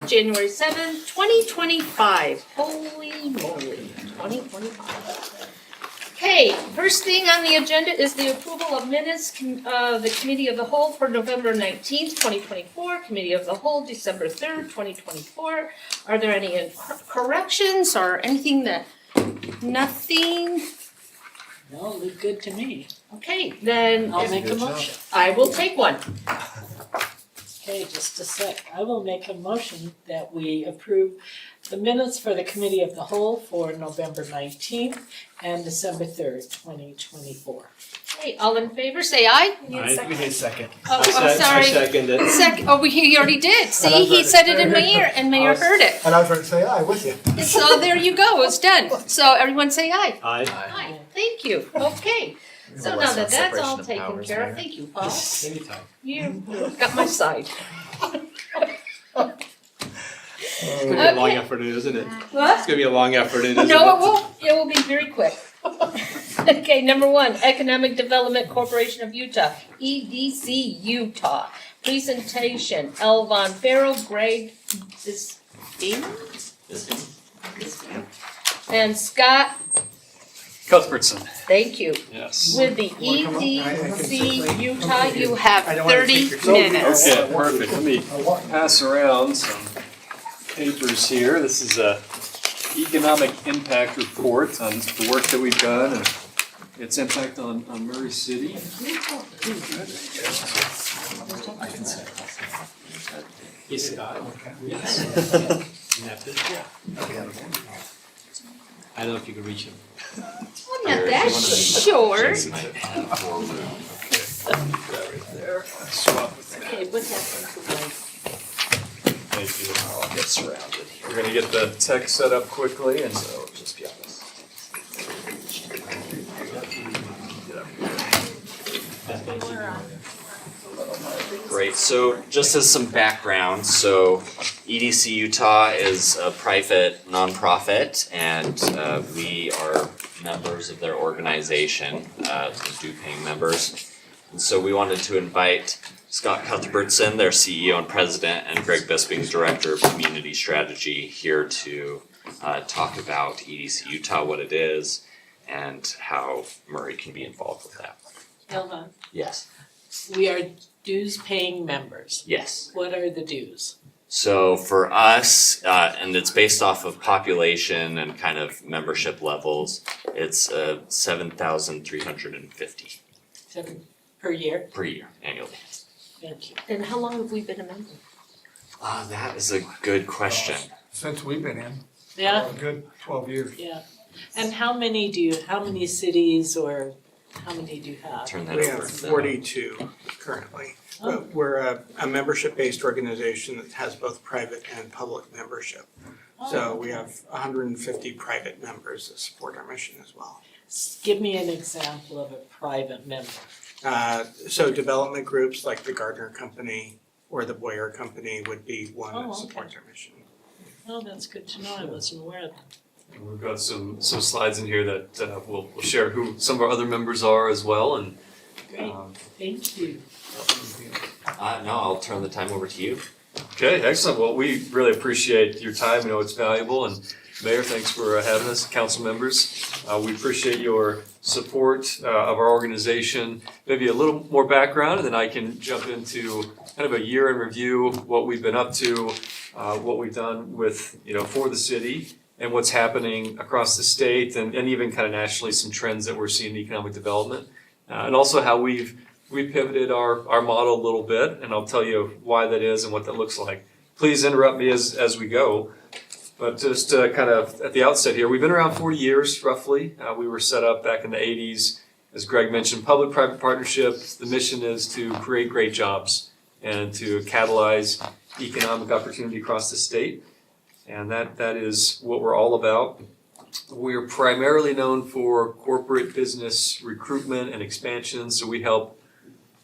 January 7th, 2025. Holy moly, 2025. Okay, first thing on the agenda is the approval of minutes of the Committee of the Whole for November 19th, 2024, Committee of the Whole December 3rd, 2024. Are there any corrections or anything that, nothing? No, look good to me. Okay, then I'll make a motion. I will take one. Okay, just a sec. I will make a motion that we approve the minutes for the Committee of the Whole for November 19th and December 3rd, 2024. Okay, all in favor, say aye. We need a second. Oh, I'm I sorry. second it. He already did. See, he said it in my ear and Mayor heard it. And I was ready to say aye with you. So there you go, it's done. So everyone say aye. Aye. Aye, thank you. Okay. So now that that's all taken care of, thank you, Paul. Anytime. You got my side. It's gonna be a long Okay. effort, isn't it? What? It's gonna be a long effort, isn't it? No, it won't. It will be very quick. Okay, number one, Economic Development Corporation of Utah, EDC Utah. Presentation, Elvon Farrell, Greg Bisping, and Scott, Cuthbertson, thank you. yes. With the EDC Utah, you have 30 minutes. Okay, perfect. Let me pass around some papers here. This is a economic impact report on the work that we've done and its impact on Murray City. He's Scott. Yes. I don't know if you can reach him. I'm not that short. Swap with that. Okay, what happened to my? Thank you. I'll get surrounded here. We're gonna get the text set up quickly and so just be honest. Great, so just as some background, so EDC Utah is a private nonprofit and we are members of their organization, due-paying members. And so we wanted to invite Scott Cuthbertson, their CEO and president, and Greg Bisping, director of community strategy, here to talk about EDC Utah, what it is, and how Murray can be involved with that. Elva, Yes. we are dues paying members. Yes. What are the dues? So for us, and it's based off of population and kind of membership levels, it's 7,350 7 per year? per year annually. Thank you. And how long have we been a member? That is a good question. Since we've been in, Yeah, a good 12 years. yeah. And how many cities or how many do you have? Turn that We over have to them. 42 currently. Oh. We're a membership-based organization that has both private and public membership. So we have 150 private members that support our mission as well. Give me an example of a private member. So development groups like the Gardner Company or the Boyer Company would be one Oh, that okay. supports our mission. Oh, that's good to know. I wasn't aware of that. And we've got some slides in here that we'll share who some of our other members are as well and Great, thank you. No, I'll turn the time over to you. okay, excellent. Well, we really appreciate your time. You know, it's valuable. And Mayor, thanks for having us, council members. We appreciate your support of our organization. Maybe a little more background, and then I can jump into kind of a year in review, what we've been up to, what we've done with, for the city, and what's happening across the state, and even kind of nationally, some trends that we're seeing in economic development. And also how we pivoted our model a little bit, and I'll tell you why that is and what that looks like. Please interrupt me as we go. But just kind of at the outset here, we've been around 40 years roughly. We were set up back in the 80s. As Greg mentioned, public-private partnership. The mission is to create great jobs and to catalyze economic opportunity across the state. And that is what we're all about. We're primarily known for corporate business recruitment and expansion. So we help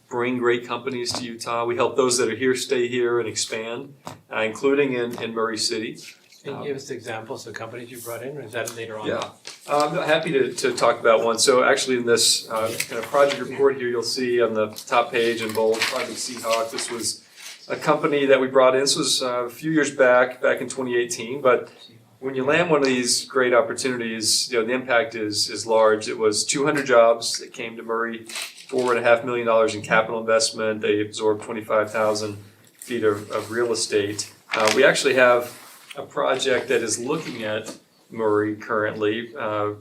bring great companies to Utah. We help those that are here stay here and expand, including in Murray City. Can you give us examples of companies you brought in, or is that later on? Yeah, I'm happy to talk about one. So actually in this kind of project report here, you'll see on the top page in bold, Project Seahawk. This was a company that we brought in. This was a few years back in 2018. But when you land one of these great opportunities, the impact is large. It was 200 jobs that came to Murray, $4.5 million in capital investment. They absorbed 25,000 feet of real estate. We actually have a project that is looking at Murray currently,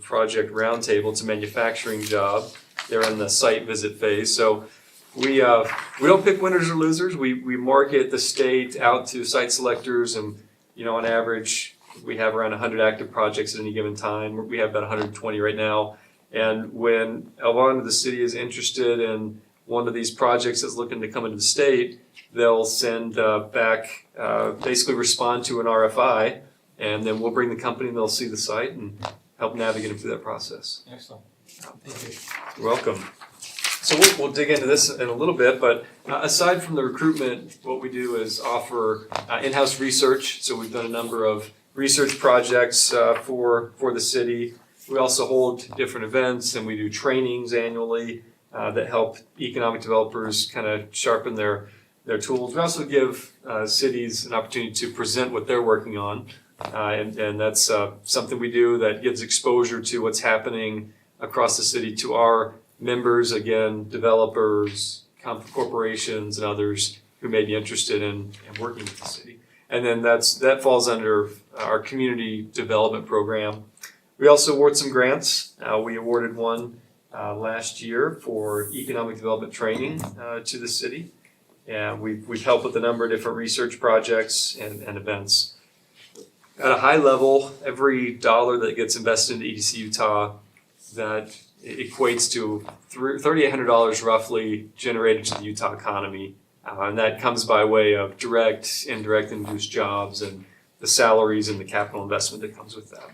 Project Roundtable. It's a manufacturing job. They're in the site visit phase. So we don't pick winners or losers. We market the state out to site selectors, and on average we have around 100 active projects at any given time. We have about 120 right now. And when Elvon, the city, is interested in one of these projects that's looking to come into the state, they'll send back, basically respond to an RFI, and then we'll bring the company and they'll see the site and help navigate them through that process. Excellent. You're welcome. So we'll dig into this in a little bit, but aside from the recruitment, what we do is offer in-house research. So we've done a number of research projects for the city. We also hold different events, and we do trainings annually that help economic developers kind of sharpen their tools. We also give cities an opportunity to present what they're working on, and that's something we do that gives exposure to what's happening across the city to our members, again, developers, corporations, and others who may be interested in working with the city. And then that falls under our community development program. We also award some grants. We awarded one last year for economic development training to the city. And we've helped with a number of different research projects and events. At a high level, every dollar that gets invested into EDC Utah, that equates to $3,800 roughly generated to the Utah economy. And that comes by way of direct, indirect induced jobs and the salaries and the capital investment that comes with that.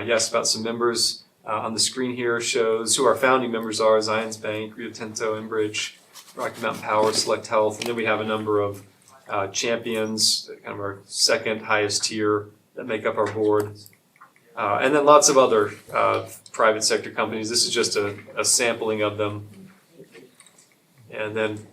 You asked about some members. On the screen here shows who our founding members are: Zions Bank, Rio Tinto, Enbridge, Rocky Mountain Power, Select Health, and then we have a number of champions, kind of our second highest tier, that make up our board. And then lots of other private sector companies. This is just a sampling of them. And then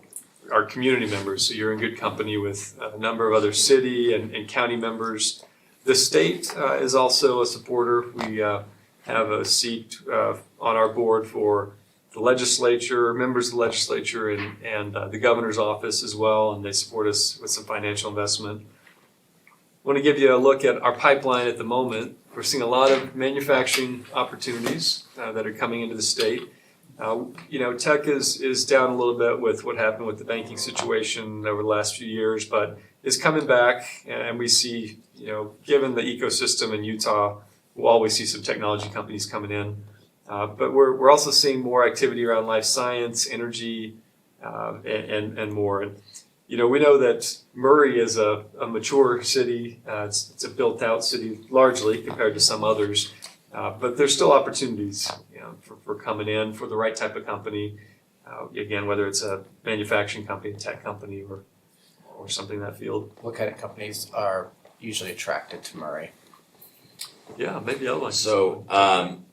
our community members. So you're in good company with a number of other city and county members. The state is also a supporter. We have a seat on our board for the legislature, members of the legislature, and the governor's office as well, and they support us with some financial investment. I want to give you a look at our pipeline at the moment. We're seeing a lot of manufacturing opportunities that are coming into the state. Tech is down a little bit with what happened with the banking situation over the last few years, but is coming back, and we see, given the ecosystem in Utah, we'll always see some technology companies coming in. But we're also seeing more activity around life science, energy, and more. And, we know that Murray is a mature city. It's a built-out city largely compared to some others. But there's still opportunities, for coming in for the right type of company. Again, whether it's a manufacturing company, a tech company, or something in that field. What kind of companies are usually attracted to Murray? Yeah, maybe I'd like to. So,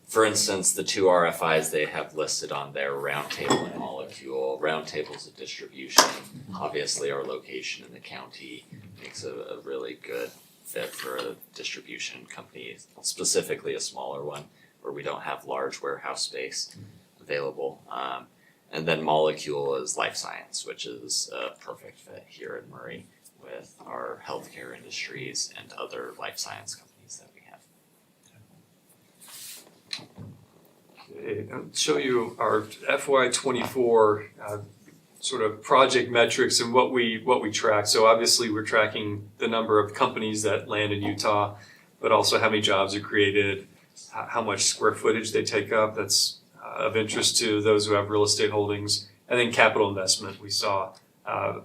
for instance, the two RFIs they have listed on their Roundtable and Molecule. Roundtable's a distribution. Obviously, our location in the county makes a really good fit for a distribution company, specifically a smaller one where we don't have large warehouse space available. And then Molecule is life science, which is a perfect fit here in Murray with our healthcare industries and other life science companies that we have. Okay, I'll show you our FY24 sort of project metrics and what we track. So obviously we're tracking the number of companies that land in Utah, but also how many jobs are created, how much square footage they take up. That's of interest to those who have real estate holdings. And then capital investment. We saw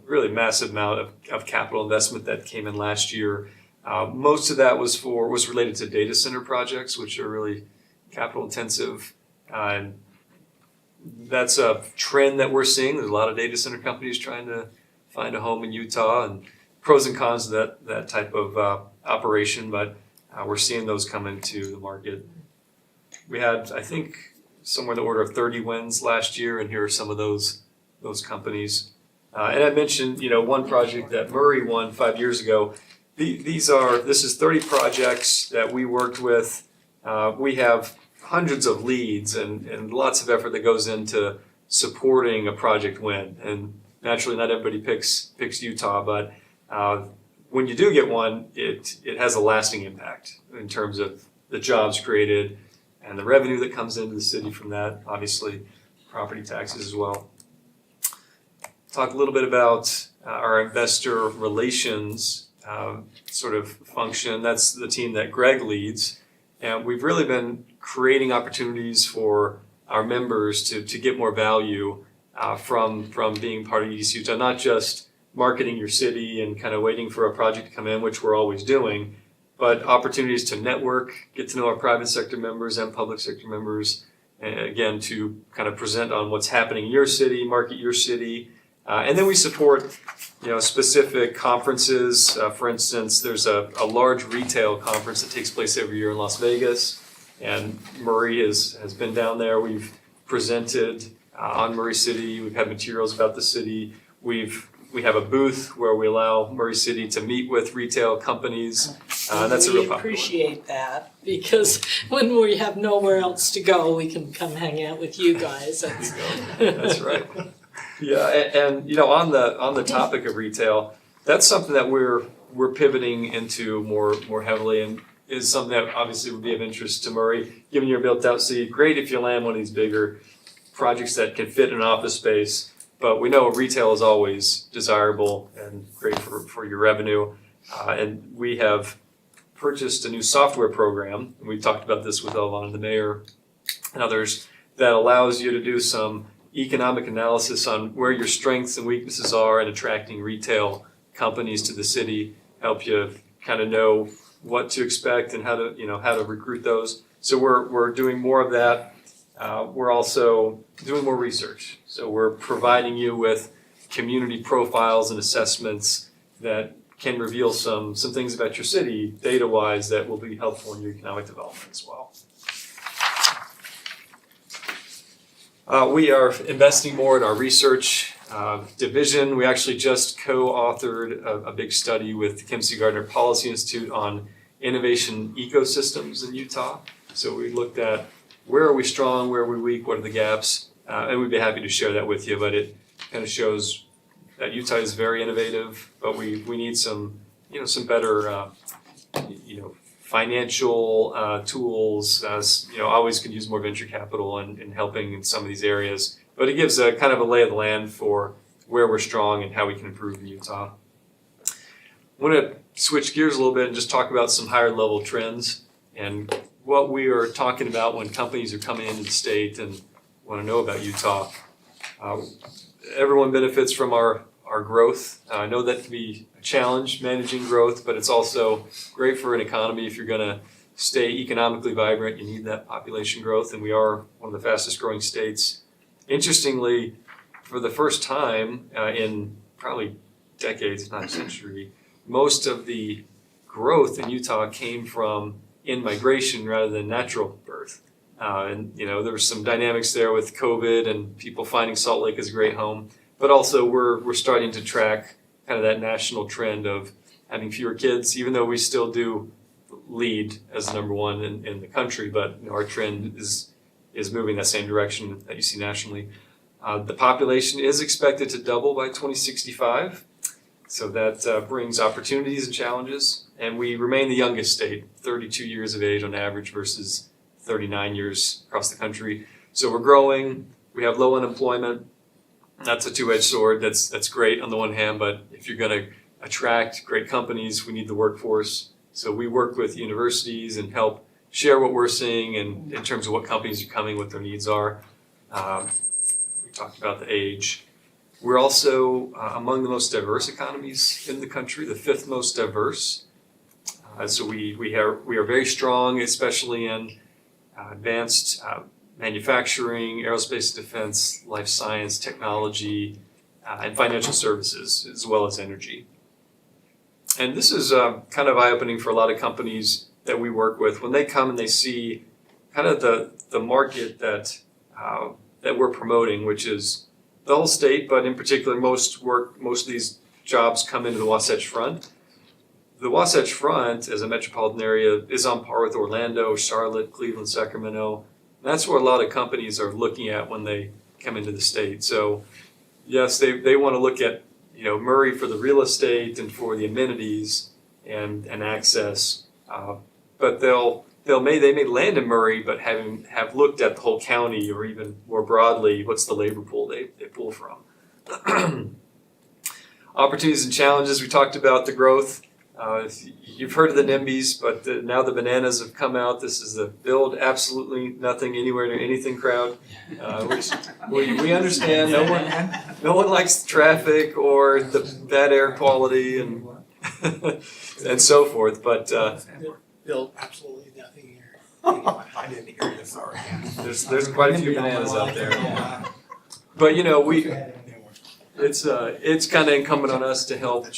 really massive amount of capital investment that came in last year. Most of that was related to data center projects, which are really capital intensive. And that's a trend that we're seeing. There's a lot of data center companies trying to find a home in Utah, and pros and cons of that type of operation, but we're seeing those come into the market. We had, I think, somewhere in the order of 30 wins last year, and here are some of those companies. And I mentioned, one project that Murray won 5 years ago. This is 30 projects that we worked with. We have hundreds of leads and lots of effort that goes into supporting a project win. And naturally, not everybody picks Utah, but when you do get one, it has a lasting impact in terms of the jobs created and the revenue that comes into the city from that, obviously property taxes as well. Talk a little bit about our investor relations sort of function. That's the team that Greg leads. And we've really been creating opportunities for our members to get more value from being part of EDC Utah, not just marketing your city and kind of waiting for a project to come in, which we're always doing, but opportunities to network, get to know our private sector members and public sector members, and again, to kind of present on what's happening in your city, market your city. And then we support, specific conferences. For instance, there's a large retail conference that takes place every year in Las Vegas, and Murray has been down there. We've presented on Murray City. We've had materials about the city. We have a booth where we allow Murray City to meet with retail companies. That's a real popular We one. appreciate that, because when we have nowhere else to go, we can come hang out with you guys. That's right. Yeah, and on the topic of retail, that's something that we're pivoting into more heavily, and is something that obviously would be of interest to Murray. Given your built out city, great if you land one of these bigger projects that can fit in an office space. But we know retail is always desirable and great for your revenue. And we have purchased a new software program, and we've talked about this with Elvon, the mayor, and others, that allows you to do some economic analysis on where your strengths and weaknesses are in attracting retail companies to the city, help you kind of know what to expect and how to recruit those. So we're doing more of that. We're also doing more research. So we're providing you with community profiles and assessments that can reveal some things about your city, data-wise, that will be helpful in your economic development as well. We are investing more in our research division. We actually just co-authored a big study with the Kim C. Gardner Policy Institute on innovation ecosystems in Utah. So we looked at where are we strong, where are we weak, what are the gaps, and we'd be happy to share that with you. But it kind of shows that Utah is very innovative, but we need some better financial tools. Always could use more venture capital in helping in some of these areas. But it gives a kind of a lay of the land for where we're strong and how we can improve in Utah. I want to switch gears a little bit and just talk about some higher level trends and what we are talking about when companies are coming into the state and want to know about Utah. Everyone benefits from our growth. I know that can be a challenge, managing growth, but it's also great for an economy. If you're going to stay economically vibrant, you need that population growth, and we are one of the fastest growing states. Interestingly, for the first time in probably decades, if not a century, most of the growth in Utah came from in-migration rather than natural birth. There were some dynamics there with COVID and people finding Salt Lake as a great home. But also we're starting to track kind of that national trend of having fewer kids, even though we still do lead as number one in the country, but our trend is moving that same direction that you see nationally. The population is expected to double by 2065, so that brings opportunities and challenges, and we remain the youngest state, 32 years of age on average versus 39 years across the country. So we're growing, we have low unemployment. That's a two-edged sword. That's great on the one hand, but if you're going to attract great companies, we need the workforce. So we work with universities and help share what we're seeing and in terms of what companies are coming, what their needs are. We talked about the age. We're also among the most diverse economies in the country, the fifth most diverse. So we are very strong, especially in advanced manufacturing, aerospace defense, life science, technology, and financial services, as well as energy. And this is kind of eye-opening for a lot of companies that we work with. When they come and they see kind of the market that we're promoting, which is the whole state, but in particular, most of these jobs come into the Wasatch Front. The Wasatch Front, as a metropolitan area, is on par with Orlando, Charlotte, Cleveland, Sacramento. That's where a lot of companies are looking at when they come into the state. So, yes, they want to look at, you know, Murray for the real estate and for the amenities and access. But they may land in Murray, but have looked at the whole county, or even more broadly, what's the labor pool they pull from. Opportunities and challenges, we talked about the growth. You've heard of the NIMBYs, but now the bananas have come out. This is the build absolutely nothing anywhere near anything crowd, which we understand. No one likes the traffic or the bad air quality and and so forth. But Built absolutely nothing here. I didn't hear you, sorry. there's quite a few bananas out there. But you know, it's kind of incumbent on us to help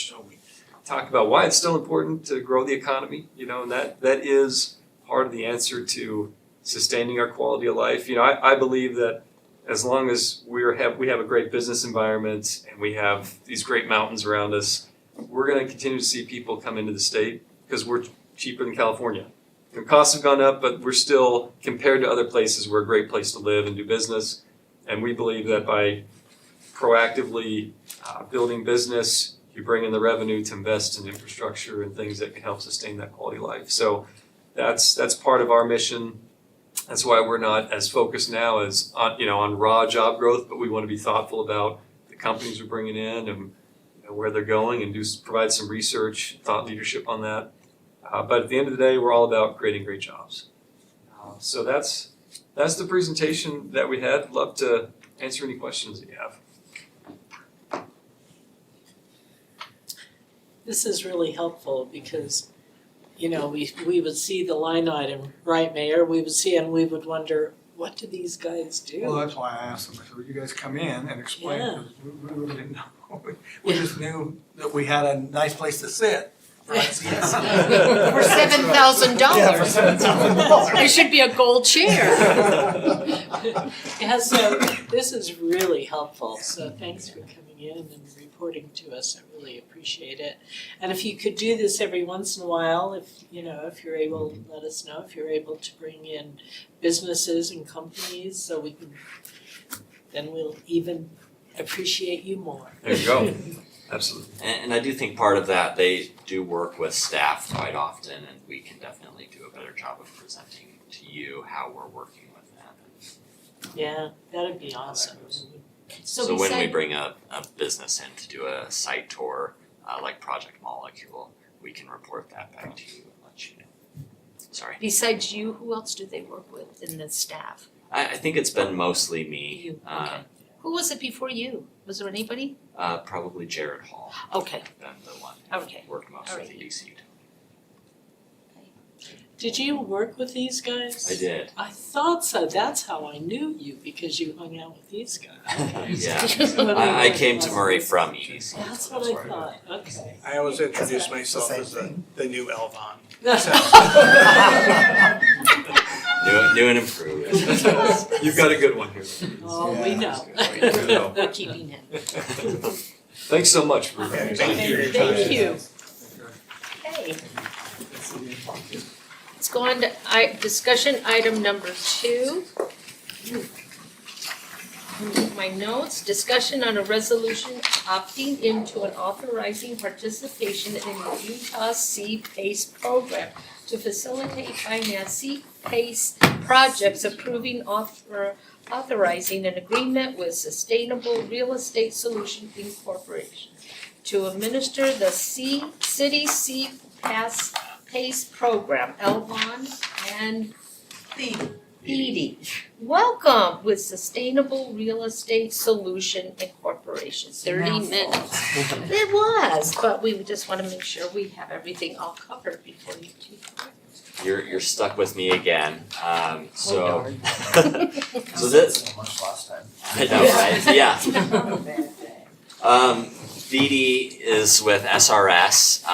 talk about why it's still important to grow the economy, you know, and that is part of the answer to sustaining our quality of life. You know, I believe that as long as we have a great business environment and we have these great mountains around us, we're going to continue to see people come into the state because we're cheaper than California. The costs have gone up, but we're still, compared to other places, we're a great place to live and do business. And we believe that by proactively building business, you bring in the revenue to invest in infrastructure and things that can help sustain that quality of life. So that's part of our mission. That's why we're not as focused now as on raw job growth, but we want to be thoughtful about the companies we're bringing in and where they're going, and provide some research, thought leadership on that. But at the end of the day, we're all about creating great jobs. So that's the presentation that we had. Love to answer any questions that you have. This is really helpful because, you know, we would see the line item, right, Mayor? We would see and we would wonder, what do these guys do? Well, that's why I asked them, I said, would you guys come in and explain, Yeah. 'cause we really didn't know. We just knew that we had a nice place to sit. For $7,000. There should be a gold chair. Yeah, so this is really helpful, so thanks for coming in and reporting to us, I really appreciate it. And if you could do this every once in a while, if you're able, let us know if you're able to bring in businesses and companies, so we can, then we'll even appreciate you more. There you go. Absolutely. And I do think part of that, they do work with staff quite often, and we can definitely do a better job of presenting to you how we're working with them. Yeah, that'd be awesome. So when we bring a business in to do a site tour, like Project Molecule, we can report that back to you and let you know. Sorry. Besides you, who else do they work with in the staff? I think it's been mostly me. You, okay. Who was it before you? Was there anybody? Probably Jared Hall. Okay. Been the one Okay. who worked most with Alright. EDC. Did you work with these guys? I did. I thought so, that's how I knew you, because you hung out with these guys. Yeah. I came to Murray from EDC. That's what I thought, okay. I always introduce myself as the new Elvon. New and improved. You've got a good one here. Oh, we know. We're keeping him. Thanks so much for Okay, Thank you. Okay. Let's go on to discussion item number 2. My notes, discussion on a resolution opting into and authorizing participation in the Utah C-PACE program to facilitate finance C-PACE projects, authorizing an agreement with Sustainable Real Estate Solution Incorporation to administer the City C-PACE program. Elvon and Edie, welcome with Sustainable Real Estate Solution Incorporation. 30 minutes. It was, but we just want to make sure we have everything all covered before you do. You're stuck with me again. So So this. So much last time. I know, right? Yeah. Dee is with SRS,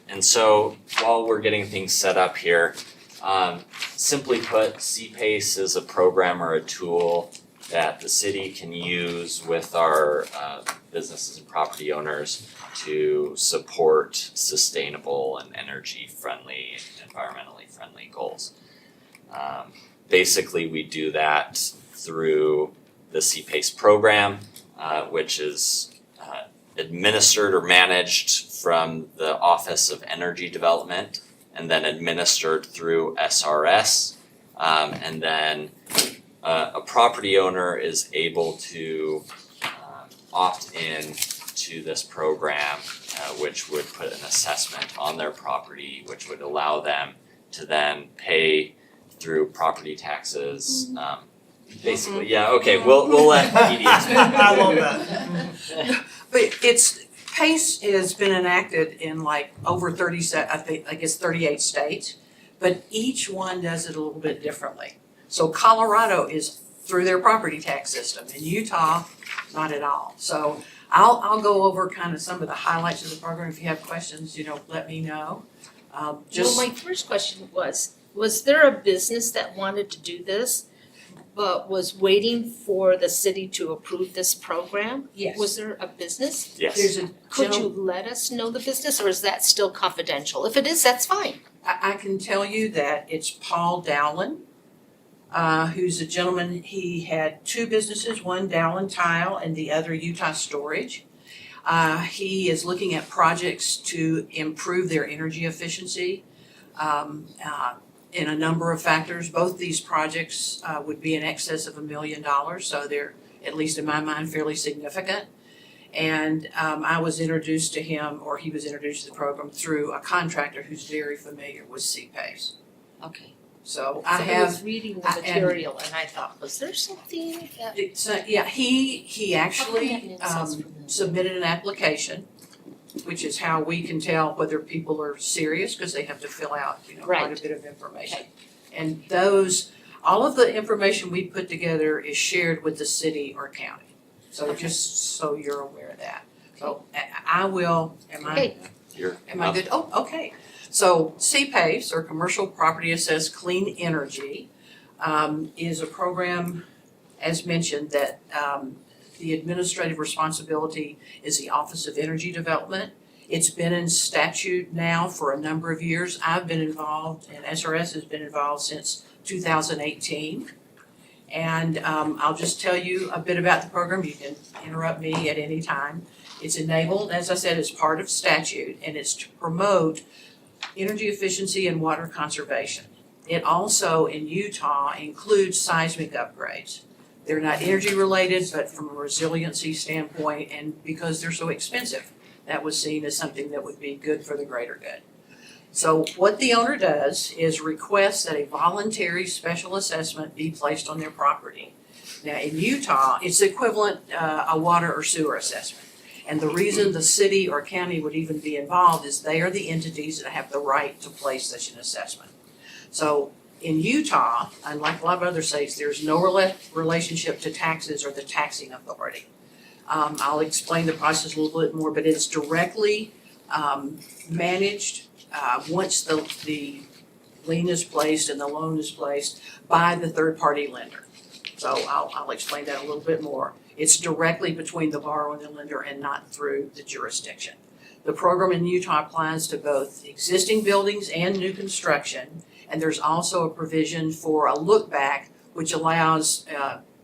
and so while we're getting things set up here, simply put, C-PACE is a program or a tool that the city can use with our businesses and property owners to support sustainable and energy-friendly, environmentally friendly goals. Basically, we do that through the CPACE program, which is administered or managed from the Office of Energy Development and then administered through SRS. And then a property owner is able to opt in to this program, which would put an assessment on their property, which would allow them to then pay through property taxes. Basically, yeah, okay, we'll let Edie explain. I love that. But PACE has been enacted in like over 38 states, but each one does it a little bit differently. So Colorado is through their property tax system, and Utah, not at all. So I'll go over kind of some of the highlights of the program. If you have questions, let me know. Well, my first question was there a business that wanted to do this, but was waiting for the city to approve this program? Yes. Was there a business? Yes. There's a Could you gentleman, let us know the business, or is that still confidential? If it is, that's fine. I can tell you that it's Paul Dowland, who's a gentleman. He had two businesses, one Dowland Tile and the other Utah Storage. He is looking at projects to improve their energy efficiency in a number of factors. Both these projects would be in excess of $1 million, so they're, at least in my mind, fairly significant. And I was introduced to him, or he was introduced to the program through a contractor who's very familiar with CPACE. Okay. So I was have, reading the and- material and I thought, was there something that? it's, yeah, he actually submitted an application, which is how we can tell whether people are serious, because they have to fill out, quite Right. a bit of information. And all of the information we put together is shared with the city or county. So Okay. just so you're aware of that. So I will, am I good? Oh, okay. So CPACE, or Commercial Property Assessed Clean Energy, is a program, as mentioned, that the administrative responsibility is the Office of Energy Development. It's been in statute now for a number of years. I've been involved, and SRS has been involved since 2018. And I'll just tell you a bit about the program. You can interrupt me at any time. It's enabled, as I said, as part of statute, and it's to promote energy efficiency and water conservation. It also, in Utah, includes seismic upgrades. They're not energy related, but from a resiliency standpoint, and because they're so expensive, that was seen as something that would be good for the greater good. So what the owner does is request that a voluntary special assessment be placed on their property. Now, in Utah, it's equivalent a water or sewer assessment. And the reason the city or county would even be involved is they are the entities that have the right to place such an assessment. So in Utah, unlike a lot of other states, there's no relationship to taxes or the taxing authority. I'll explain the process a little bit more, but it's directly managed once the lien is placed and the loan is placed by the third-party lender. So I'll explain that a little bit more. It's directly between the borrower and the lender and not through the jurisdiction. The program in Utah applies to both existing buildings and new construction, and there's also a provision for a look back, which allows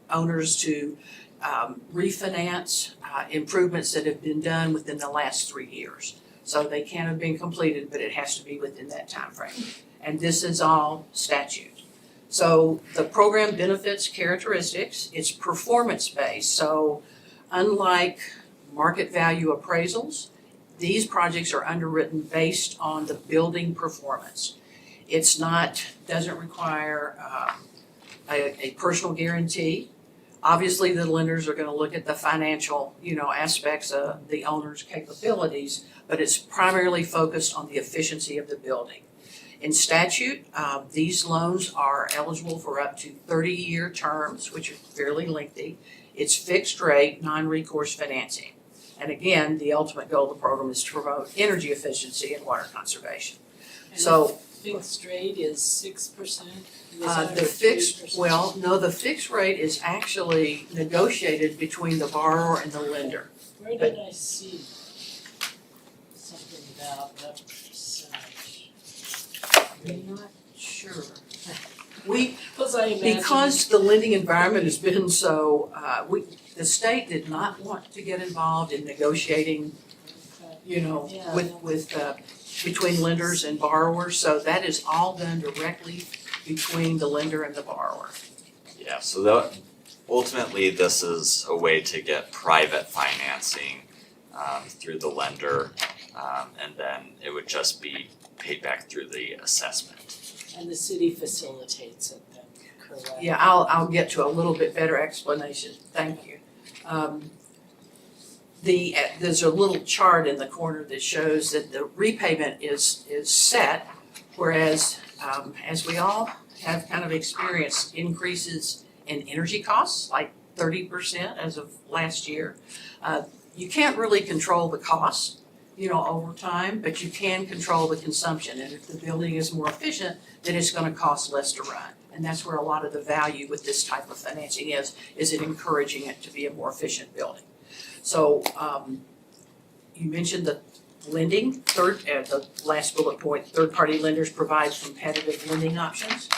owners to refinance improvements that have been done within the last 3 years. So they can have been completed, but it has to be within that time frame. And this is all statute. So the program benefits characteristics, it's performance-based. So unlike market value appraisals, these projects are underwritten based on the building performance. It's doesn't require a personal guarantee. Obviously, the lenders are gonna look at the financial, aspects of the owner's capabilities, but it's primarily focused on the efficiency of the building. In statute, these loans are eligible for up to 30-year terms, which are fairly lengthy. It's fixed rate, non-recourse financing. And again, the ultimate goal of the program is to promote energy efficiency and water conservation. So fixed rate is 6%? The fixed, well, no, the fixed rate is actually negotiated between the borrower and the lender. Where did I see something about that percentage? I'm not sure. We, Because I imagine. because the lending environment has been so, the state did not want to get involved in negotiating, you know, Yeah. with, between lenders and borrowers, so that is all done directly between the lender and the borrower. Yeah, so that, ultimately, this is a way to get private financing through the lender, and then it would just be paid back through the assessment. And the city facilitates it then, correct? Yeah, I'll get to a little bit better explanation, thank you. There's a little chart in the corner that shows that the repayment is set, whereas as we all have kind of experienced increases in energy costs, like 30% as of last year. You can't really control the costs, you know, over time, but you can control the consumption. And if the building is more efficient, then it's gonna cost less to run. And that's where a lot of the value with this type of financing is it encouraging it to be a more efficient building. So, you mentioned the lending, the last bullet point, third-party lenders provide competitive lending options.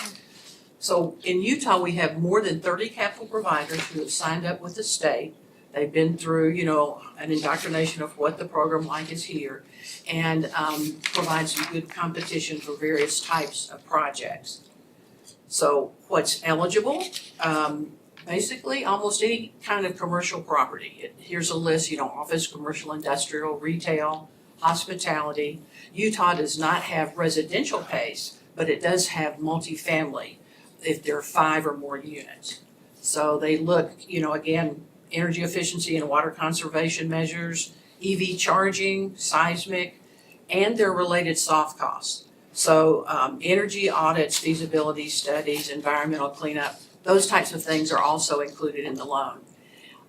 So in Utah, we have more than 30 capital providers who have signed up with the state. They've been through, you know, an indoctrination of what the program like is here and provide some good competition for various types of projects. So what's eligible? Basically, almost any kind of commercial property. Here's a list, you know, office, commercial, industrial, retail, hospitality. Utah does not have residential PACE, but it does have multifamily if there are 5 or more units. So they look, you know, again, energy efficiency and water conservation measures, EV charging, seismic, and their related soft costs. So energy audits, feasibility studies, environmental cleanup, those types of things are also included in the loan.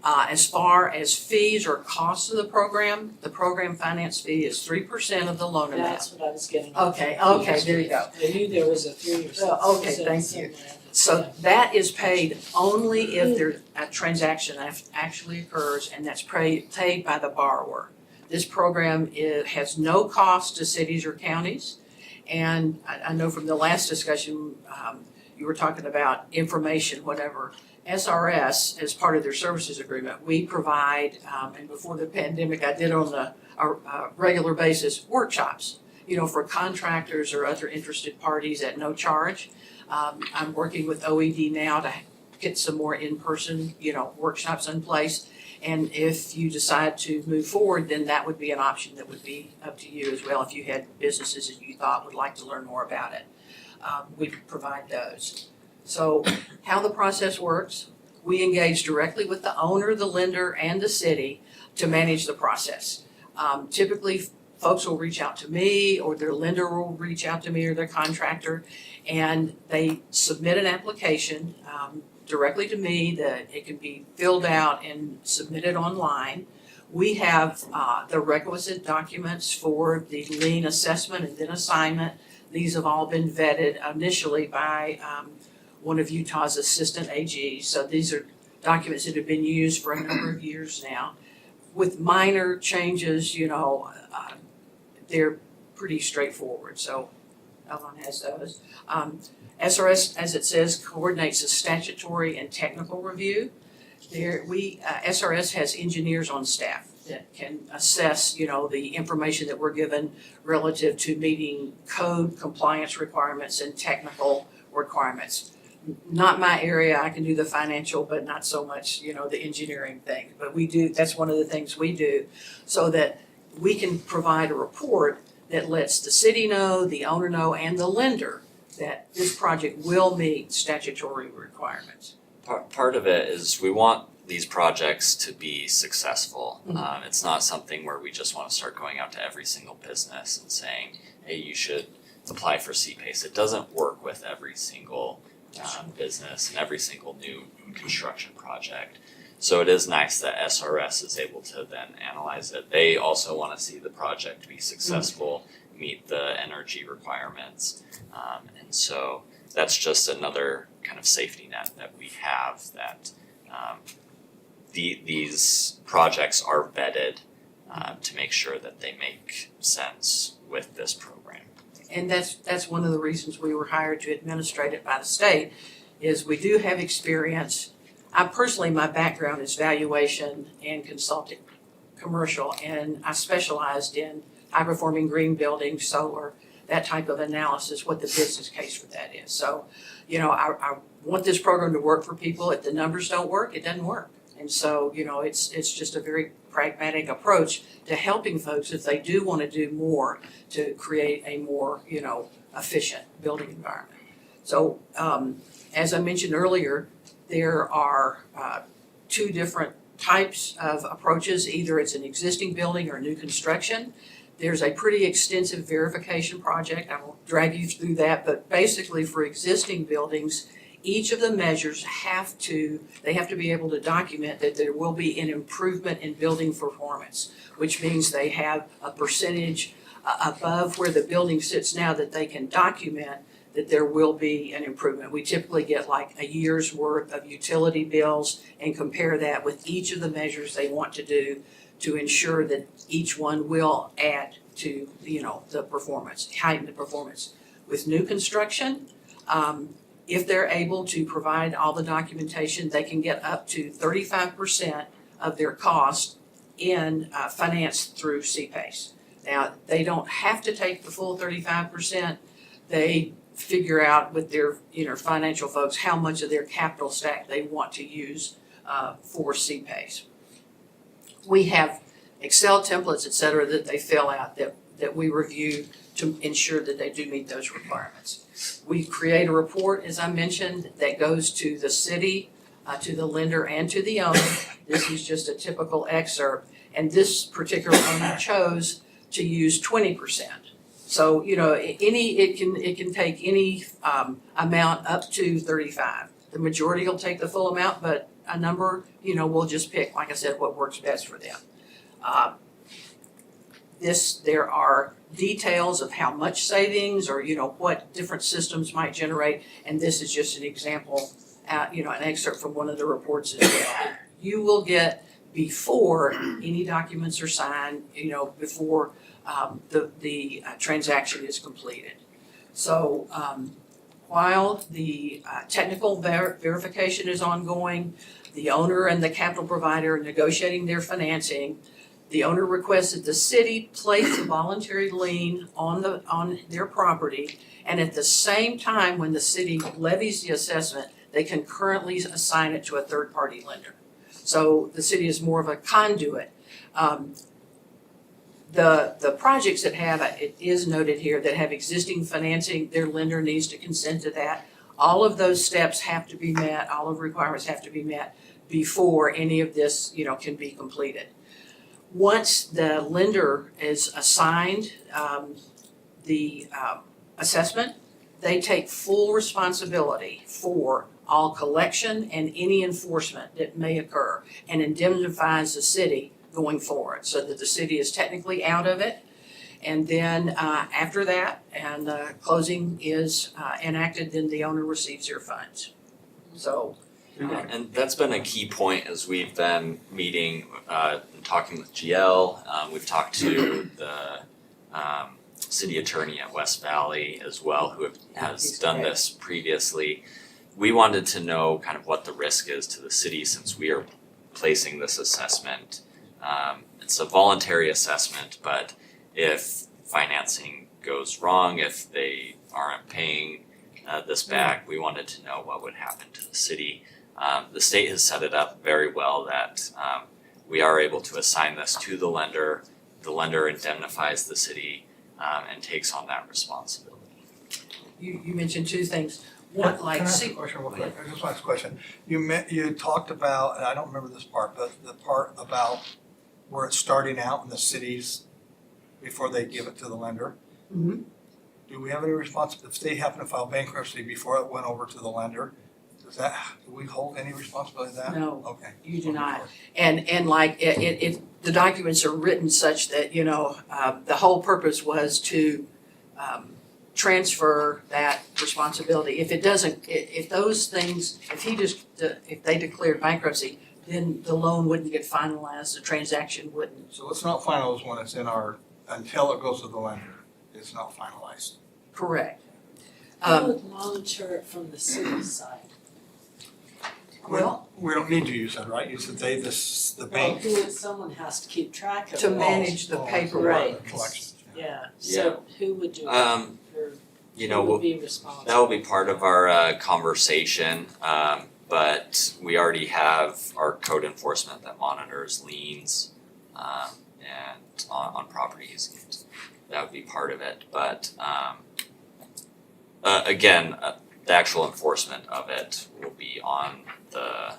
As far as fees or costs of the program finance fee is 3% of the loan amount. That's what I was getting at. Okay, there you go. I knew there was a 3 or 6%. Okay, thank you. So that is paid only if a transaction actually occurs, and that's paid by the borrower. This program has no cost to cities or counties. And I know from the last discussion, you were talking about information, whatever. SRS, as part of their services agreement, we provide, and before the pandemic, I did on a regular basis, workshops, you know, for contractors or other interested parties at no charge. I'm working with OED now to get some more in-person, you know, workshops in place. And if you decide to move forward, then that would be an option that would be up to you as well if you had businesses that you thought would like to learn more about it. We provide those. So how the process works, we engage directly with the owner, the lender, and the city to manage the process. Typically, folks will reach out to me, or their lender will reach out to me, or their contractor, and they submit an application directly to me that it can be filled out and submitted online. We have the requisite documents for the lien assessment and then assignment. These have all been vetted initially by one of Utah's assistant AGs. So these are documents that have been used for a number of years now. With minor changes, you know, they're pretty straightforward. So Elon has those. SRS, as it says, coordinates a statutory and technical review. SRS has engineers on staff that can assess, you know, the information that we're given relative to meeting code compliance requirements and technical requirements. Not my area, I can do the financial, but not so much, you know, the engineering thing. But we do, that's one of the things we do, so that we can provide a report that lets the city know, the owner know, and the lender that this project will meet statutory requirements. Part of it is we want these projects to be successful. It's not something where we just want to start going out to every single business and saying, hey, you should apply for CPACE. It doesn't work with every single business and every single new construction project. So it is nice that SRS is able to then analyze it. They also want to see the project be successful, meet the energy requirements. And so that's just another kind of safety net that we have, that these projects are vetted to make sure that they make sense with this program. And that's one of the reasons we were hired to administrate it by the state, is we do have experience. I personally, my background is valuation and consulting, commercial, and I specialized in high-performing green buildings, solar, that type of analysis, what the business case for that is. So, you know, I want this program to work for people. If the numbers don't work, it doesn't work. And so, you know, it's just a very pragmatic approach to helping folks if they do want to do more to create a more, you know, efficient building environment. So, as I mentioned earlier, there are two different types of approaches. Either it's an existing building or new construction. There's a pretty extensive verification project. I won't drag you through that, but basically for existing buildings, each of the measures have to be able to document that there will be an improvement in building performance, which means they have a percentage above where the building sits now that they can document that there will be an improvement. We typically get like a year's worth of utility bills and compare that with each of the measures they want to do to ensure that each one will add to, you know, the performance, heighten the performance. With new construction, if they're able to provide all the documentation, they can get up to 35% of their cost in financed through CPACE. Now, they don't have to take the full 35%. They figure out with their, you know, financial folks how much of their capital stack they want to use for CPACE. We have Excel templates, et cetera, that they fill out that we review to ensure that they do meet those requirements. We create a report, as I mentioned, that goes to the city, to the lender, and to the owner. This is just a typical excerpt, and this particular owner chose to use 20%. So, you know, it can take any amount up to 35. The majority will take the full amount, but a number, you know, we'll just pick, like I said, what works best for them. There are details of how much savings or, you know, what different systems might generate, and this is just an example, you know, an excerpt from one of the reports as well. You will get, before any documents are signed, you know, before the transaction is completed. So while the technical verification is ongoing, the owner and the capital provider are negotiating their financing. The owner requests that the city place a voluntary lien on their property, and at the same time, when the city levies the assessment, they concurrently assign it to a third-party lender. So the city is more of a conduit. The projects that have, it is noted here, that have existing financing, their lender needs to consent to that. All of those steps have to be met, all of the requirements have to be met before any of this, you know, can be completed. Once the lender is assigned the assessment, they take full responsibility for all collection and any enforcement that may occur, and indemnifies the city going forward, so that the city is technically out of it. And then after that, and closing is enacted, then the owner receives their funds. So. And that's been a key point as we've been meeting, and talking with GL. We've talked to the city attorney at West Valley as well, who has done this previously. We wanted to know kind of what the risk is to the city since we are placing this assessment. It's a voluntary assessment, but if financing goes wrong, if they aren't paying this back, we wanted to know what would happen to the city. The state has set it up very well that we are able to assign this to the lender indemnifies the city and takes on that responsibility. You mentioned two things. One, like, Can I ask a question real quick? I just want to ask a question. You talked about, and I don't remember this part, but the part about where it's starting out in the cities before they give it to the lender. Mhm. Do we have any responsibility if they happen to file bankruptcy before it went over to the lender? do we hold any responsibility for that? No, Okay. you do not. And like, the documents are written such that, you know, the whole purpose was to, transfer that responsibility. If it doesn't, if those things, if they declared bankruptcy, then the loan wouldn't get finalized, the transaction wouldn't. So it's not finalized when it's in our, until it goes to the lender, it's not finalized. Correct. Who would monitor it from the city side? Well, We don't need to use that, right? You said they, the bank. Someone has to keep track of it. to manage the paperwork. Right. Collections. Yeah, so who would do it? Or You who know, would be responsible? that will be part of our conversation, but we already have our code enforcement that monitors liens and on properties, and that would be part of it. But again, the actual enforcement of it will be on the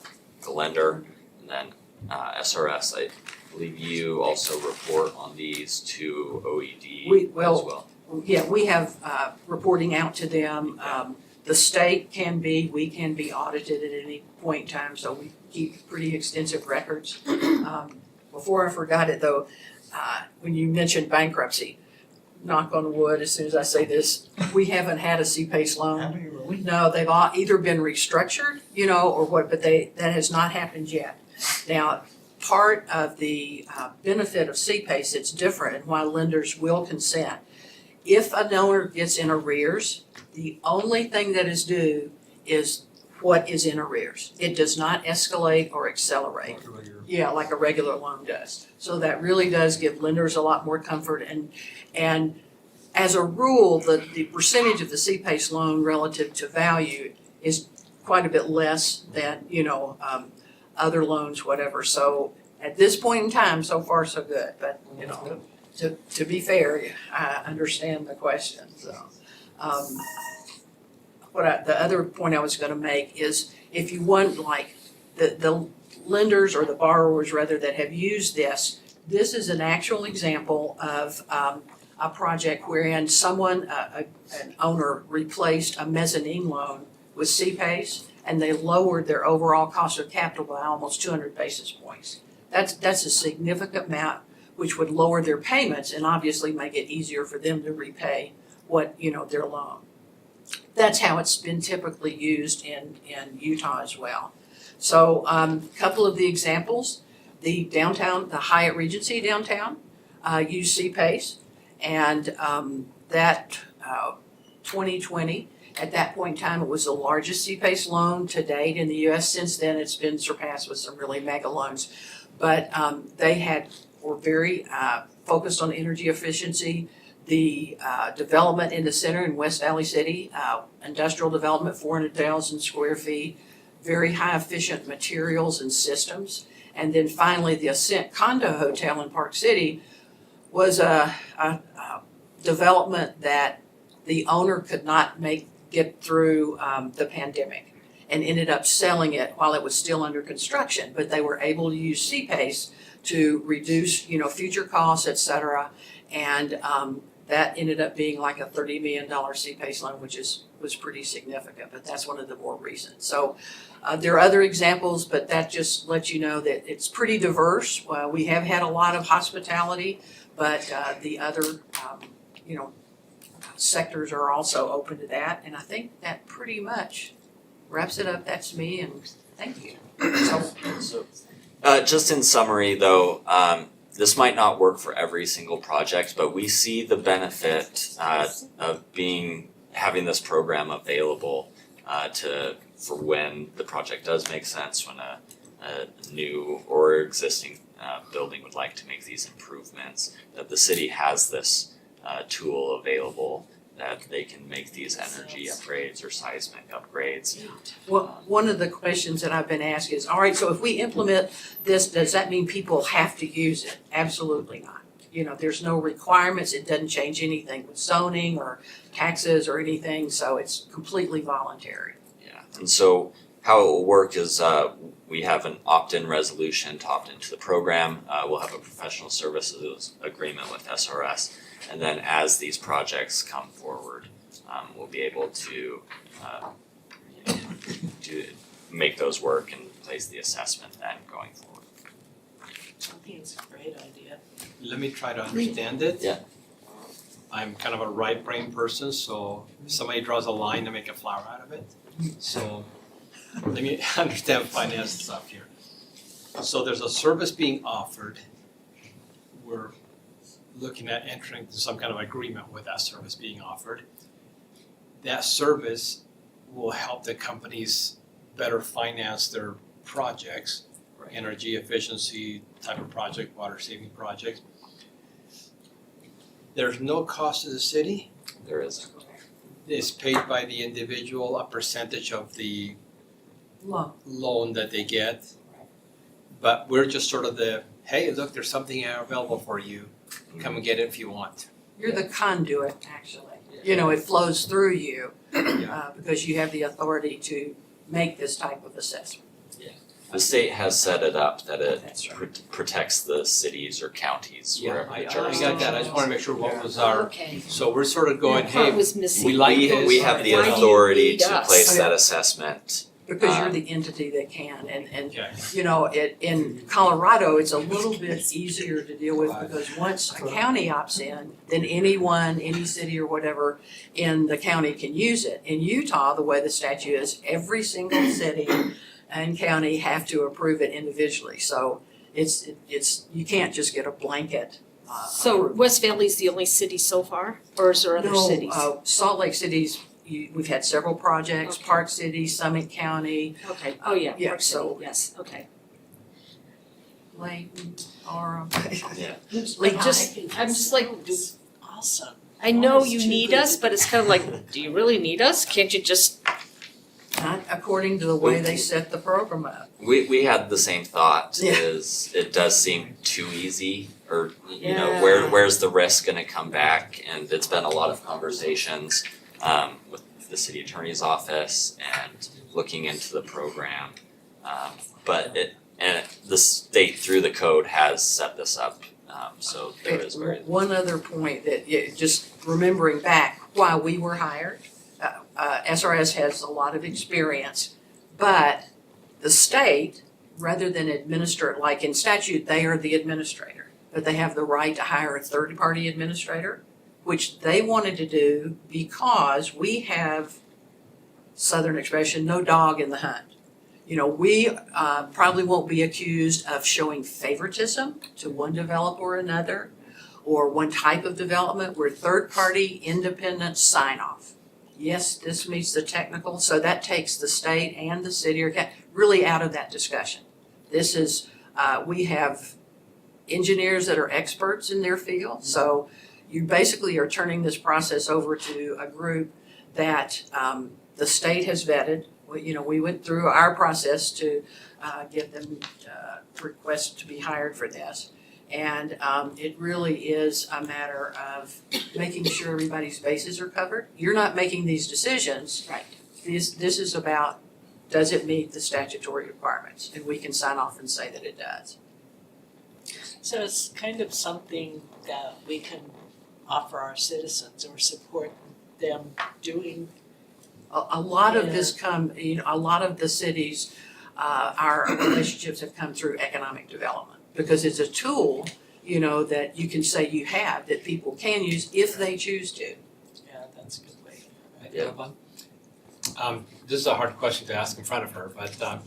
lender, and then SRS. I believe you also report on these to OED as well. Yeah, we have reporting out to them. The state can be, we can be audited at any point in time, so we keep pretty extensive records. Before I forgot it though, when you mentioned bankruptcy, knock on wood, as soon as I say this, we haven't had a CPACE loan. Have you really? No, they've all either been restructured, you know, or what, but that has not happened yet. Now, part of the benefit of CPACE, it's different and why lenders will consent. If an owner gets in arrears, the only thing that is due is what is in arrears. It does not escalate or accelerate. Like a regular- Yeah, like a regular loan does. So that really does give lenders a lot more comfort and as a rule, the percentage of the CPACE loan relative to value is quite a bit less than, you know, other loans, whatever. So at this point in time, so far so good, but you know, to be fair, I understand the question, so. The other point I was gonna make is if you want like the lenders or the borrowers rather that have used this is an actual example of a project wherein someone, an owner replaced a mezzanine loan with CPACE and they lowered their overall cost of capital by almost 200 basis points. That's a significant amount, which would lower their payments and obviously make it easier for them to repay what, you know, their loan. That's how it's been typically used in Utah as well. So, couple of the examples, the Hyatt Regency downtown, used CPACE, and that 2020, at that point in time, it was the largest CPACE loan to date in the US. Since then, it's been surpassed with some really mega loans. But they were very focused on energy efficiency. The development in the center in West Valley City, industrial development, 400,000 square feet, very high efficient materials and systems. And then finally, the Ascent Condo Hotel in Park City was a development that the owner could not get through the pandemic and ended up selling it while it was still under construction. But they were able to use CPACE to reduce, you know, future costs, et cetera. And that ended up being like a $30 million CPACE loan, which was pretty significant, but that's one of the more recent. So there are other examples, but that just lets you know that it's pretty diverse. We have had a lot of hospitality, but the other, you know, sectors are also open to that. And I think that pretty much wraps it up. That's me, and thank you. So, just in summary though, this might not work for every single project, but we see the benefit of having this program available for when the project does make sense, when a new or existing building would like to make these improvements, that the city has this tool available that they can make these energy upgrades or seismic upgrades. Well, one of the questions that I've been asked is, all right, so if we implement this, does that mean people have to use it? Absolutely not. You know, there's no requirements. It doesn't change anything with zoning or taxes or anything, so it's completely voluntary. Yeah, and so how it will work is we have an opt-in resolution to opt into the program. We'll have a professional services agreement with SRS. And then as these projects come forward, we'll be able to do make those work and place the assessment then going forward. I think it's a great idea. Let me try to understand it. Yeah. I'm kind of a right brain person, so if somebody draws a line to make a flower out of it. So let me understand finance stuff here. So there's a service being offered. We're looking at entering into some kind of agreement with that service being offered. That service will help the companies better finance their projects, energy efficiency type of project, water saving projects. There's no cost to the city. There is. It's paid by the individual, a percentage of the loan that they get. But we're just sort of the, hey, look, there's something available for you. Come and get it if you want. You're the conduit, actually. You know, it flows through you, because you have the authority to make this type of assessment. The state has set it up that it That's protects the cities or counties Yeah, wherever I the got jurisdiction. that. I just want to make sure what was our, Okay. so we're sort of going, That part hey, was missing. we like this. We have the Why do you authority need to us? place that assessment. Because you're the entity that can, and Okay. you know, in Colorado, it's a little bit easier to deal with because once a county opts in, then anyone, any city or whatever in the county can use it. In Utah, the way the statute is, every single city and county have to approve it individually. So it's, you can't just get a blanket. So approval. West Valley's the only city so far, or is there other cities? No, Salt Lake City's, we've had several projects, Okay. Park City, Summit County, Okay, oh yeah, Yeah, Park City, so- yes, okay. Layton, Orem. Yeah. I'm just like, Awesome. I know Almost you too need good us, to but it's kind of like, do you really need us? Can't you just, Not according to the way they set the program up. We had the same thought, Yeah. is it does seem too easy, or, you know, Yeah. where's the risk gonna come back? And it's been a lot of conversations, with the city attorney's office and looking into the program. But the state through the code has set this up, so there is very. One other point that, just remembering back why we were hired, SRS has a lot of experience, but the state, rather than administer it, like in statute, they are the administrator, but they have the right to hire a third-party administrator, which they wanted to do because we have, Southern expression, no dog in the hunt. You know, we probably won't be accused of showing favoritism to one developer or another, or one type of development. We're third-party, independent sign-off. Yes, this meets the technical, so that takes the state and the city or county really out of that discussion. This is, we have engineers that are experts in their field, so you basically are turning this process over to a group that the state has vetted. We went through our process to get them request to be hired for this. And it really is a matter of making sure everybody's bases are covered. You're not making these decisions. Right. This is about, does it meet the statutory requirements? And we can sign off and say that it does. So it's kind of something that we can offer our citizens or support them doing. A lot of this a lot of the cities, our relationships have come through economic development. Because it's a tool, that you can say you have, that people can use if they choose to. Yeah, that's a good way. Yeah. This is a hard question to ask in front of her, but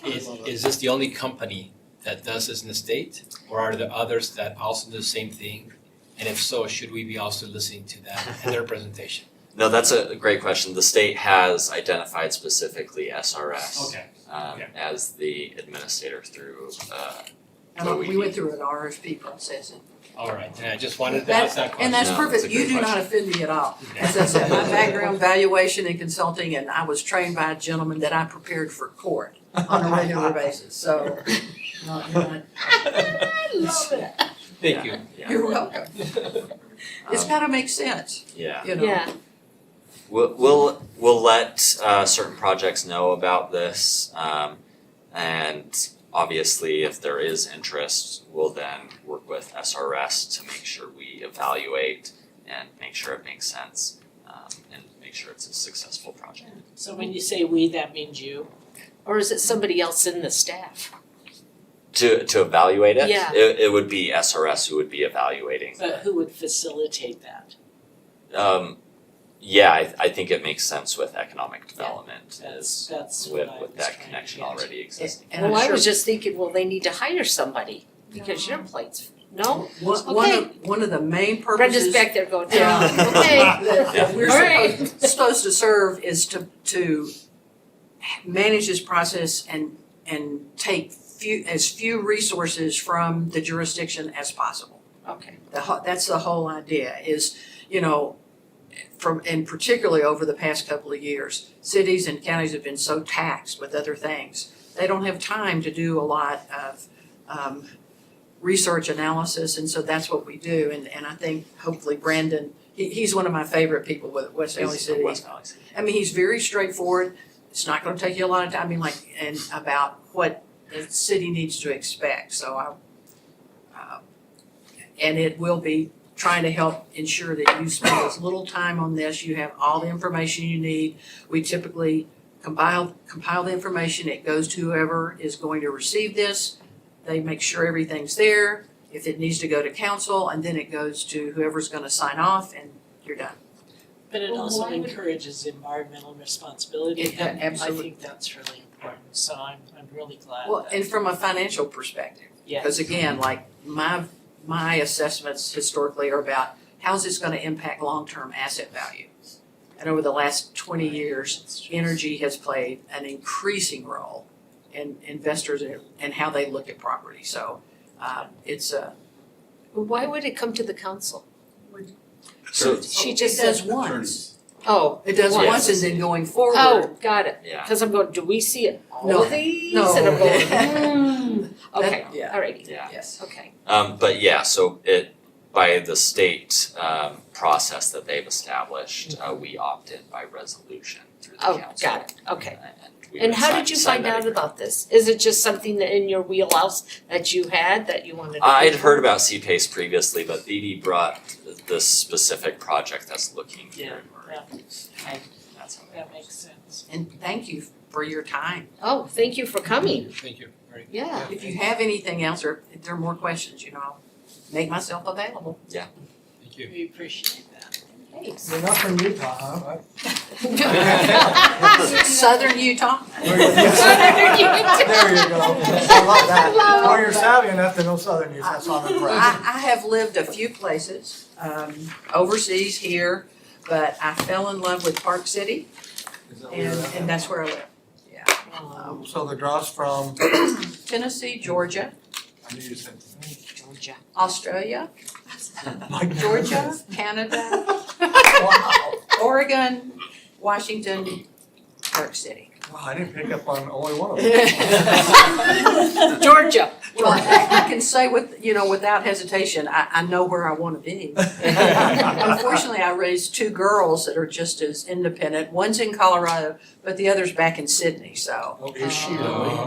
is this the only company that does this in the state? Or are there others that also do the same thing? And if so, should we be also listening to them and their presentation? No, that's a great question. The state has identified specifically SRS. Okay. Okay. As the administrator through, And we went through an RFP process. All right, and I just wanted to ask that question. And that's No, perfect. it's a You great do not offend me at all. As I said, my background, valuation and consulting, and I was trained by a gentleman that I prepared for court on a regular basis, so. You're not- I love it. Thank you. yeah. You're welcome. It's gotta make sense, Yeah. Yeah, We'll let certain projects know about this, and obviously if there is interest, we'll then work with SRS to make sure we evaluate and make sure it makes sense, and make make sure it's a successful project. So when you say we, that means you? Or is it somebody else in the staff? To evaluate it, Yeah. it would be SRS who would be evaluating. But who would facilitate that? Yeah, I think it makes sense with economic development is That's what I was with that trying to connection get. already existing. And I'm Well, I sure was just thinking, well, they need to hire somebody because your plate's, no? one of the main purposes. Brenda's back there going, yeah, okay. that we're All right. supposed to serve is to manage this process and take as few resources from the jurisdiction as possible. Okay. That's the whole idea is, you know, and particularly over the past couple of years, cities and counties have been so taxed with other things. They don't have time to do a lot of research analysis, and so that's what we do. And I think hopefully Brandon, he's one of my favorite people with West Valley City. West Valley City. I mean, he's very straightforward. It's not gonna take you a lot of time, I mean, like, and about what the city needs to expect, so and it will be trying to help ensure that you spend as little time on this, you have all the information you need. We typically compile the information, it goes to whoever is going to receive this. They make sure everything's there, if it needs to go to council, and then it goes to whoever's gonna sign off, and you're done. But it Well, also why would- encourages environmental responsibility. It does, and absolutely. I think that's really important, so I'm really glad Well, that, and from a financial perspective, yes. because again, like my assessments historically are about how's this gonna impact long-term asset value? And over the last 20 years, energy has played an increasing role in investors and how they look at property. So it's Why would it come to the council? So, She just it does said, once. oh, It does Yes. once and then going forward. oh, got it. yeah, Because I'm going, do we see it all No. of these? No. And I'm going, okay, That- yeah. all right, yeah. Yes. okay. But yeah, so by the state process that they've established, we opt in by resolution through the Oh, council. got it, okay. We And would how sign- did you sign find that out agreement. about this? Is it just something that in your wheelhouse that you had that you wanted to? I'd do? heard about CPACE previously, but BD brought this specific project that's looking here in Murray. Yeah. That's how That makes sense. And thank you for your time. Oh, thank you for coming. Thank you. Very good. Yeah. If you have anything else or if there are more questions, I'll make myself available. Thank you. We appreciate that. Thanks. You're not from Utah, huh? Southern Utah? There you go. I love that. Oh, you're savvy enough to know Southern Utah, so I'm impressed. I have lived a few places, overseas here, but I fell in love with Park City Is that where you're at? and that's where I live. So the draw's from, Tennessee, Georgia, I knew you said, Georgia. Australia, Mike. Georgia, Canada, Wow. Oregon, Washington, Park City. Wow, I didn't pick up on only one of them. Georgia. Well, I can say without hesitation, I know where I wanna be. Unfortunately, I raised two girls that are just as independent. One's in Colorado, but the other's back in Sydney, so. Oh, is she really?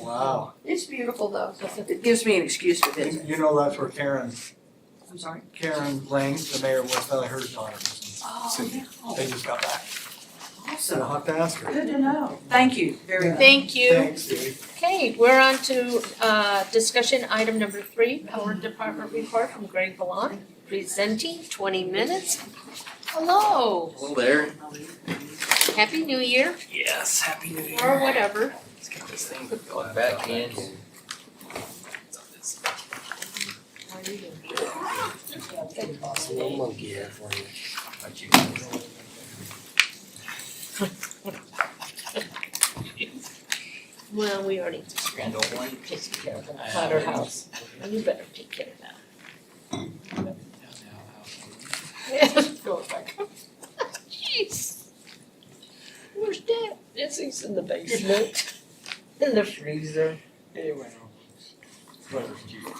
Wow. It's beautiful though. It gives me an excuse to visit. You know that's where Karen I'm sorry? Lang, the mayor of West Valley, her daughter was Oh, in Sydney. They just got back. So I'll awesome. have to ask her. Good to know. Thank you very much. Thank you. Thanks, Stevie. Okay, we're on to discussion item number 3, Power Department report from Greg Ballant, presenting 20 minutes. Hello, Hello there. Happy New Year, Yes, happy New Year. or whatever. Let's get this thing going back in. Little monkey here for you. What you Well, we already grand old one? taken care of that at our house. You better take care of that. Go back. Jeez. Where's Dad? Yes, he's in the basement. In the freezer. Hey, well.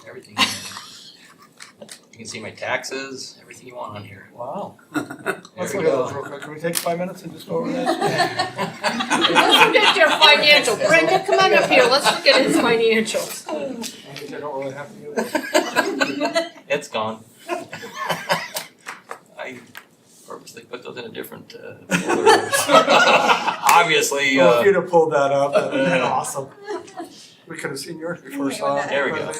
Everything. You can see my taxes, everything you want on here. Wow. There Let's we look at go. those real quick. Can we take 5 minutes and just go over that? Let's look at your financial. Brenda, come on up here. Let's look at his financials. I guess I don't really have to do this. It's gone. I purposely put those in a different folder. Obviously, Well, if you'd have pulled that up, that'd have been awesome. We could have seen yours before we saw it. There we go.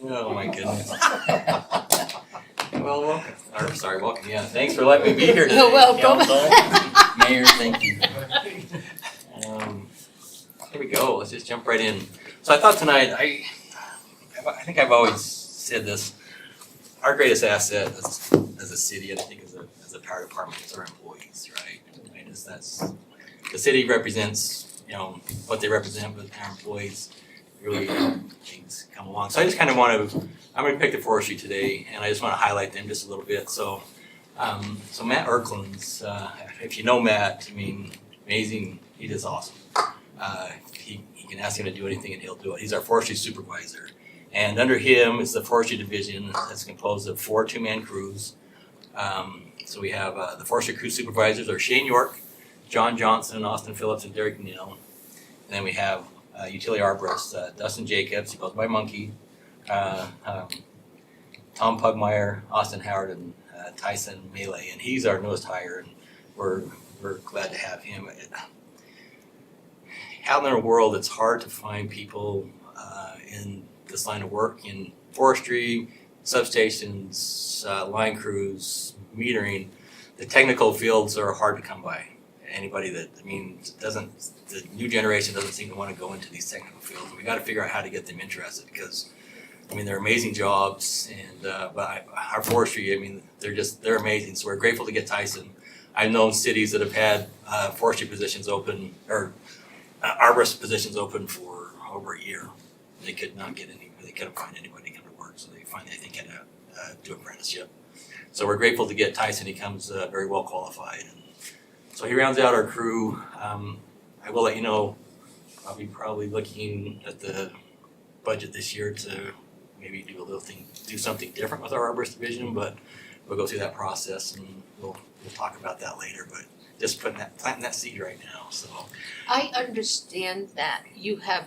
Oh my goodness. well, welcome, or sorry, welcome, yeah, thanks for letting me be here today. You're welcome. Council. Mayor, thank you. Here we go, let's just jump right in. So I thought tonight, I think I've always said this, our greatest asset as a city, and I think as a power department, is our employees, right? And that's, the city represents, you know, what they represent, but our employees really things come along. So I just kind of want to, I'm going to pick the forestry today, and I just want to highlight them just a little bit. So, so Matt Erklin's, if you know Matt, I mean, amazing, he does awesome. You can ask him to do anything and he'll do it. He's our forestry supervisor. And under him is the forestry division that's composed of 4 two-man crews. So we have the forestry crew supervisors are Shane York, John Johnson, Austin Phillips, and Derek Neal. And then we have utility arborist Dustin Jacobs, he goes by Monkey, Tom Pugmire, Austin Howard, and Tyson Melee. And he's our newest hire, and we're glad to have him. Out in the world, it's hard to find people in this line of work in forestry, substations, line crews, metering. The technical fields are hard to come by. Anybody that, I mean, the new generation doesn't seem to want to go into these technical fields. We got to figure out how to get them interested because, I mean, they're amazing jobs, and but our forestry, I mean, they're amazing. So we're grateful to get Tyson. I've known cities that have had forestry positions open or arborist positions open for over a year. They could not get any. They couldn't find anybody to come to work, so they finally, I think, had to do apprenticeship. So we're grateful to get Tyson. He comes very well qualified, and so he rounds out our crew. I will let you know. I'll be probably looking at the budget this year to maybe do something different with our arborist division, but we'll go through that process and we'll talk about that later. But just planting that seed right now. So I understand that you have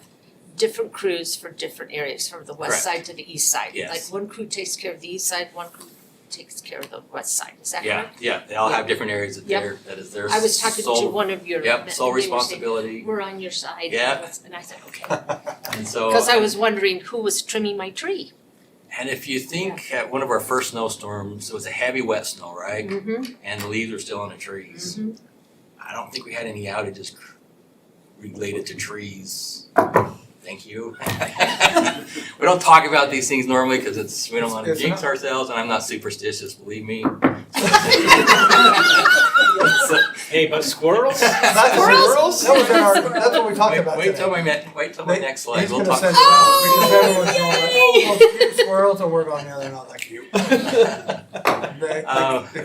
different crews for different areas, from the west Correct. side to the east side. Yes. Like one crew takes care of the east side, one crew takes care of the west side, is that yeah, correct? yeah, they all Yeah. have different areas that Yep. that is their I was talking to sole, one of your. yep, sole and they were saying, responsibility. we're on your side. Yeah. And I said, okay. And so Cause I was wondering who was trimming my tree. and if you think at one of our first snowstorms, it was a heavy wet snow, right? Mm-hmm, And the leaves were still on the trees. mm-hmm. I don't think we had any outages related to trees. Thank you. We don't talk about these things normally because we don't want to It's jinx not- ourselves, and I'm not superstitious, believe me. Hey, but squirrels? That's Squirrels? That was in our, that's what we talked about Wait today. till my next slide, He's we'll gonna talk. send it out, because everyone's going like, oh, those cute squirrels, and we're going, yeah, they're not that cute. The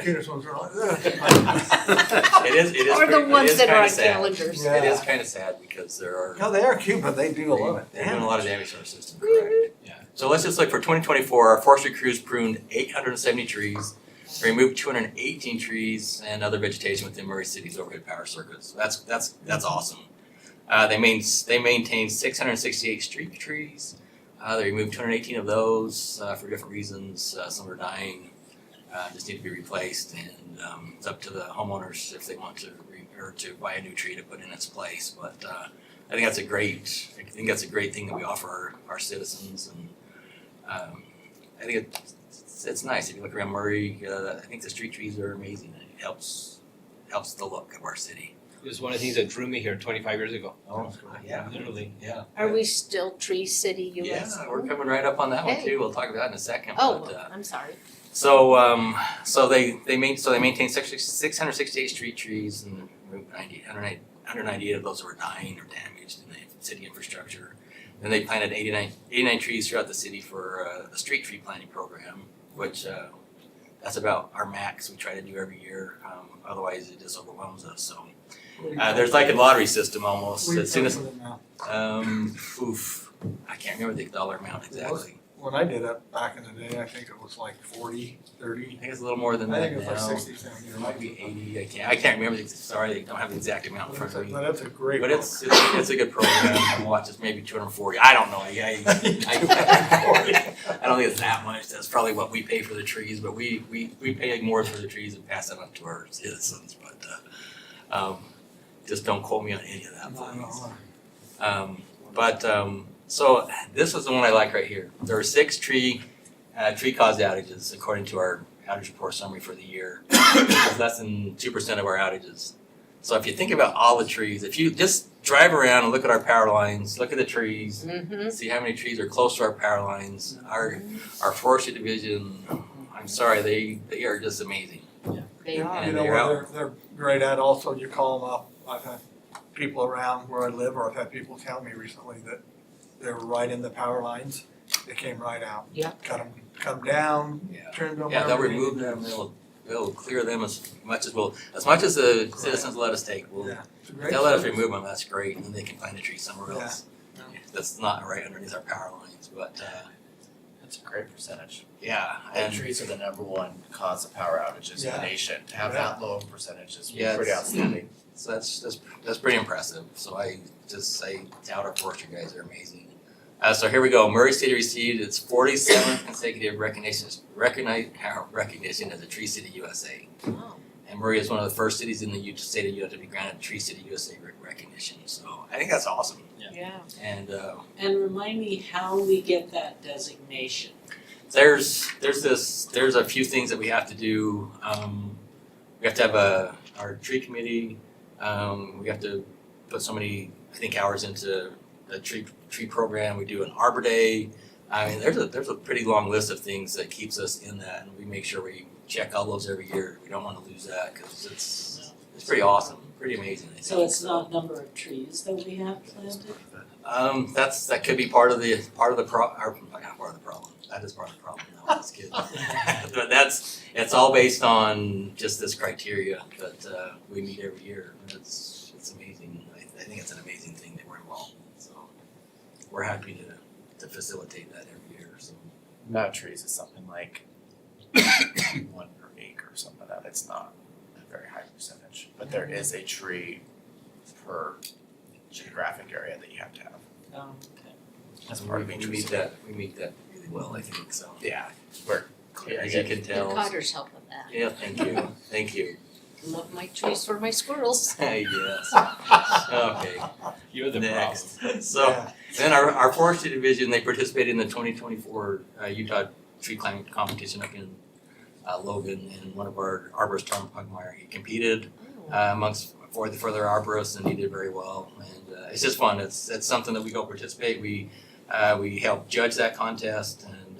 cutest ones are like, ugh. It is Or the it ones is that are kinda on sad. calendars. Yeah. It is kind of sad because there are, No, they are cute, but they do a lot of they're doing a lot of damage. damage to our system, correct? Yeah. So let's just look for 2024, our forestry crews pruned 870 trees, removed 218 trees and other vegetation within Murray City's overhead power circuits. That's awesome. They maintained 668 street trees. They removed 218 of those for different reasons. Some are dying, just need to be replaced, and it's up to the homeowners if they want to to buy a new tree to put in its place. But I think that's a great thing that we offer our citizens, and I think it's nice. If you look around Murray, I think the street trees are amazing. It helps the look of our city. It was one of the things that drew me here 25 years ago. Oh, yeah, Literally. yeah. Are we still Tree City Yeah, USA? we're coming right up on that one Hey. too. We'll talk about that in a second. Oh, But, I'm sorry. so they maintained 668 street trees and removed 198 of those were dying or damaged in the city infrastructure. Then they planted 89 trees throughout the city for a street tree planting program, which that's about our max we try to do every year. Otherwise, it just overwhelms us. So there's like a lottery system almost. As soon as I can't remember the dollar amount exactly. when I did it back in the day, I think it was like 40, 30. I think it's a little more than I that think it was now. like 60, 70. It might be 80, I can't remember, sorry, I don't have the exact amount in But front of me. that's a great But book. it's a good program, I watch it's maybe 240, I don't know, I don't think it's that much, that's probably what we pay for the trees, but we pay more for the trees and pass them on to our citizens, but just don't quote me on any of that, please. So this is the one I like right here. There are 6 tree caused outages according to our outage report summary for the year. It's less than 2% of our outages. So if you think about all the trees, if you just drive around and look at our power lines, look at the trees, see how many trees are close to our power lines. Our forestry division, I'm sorry, they are just amazing. They are. You And know they're what they're great at also, you call them up, I've had people around where I live, or I've had people tell me recently that they're right in the power lines, they came right out. Yeah. Cut them down, Yeah. trimmed them. Yeah, they'll whatever they remove need to them, do. they'll clear them as much as the citizens let us take. Yeah, it's a If great they'll let us service. remove them, that's great, and then they can plant a tree somewhere Yeah. else. That's not right underneath our power lines, but That's a great percentage. yeah, And and trees are the number one cause of power outages in Yeah. the nation. To have that low of percentage is Yeah, pretty it's- outstanding. so that's pretty impressive. So I just say tout our forestry guys, they're amazing. So here we go. Murray City received its 47th consecutive recognition as a Tree City USA. Wow. And Murray is one of the first cities in the state of Utah to be granted Tree City USA recognition. So I think that's awesome. Yeah. And And remind me how we get that designation. there's a few things that we have to do. We have to have our tree committee. We have to put so many, I think, hours into the tree program. We do an Arbor Day. I mean, there's a pretty long list of things that keeps us in that, and we make sure we check all those every year. We don't want to lose that because it's pretty awesome, pretty amazing. I think. So it's not number of trees that we have planted? That could be part of the problem. That is part of the problem. No, I'm just kidding. But it's all based on just this criteria that we meet every year. It's amazing. I think it's an amazing thing that we're involved in. So we're happy to facilitate that every year. So Amount of trees is something like 1 per acre or something like that. It's not a very high percentage, but there is a tree per geographic area that you have to have Okay. as part of we being tree meet city. that really well, I think. So Yeah, we're clear. as you can tell. Cotter's help with that. Yeah, thank you. Love my trees for my squirrels. Hey, yes. Okay. You're the problem. Next. So then our forestry division, they participated in the 2024 Utah Tree Climbing Competition up in Logan, and one of our arborists, Tom Pugmire, he competed amongst for the arborists, and he did very well. And it's just fun. It's something that we go participate. We help judge that contest, and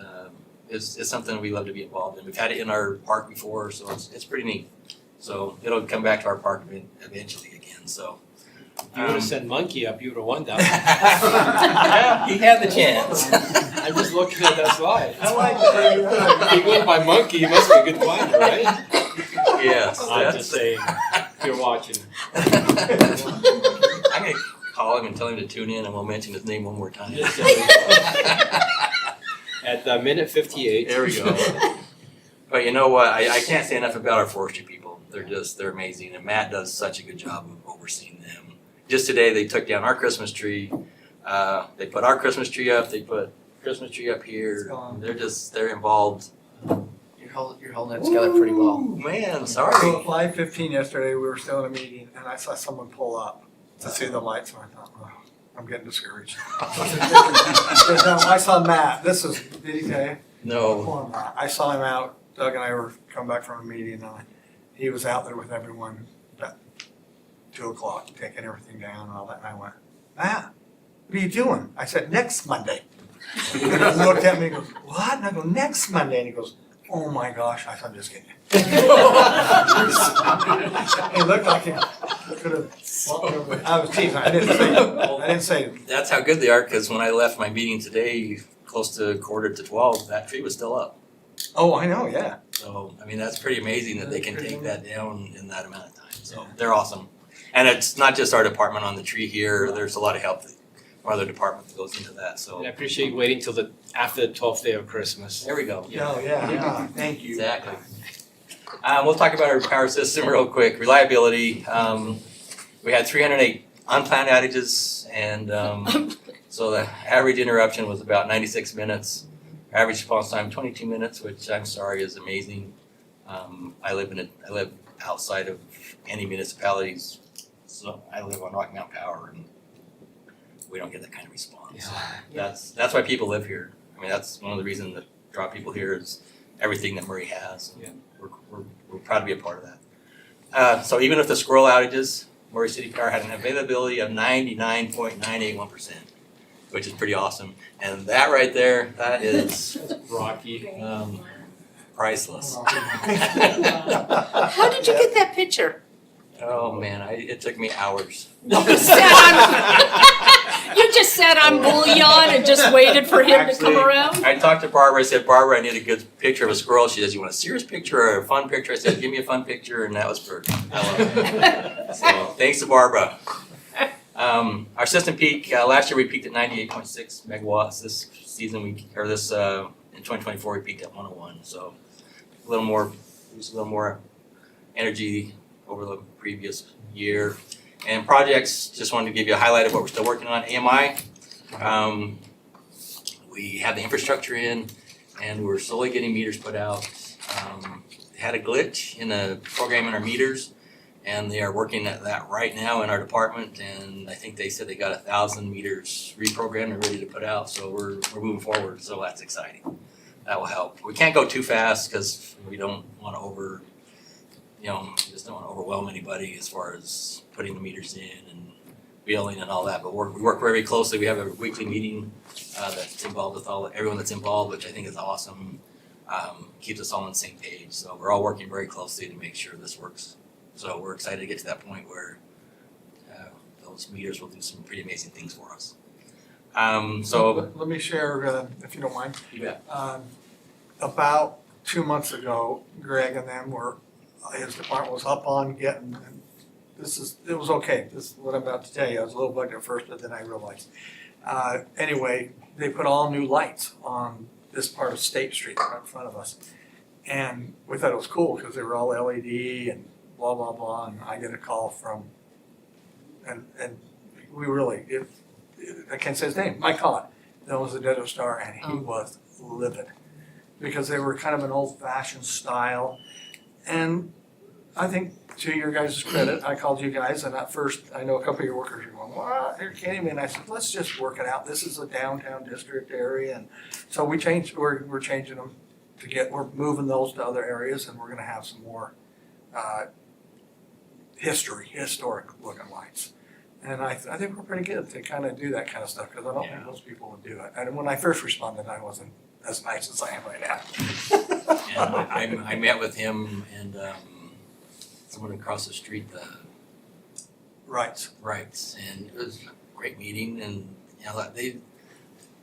it's something we love to be involved in. We've had it in our park before, so it's pretty neat. So it'll come back to our park eventually again. So. You would have sent Monkey up, you would have won that. Yeah, he had the chance. I'm just looking at that slide. I like that. If you went by Monkey, you must be a good climber, right? Yes. I'm just saying, if you're watching. I'm gonna call him and tell him to tune in, and we'll mention his name one more time. At minute 58. There we go. But you know what? I can't say enough about our forestry people. They're amazing, and Matt does such a good job of overseeing them. Just today, they took down our Christmas tree. They put our Christmas tree up. They put Christmas tree up here. They're involved. You're holding it together pretty well. Ooh, man, So sorry. at 5:15 yesterday, we were still in a meeting, and I saw someone pull up to see the lights, and I thought, oh, I'm getting discouraged. I saw Matt, did he tell you? No. Come on, Matt. I saw him out, Doug and I were coming back from a meeting, and he was out there with everyone about 2 o'clock, taking everything down and all that, and I went, Matt, what are you doing? I said, next Monday. And he looked at me and goes, what? And I go, next Monday, and he goes, oh my gosh, I said, I'm just kidding. He looked like he could have walked over. I was teasing, I didn't say, That's how good they are, because when I left my meeting today, close to 11:45, that tree was still up. oh, I know, yeah. So, I mean, that's pretty amazing that they can take that down in that amount of time. So, they're awesome. And it's not just our department on the tree here, there's a lot of help or other department that goes into that, so. And I appreciate you waiting till after the 12th day of Christmas. There we go. Oh, yeah, thank you. Exactly. We'll talk about our power system real quick. Reliability, we had 308 unplanned outages, and so the average interruption was about 96 minutes. Average response time 22 minutes, which I'm sorry is amazing. I live outside of any municipalities, so I live on Rocky Mountain Power, and we don't get that kind of response. That's why people live here. I mean, that's one of the reasons that draw people here is everything that Murray has. Yeah. We're proud to be a part of that. So even with the squirrel outages, Murray City Power had an availability of 99.981%, which is pretty awesome. And that right there, that is Rocky. priceless. How did you get that picture? Oh man, it took me hours. You just sat on bullion and just waited for him to come around? I talked to Barbara, I said, Barbara, I need a good picture of a squirrel. She says, you want a serious picture or a fun picture? I said, give me a fun picture, and that was perfect. I love it. So, thanks to Barbara. Our system peak, last year we peaked at 98.6 megawatts. This season, in 2024, we peaked at 101. So, a little more energy over the previous year. And projects, just wanted to give you a highlight of what we're still working on. AMI, we have the infrastructure in, and we're slowly getting meters put out. Had a glitch in the program in our meters, and they are working at that right now in our department, and I think they said they got 1,000 meters reprogrammed and ready to put out, so we're moving forward, so that's exciting. That will help. We can't go too fast because we don't want to just don't want to overwhelm anybody as far as putting the meters in and billing and all that, but we work very closely. We have a weekly meeting that's involved with everyone that's involved, which I think is awesome. Keeps us all on the same page, so we're all working very closely to make sure this works. So we're excited to get to that point where those meters will do some pretty amazing things for us. Let me share, if you don't mind. You bet. About 2 months ago, Greg and them his department was up on getting, and it was okay. This is what I'm about to tell you. I was a little bugged at first, but then I realized. Anyway, they put all new lights on this part of State Street right in front of us. And we thought it was cool because they were all LED and blah, blah, blah. And I get a call from, and we really, I can't say his name, Mike Hott. That was the Dead Star, and he was livid because they were kind of an old-fashioned style. And I think to your guys' credit, I called you guys, and at first, I know a couple of your workers are going, what, you're kidding me? And I said, let's just work it out. This is a downtown district area. And so we're changing them we're moving those to other areas, and we're gonna have some more historic looking lights. And I think we're pretty good to kind of do that kind of stuff, because I don't think most people would do it. And when I first responded, I wasn't as nice as I am right now. And I met with him and someone across the street, Right. and it was a great meeting, and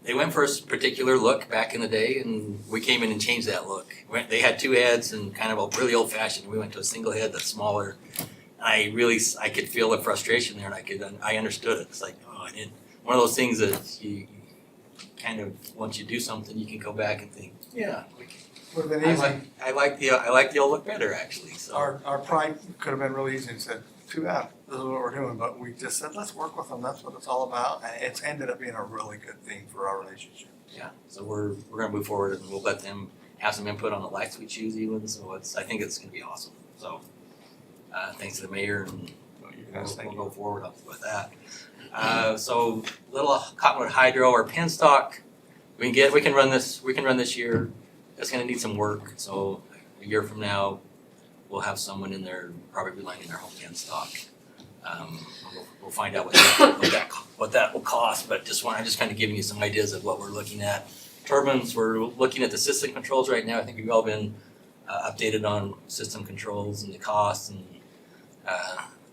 they went for a particular look back in the day, and we came in and changed that look. They had two heads and kind of a really old fashioned. We went to a single head that's smaller. I could feel the frustration there, and I understood it. It's like, one of those things that you kind of, once you do something, you can go back and think, yeah, Would have been easy. I like the old look better actually. So Our pride could have been really easy and said, too bad, this is what we're doing, but we just said, let's work with them, that's what it's all about, and it's ended up being a really good thing for our relationship. yeah, so we're gonna move forward, and we'll let them have some input on the lights we choose even. So I think it's gonna be awesome. So thanks to the mayor, and we'll go forward with that. So little Cottonwood Hydro or Penstock, we can run this year. It's gonna need some work. So a year from now, we'll have someone in there probably lining their home Penstock. We'll find out what that will cost. But I'm just kind of giving you some ideas of what we're looking at. Turbines, we're looking at the system controls right now. I think we've all been updated on system controls and the costs and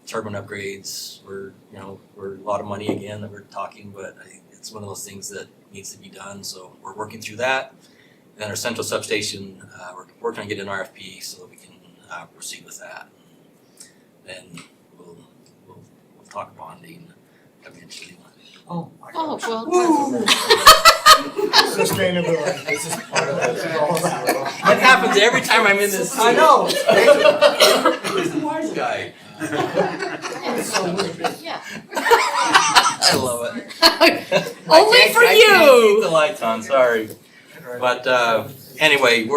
turbine upgrades. We're a lot of money again that we're talking, but it's one of those things that needs to be done. So we're working through that. And then our central substation, we're working on getting an RFP so that we can proceed with that. Then we'll talk bonding. eventually. Oh, my Oh, gosh. well, Sustainability, this is part of it, it's all about. It happens every time I'm in this seat. I know. Who's the wise guy? yeah. I love it. Only for I can't keep you. the lights on, sorry. But anyway, we've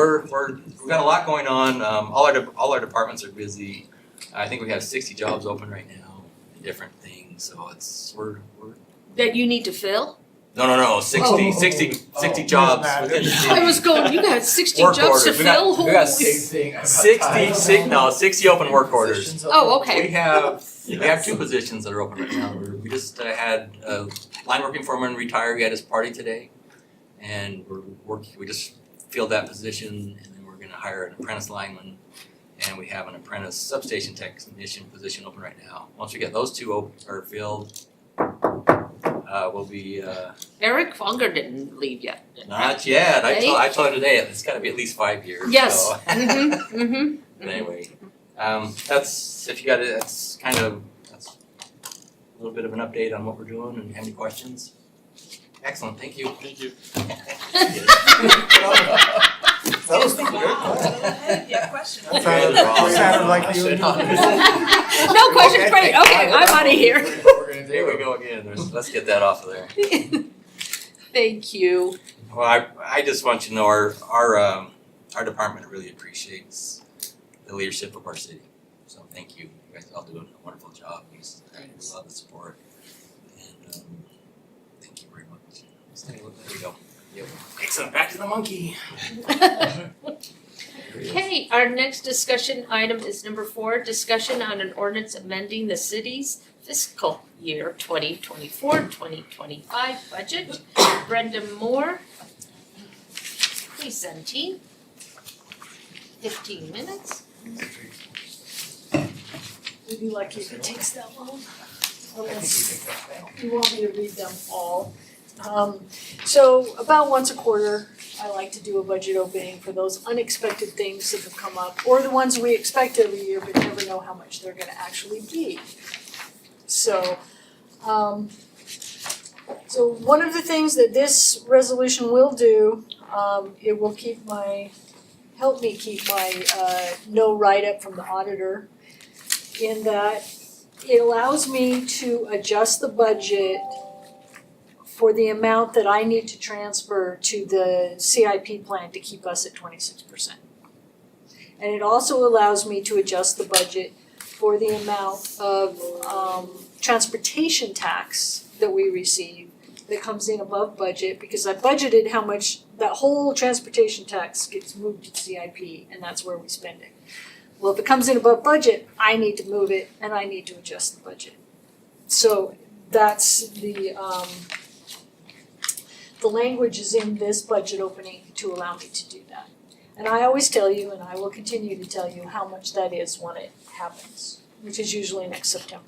got a lot going on. All our departments are busy. I think we have 60 jobs open right now, different things. So we're That you need to fill? no 60 jobs within the city. I was going, you got 60 Work jobs to orders. We got- fill? we got Holy. 60 open work orders. Oh, okay. We have 2 positions that are open right now. We just had a line working foreman retire. He had his party today. And we just filled that position, and then we're gonna hire an apprentice lineman. And we have an apprentice substation technician position open right now. Once we get those 2 are filled, we'll be, Eric Fonger didn't leave yet. not yet. Hey? I told him today, it's gotta be at least 5 years, Yes. so. Mm-hmm, mm-hmm. But anyway, that's, if you got it, that's a little bit of an update on what we're doing, and have any questions? Excellent, thank you. Thank you. That was great. Yeah, question. Sounded like you. No questions, great, okay, I'm out of here. Here we go again, let's get that off of there. Thank you. Well, I just want you to know our department really appreciates the leadership of our city. So thank you, you guys all doing a wonderful job, we love the support. And thank you very much. There we go. Yep. Excellent, back to the monkey. Okay, our next discussion item is number 4, discussion on an ordinance amending the city's fiscal year 2024-2025 budget. Brenda Moore presenting. 15 minutes. We'd be lucky if it takes that long. Unless you want me to read them all. So about once a quarter, I like to do a budget opening for those unexpected things that have come up, or the ones we expect every year but never know how much they're gonna actually be. So one of the things that this resolution will do, it will help me keep my no write-up from the auditor, in that it allows me to adjust the budget for the amount that I need to transfer to the CIP plan to keep us at 26%. And it also allows me to adjust the budget for the amount of transportation tax that we receive that comes in above budget, because I budgeted how much that whole transportation tax gets moved to CIP, and that's where we spend it. Well, if it comes in above budget, I need to move it and I need to adjust the budget. So that's the language is in this budget opening to allow me to do that. And I always tell you, and I will continue to tell you, how much that is when it happens, which is usually next September.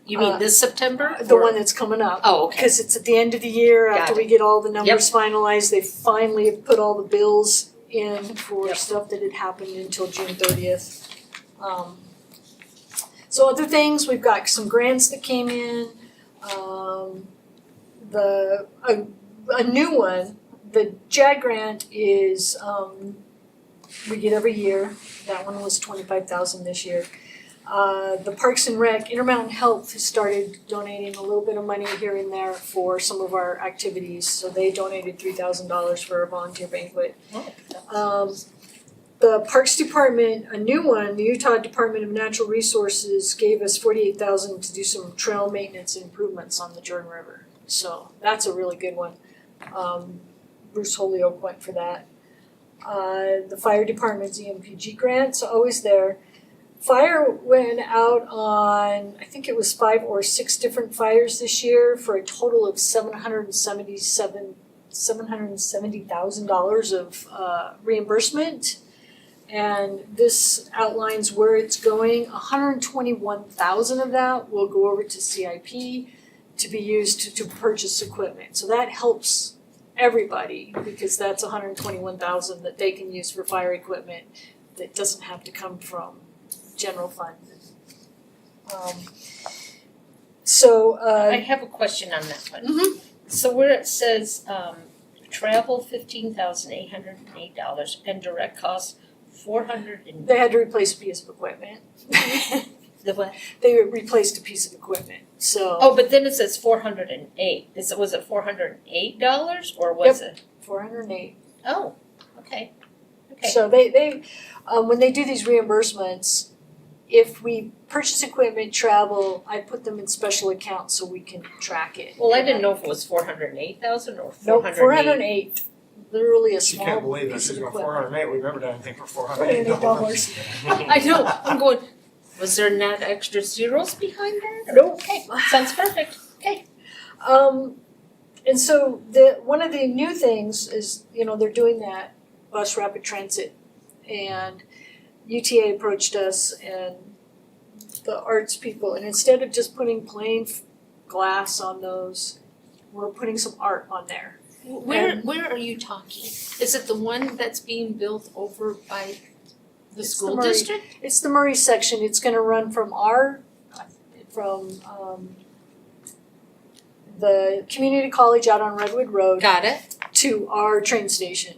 You mean this September? The or- one that's coming up. Oh, okay. Because it's at the end of the year, Got after it. we get all the numbers finalized, they finally have put all the bills in for Yep. stuff that had happened until June 30th. So other things, we've got some grants that came in. A new one, the JAG grant is, we get every year. That one was $25,000 this year. The Parks and Rec, Intermountain Health has started donating a little bit of money here and there for some of our activities. So they donated $3,000 for a volunteer banquet. The Parks Department, a new one, the Utah Department of Natural Resources gave us $48,000 to do some trail maintenance improvements on the Jordan River. So that's a really good one. Bruce Holyoke went for that. The Fire Department's EMPG grant's always there. Fire went out on, I think it was 5 or 6 different fires this year for a total of $770,000 of reimbursement. And this outlines where it's going. $121,000 of that will go over to CIP to be used to purchase equipment. So that helps everybody, because that's $121,000 that they can use for fire equipment that doesn't have to come from general fund. So, I have a question on that one. Mhm. So where it says, travel $15,808 and direct costs 400 and, they had to replace a piece of equipment. the what? They replaced a piece of equipment, so Oh, but then it says 408. Was it $408 or was it? 408. Oh, okay. Okay. So they when they do these reimbursements, if we purchase equipment, travel, I put them in special accounts so we can track it. Well, I didn't know if it was 408,000 or Nope, 408. 408, literally a You small can't believe that piece she's of going equipment. 408, we've never done anything for $408. $408. I know. I'm going. Was there not extra zeros behind that? or- Nope. Okay, sounds perfect. Okay. And so one of the new things is, they're doing that bus rapid transit, and UTA approached us and the arts people, and instead of just putting plain glass on those, we're putting some art on there. Where are you talking? Is it the one that's being built over by the It's school the Murray. district? It's the Murray section. It's gonna run from the community college out on Redwood Road Got it. to our train station.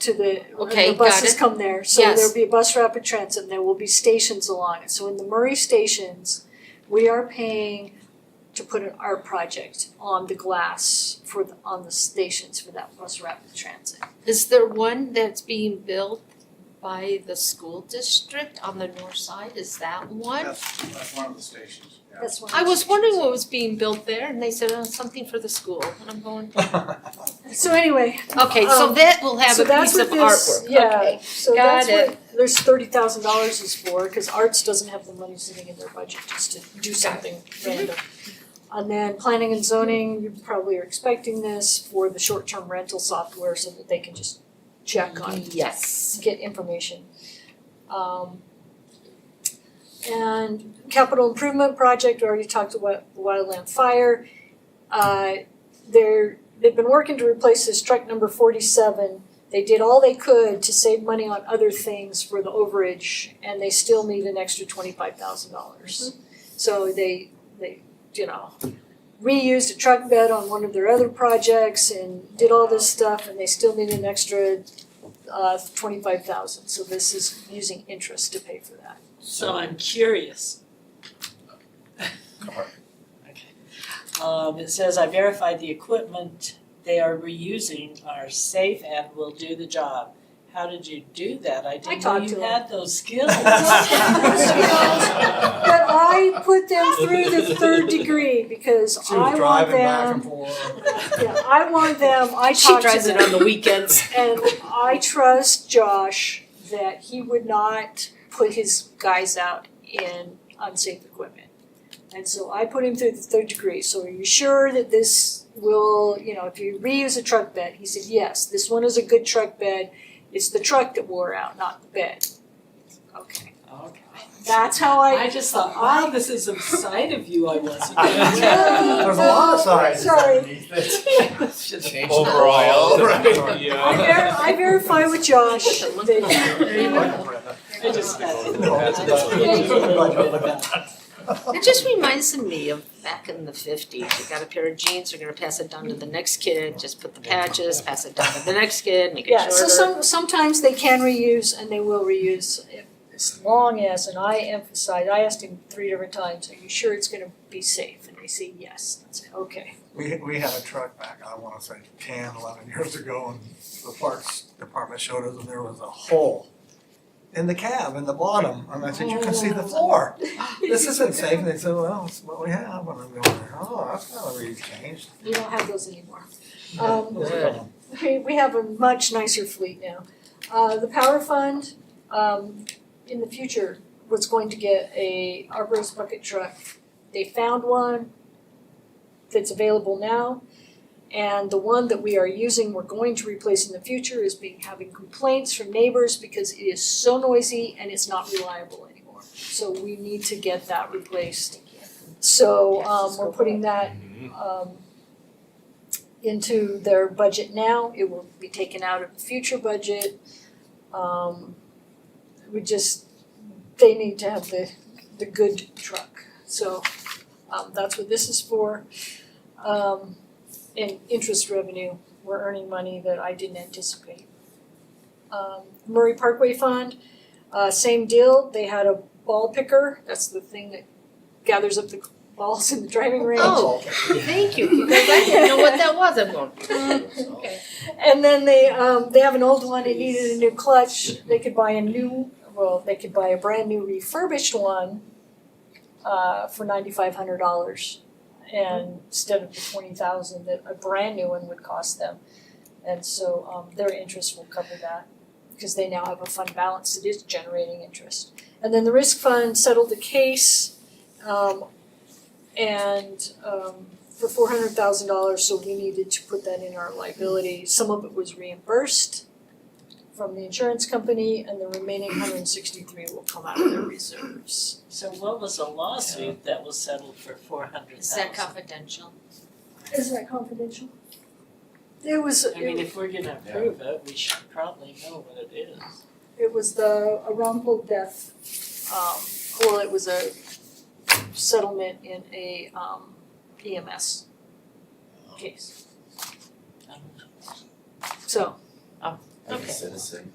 To Okay, the buses got it. come there, so Yes. there'll be a bus rapid transit, and there will be stations along it. So in the Murray stations, we are paying to put an art project on the glass on the stations for that bus rapid transit. Is there one that's being built by the school district on the north side? Is that one? That's one of the stations, That's one of I the was wondering stations. what was being built there, and they said, something for the school, and I'm going, So anyway, okay, so that will have so a that's piece of what this, artwork, yeah, okay. so Got that's what there's $30,000 is for, cause arts doesn't have the money sitting in their budget just to do something random. And then planning and zoning, you probably are expecting this for the short-term rental software so that they can just check on, Yes. get information. And capital improvement project, we already talked about the wildland fire. They've been working to replace this truck number 47. They did all they could to save money on other things for the overage, and they still need an extra $25,000. So they reused a truck bed on one of their other projects and did all this stuff, and they still need an extra $25,000. So this is using interest to pay for that. So I'm curious. Okay. It says, I verified the equipment they are reusing are safe and will do the job. How did you do that? I didn't know talked to you them. had those skills. But I put them through the third degree because She I was want driving back and them, forth. yeah, I want them, I She talked to drives it them. on the weekends. And I trust Josh that he would not put his guys out in unsafe equipment. And so I put him through the third degree. So are you sure that this will, if you reuse a truck bed? He said, yes, this one is a good truck bed. It's the truck that wore out, not the bed. Okay, Okay. that's how I just thought, wow, this is a side of you I wasn't. There's a lot of sides Sorry. underneath it. Change Overall, Right. I verify with Josh that I just had It just reminds me of back in the 50s. You got a pair of jeans, you're gonna pass it down to the next kid, just put the patches, pass it down to the next kid, make it Yeah, shorter. so sometimes they can reuse and they will reuse as long as, and I asked him 3 different times, are you sure it's gonna be safe? And they say yes. I say, okay. We had a truck back, I wanna say 10, 11 years ago, and the parks department showed us and there was a hole in the cab, in the bottom, and I said, you can see the floor. This isn't safe, and they said, well, it's what we have, and I'm going, oh, that's gotta be changed. We don't have those anymore. Good. We have a much nicer fleet now. The power fund, in the future, was going to get a arborist bucket truck. They found one that's available now. And the one that we are using, we're going to replace in the future, is having complaints from neighbors because it is so noisy and it's not reliable anymore. So we need to get that replaced. So we're putting that into their budget now. It will be taken out of the future budget. They need to have the good truck. So That's what this is for. And interest revenue, we're earning money that I didn't anticipate. Murray Parkway Fund, same deal, they had a ball picker, that's the thing that gathers up the balls in the driving range. Oh, thank you, because I didn't know what that was, I'm going, okay. And then they have an old one, it needed a new clutch, they could buy a brand new refurbished one for $9,500. And instead of the $20,000 that a brand new one would cost them. And so their interest will cover that because they now have a fund balance that is generating interest. And then the risk fund settled the case for $400,000, so we needed to put that in our liability. Some of it was reimbursed from the insurance company, and the remaining 163 will come out of their reserves. So what was a lawsuit that was settled for $400,000? Is that confidential? Is that confidential? It was. I mean, if we're gonna approve it, we should probably know what it is. It was a wrongful death, it was a settlement in a EMS case. So, Like Okay. a citizen.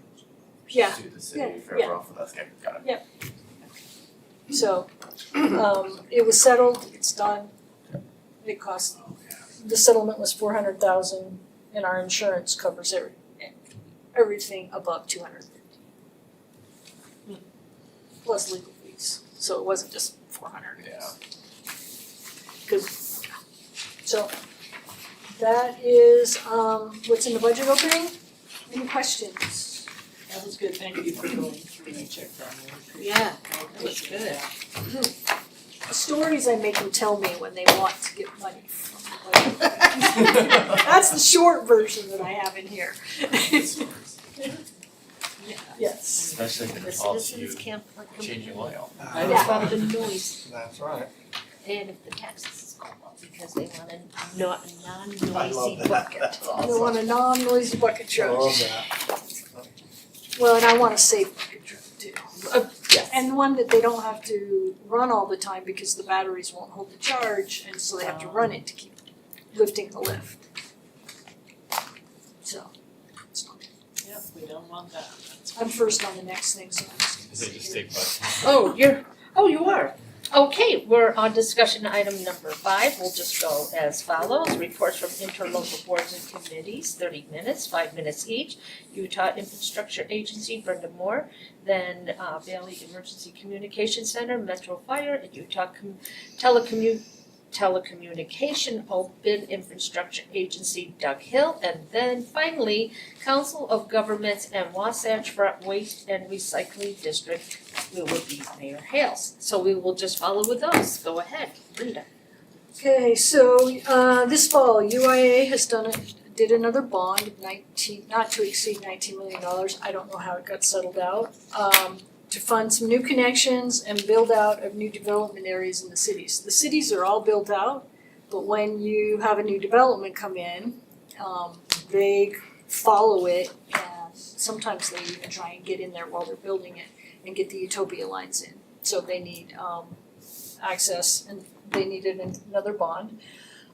Yeah. Sue the Yeah, city for yeah. wrongful death. Okay, got it. so, it was settled, it's done. It cost, the settlement was $400,000 and our insurance covers everything above $250,000. Plus legal fees, so it wasn't just $400,000. Yeah. So that is what's in the budget opening. Any questions? That was good, thank you for going through and check that one. Yeah, that was good. The stories I make them tell me when they want to get money from the budget. That's the short version that I have in here. Yes. Especially if The it involves citizens you can't changing oil. I Yeah. about the noise, That's right. and if the taxes go up because they want a non-noisy I love that. bucket. That's I awesome. want a non-noisy bucket I truck. love that. Well, and I want a safe bucket truck too. Yes. And one that they don't have to run all the time because the batteries won't hold the charge, and so they have to run it to keep lifting the lift. So, it's not, Yep, we don't want that, that's. I'm first on the next thing, so I'm just. Is it just take budget? You are. Okay, we're on discussion item number 5. We'll just go as follows. Reports from interlocal boards and committees, 30 minutes, 5 minutes each. Utah Infrastructure Agency, Brenda Moore. Then Valley Emergency Communication Center, Metro Fire, and Utah Telecommunication Open Infrastructure Agency, Doug Hill. And then finally, Council of Governments and Wasatch Front Waste and Recycling District, we will be Mayor Hales. So we will just follow with those. Go ahead, Linda. Okay, so this fall, UIA has did another bond of not to exceed $19 million. I don't know how it got settled out. To fund some new connections and build out of new development areas in the cities. The cities are all built out, but when you have a new development come in, they follow it, and sometimes they even try and get in there while they're building it and get the Utopia lines in. So they need access, and they needed another bond.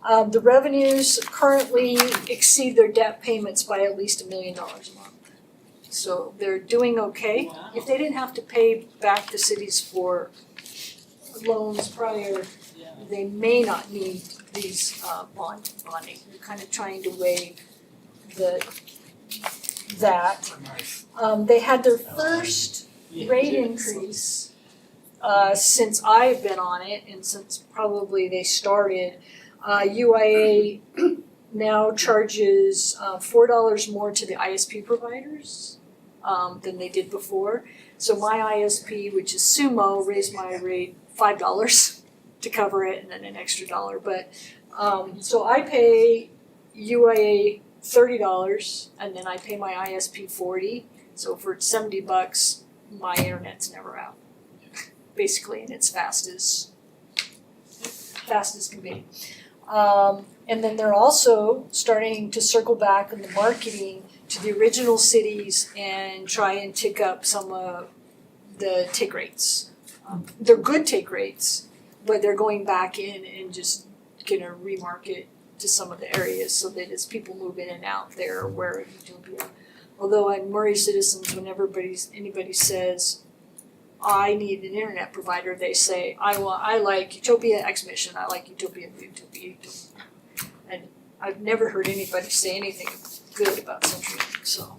The revenues currently exceed their debt payments by at least $1 million a month. So they're doing okay. Wow. If they didn't have to pay back the cities for loans prior, Yeah. they may not need these bonding. They're kind of trying to weigh that. They had their first rate increase since I've been on it and since probably they started. UIA now charges $4 more to the ISP providers than they did before. So my ISP, which is Sumo, raised my rate $5 to cover it and then an extra $1. But so I pay UIA $30 and then I pay my ISP $40. So for $70, my internet's never out, basically, and it's fast as can be. And then they're also starting to circle back on the marketing to the original cities and try and tick up some of the take rates. They're good take rates, but they're going back in and just gonna remarket to some of the areas so that as people move in and out, they're aware of Utopia. Although on Murray Citizens, when anybody says, I need an internet provider, they say, I like Utopia X Mission, I like Utopia. And I've never heard anybody say anything good about CenturyLink, so.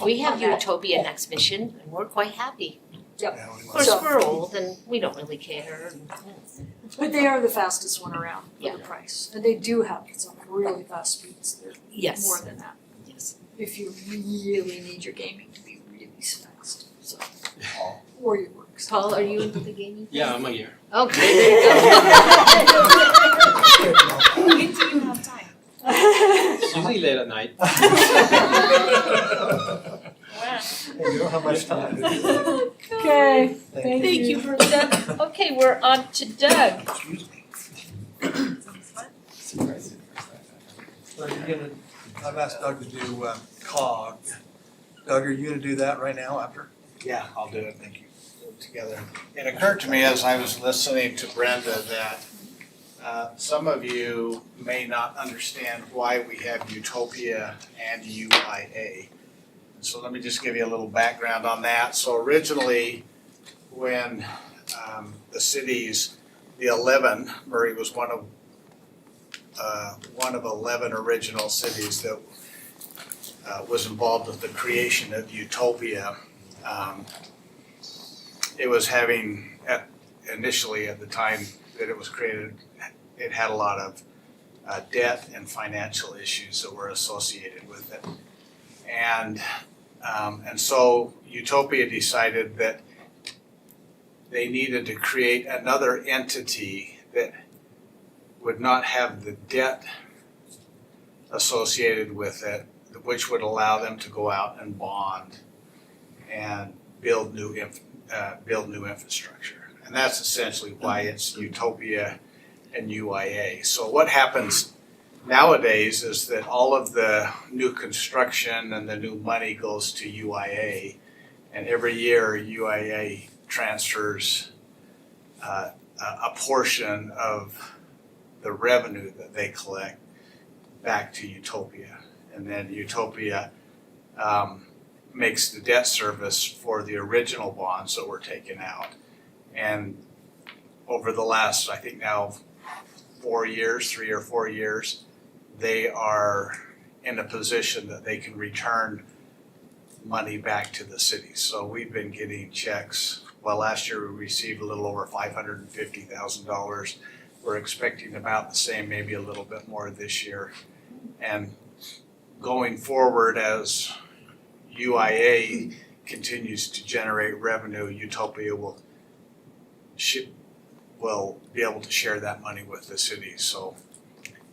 We have Utopia Next Mission and we're quite happy. Yep. Yeah, we Of love course, So- we're old and we don't really care. But they are the fastest one around for Yeah. the price. And they do have some really fast speeds. They're Yes. more than that. Yes. If you really need your gaming to be really fast, so. Or your works. Paul, are you into the gaming? Yeah, I'm a year. Okay, there you go. When do you have time? It's usually late at night. You don't have much time. Okay, Thank Thank you, Brenda. Okay, we're on to Doug. Excuse me. So you're gonna, I've asked Doug to do COG. Doug, are you gonna do that right now after? Yeah, I'll do it, thank you. Together. It occurred to me as I was listening to Brenda that some of you may not understand why we have Utopia and UIA. So let me just give you a little background on that. So originally, when the cities, the 11, Murray was one of 11 original cities that was involved with the creation of Utopia. It was having, initially at the time that it was created, it had a lot of debt and financial issues that were associated with it. And so Utopia decided that they needed to create another entity that would not have the debt associated with it, which would allow them to go out and bond and build new infrastructure. And that's essentially why it's Utopia and UIA. So what happens nowadays is that all of the new construction and the new money goes to UIA, and every year UIA transfers a portion of the revenue that they collect back to Utopia. And then Utopia makes the debt service for the original bonds that were taken out. And over the last, I think now 3 or 4 years, they are in a position that they can return money back to the city. So we've been getting checks. Well, last year we received a little over $550,000. We're expecting about the same, maybe a little bit more this year. And going forward, as UIA continues to generate revenue, Utopia will be able to share that money with the city. So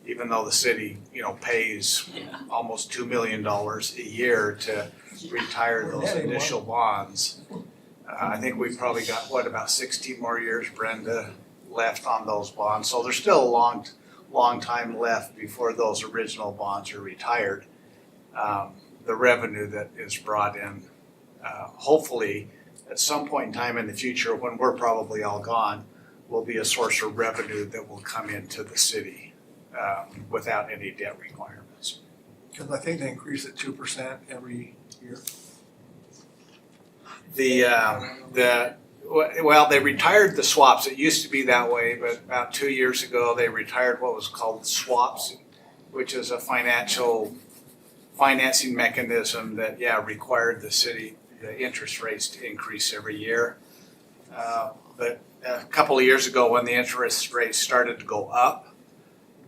even though the city, pays almost $2 million a year to retire those initial bonds, I think we've probably got, about 16 more years, Brenda, left on those bonds. So there's still a long time left before those original bonds are retired. The revenue that is brought in, hopefully at some point in time in the future, when we're probably all gone, will be a source of revenue that will come into the city without any debt requirements. Because I think they increase it 2% every year. Well, they retired the swaps. It used to be that way, but about 2 years ago, they retired what was called swaps, which is a financing mechanism that, required the city, the interest rates to increase every year. But a couple of years ago, when the interest rates started to go up,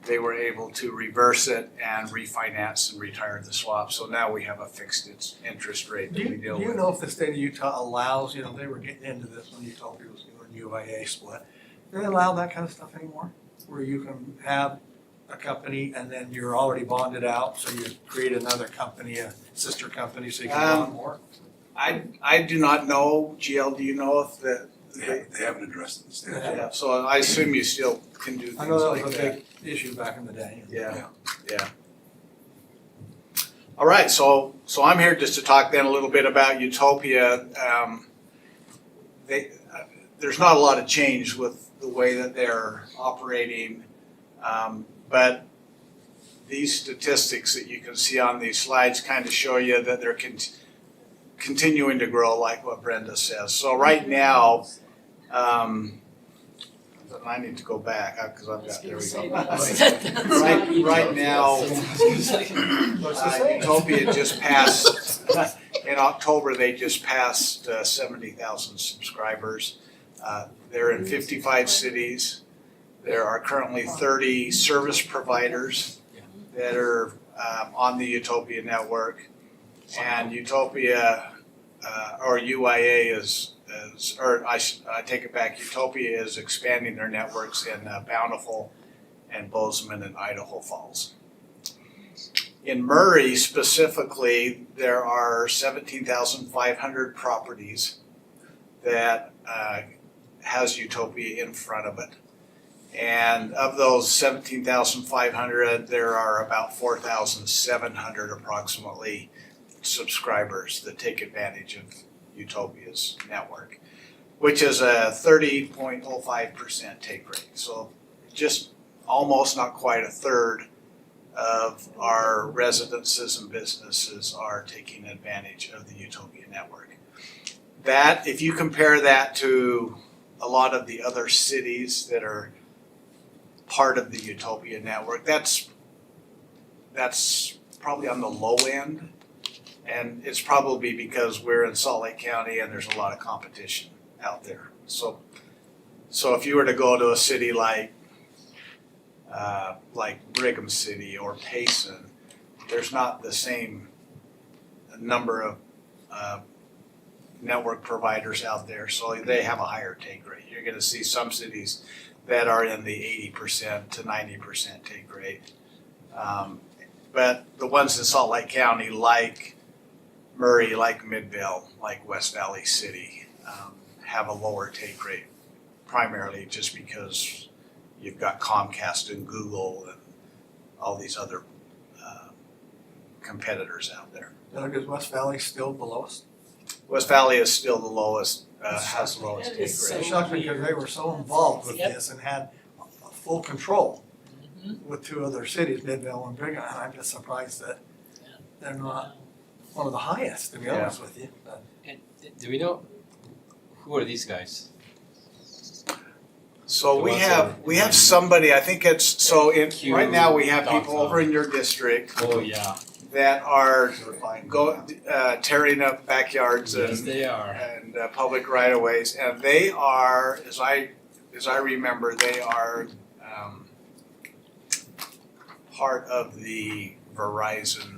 they were able to reverse it and refinance and retire the swap. So now we have a fixed interest rate that we deal with. Do you know if the state of Utah allows, they were getting into this when Utopia was doing UIA split. Do they allow that kind of stuff anymore? Where you can have a company and then you're already bonded out, so you create another company, a sister company, so you can bond more? I do not know. GL, do you know if They haven't addressed this. Yeah, so I assume you still can do things I know that like was a that. big issue back in the day. Yeah. All right, so I'm here just to talk then a little bit about Utopia. There's not a lot of change with the way that they're operating. But these statistics that you can see on these slides kind of show you that they're continuing to grow, like what Brenda says. So right now, I need to go back because I've got, there we go. Right now, Utopia just passed, in October, they just passed 70,000 subscribers. They're in 55 cities. There are currently 30 service providers that are on the Utopia network. And Utopia, or UIA I take it back, Utopia is expanding their networks in Bountiful and Bozeman and Idaho Falls. In Murray specifically, there are 17,500 properties that has Utopia in front of it. And of those 17,500, there are about 4,700 approximately subscribers that take advantage of Utopia's network, which is a 30.05% take rate. So just almost, not quite, a third of our residences and businesses are taking advantage of the Utopia network. That, if you compare that to a lot of the other cities that are part of the Utopia network, that's probably on the low end. And it's probably because we're in Salt Lake County and there's a lot of competition out there. So if you were to go to a city like Brigham City or Payson, there's not the same number of network providers out there, so they have a higher take rate. You're going to see some cities that are in the 80% to 90% take rate. But the ones in Salt Lake County, like Murray, like Midvale, like West Valley City, have a lower take rate, primarily just because you've got Comcast and Google and all these other competitors out there. Doug, is West Valley still below us? West Valley is still the lowest, has the lowest take It rate. shocked me because they were so involved with Yep. this and had full control with two other cities, Midvale and Brigham, and I'm just surprised that they're not one of the highest, to be honest with you. But Do we know, who are these guys? So The we ones have somebody, I think it's, so Q right now we have people dot com. over in your district Oh, yeah, that are tearing up backyards yes, and they are. public right of ways, and they are, as I remember, they are part of the Verizon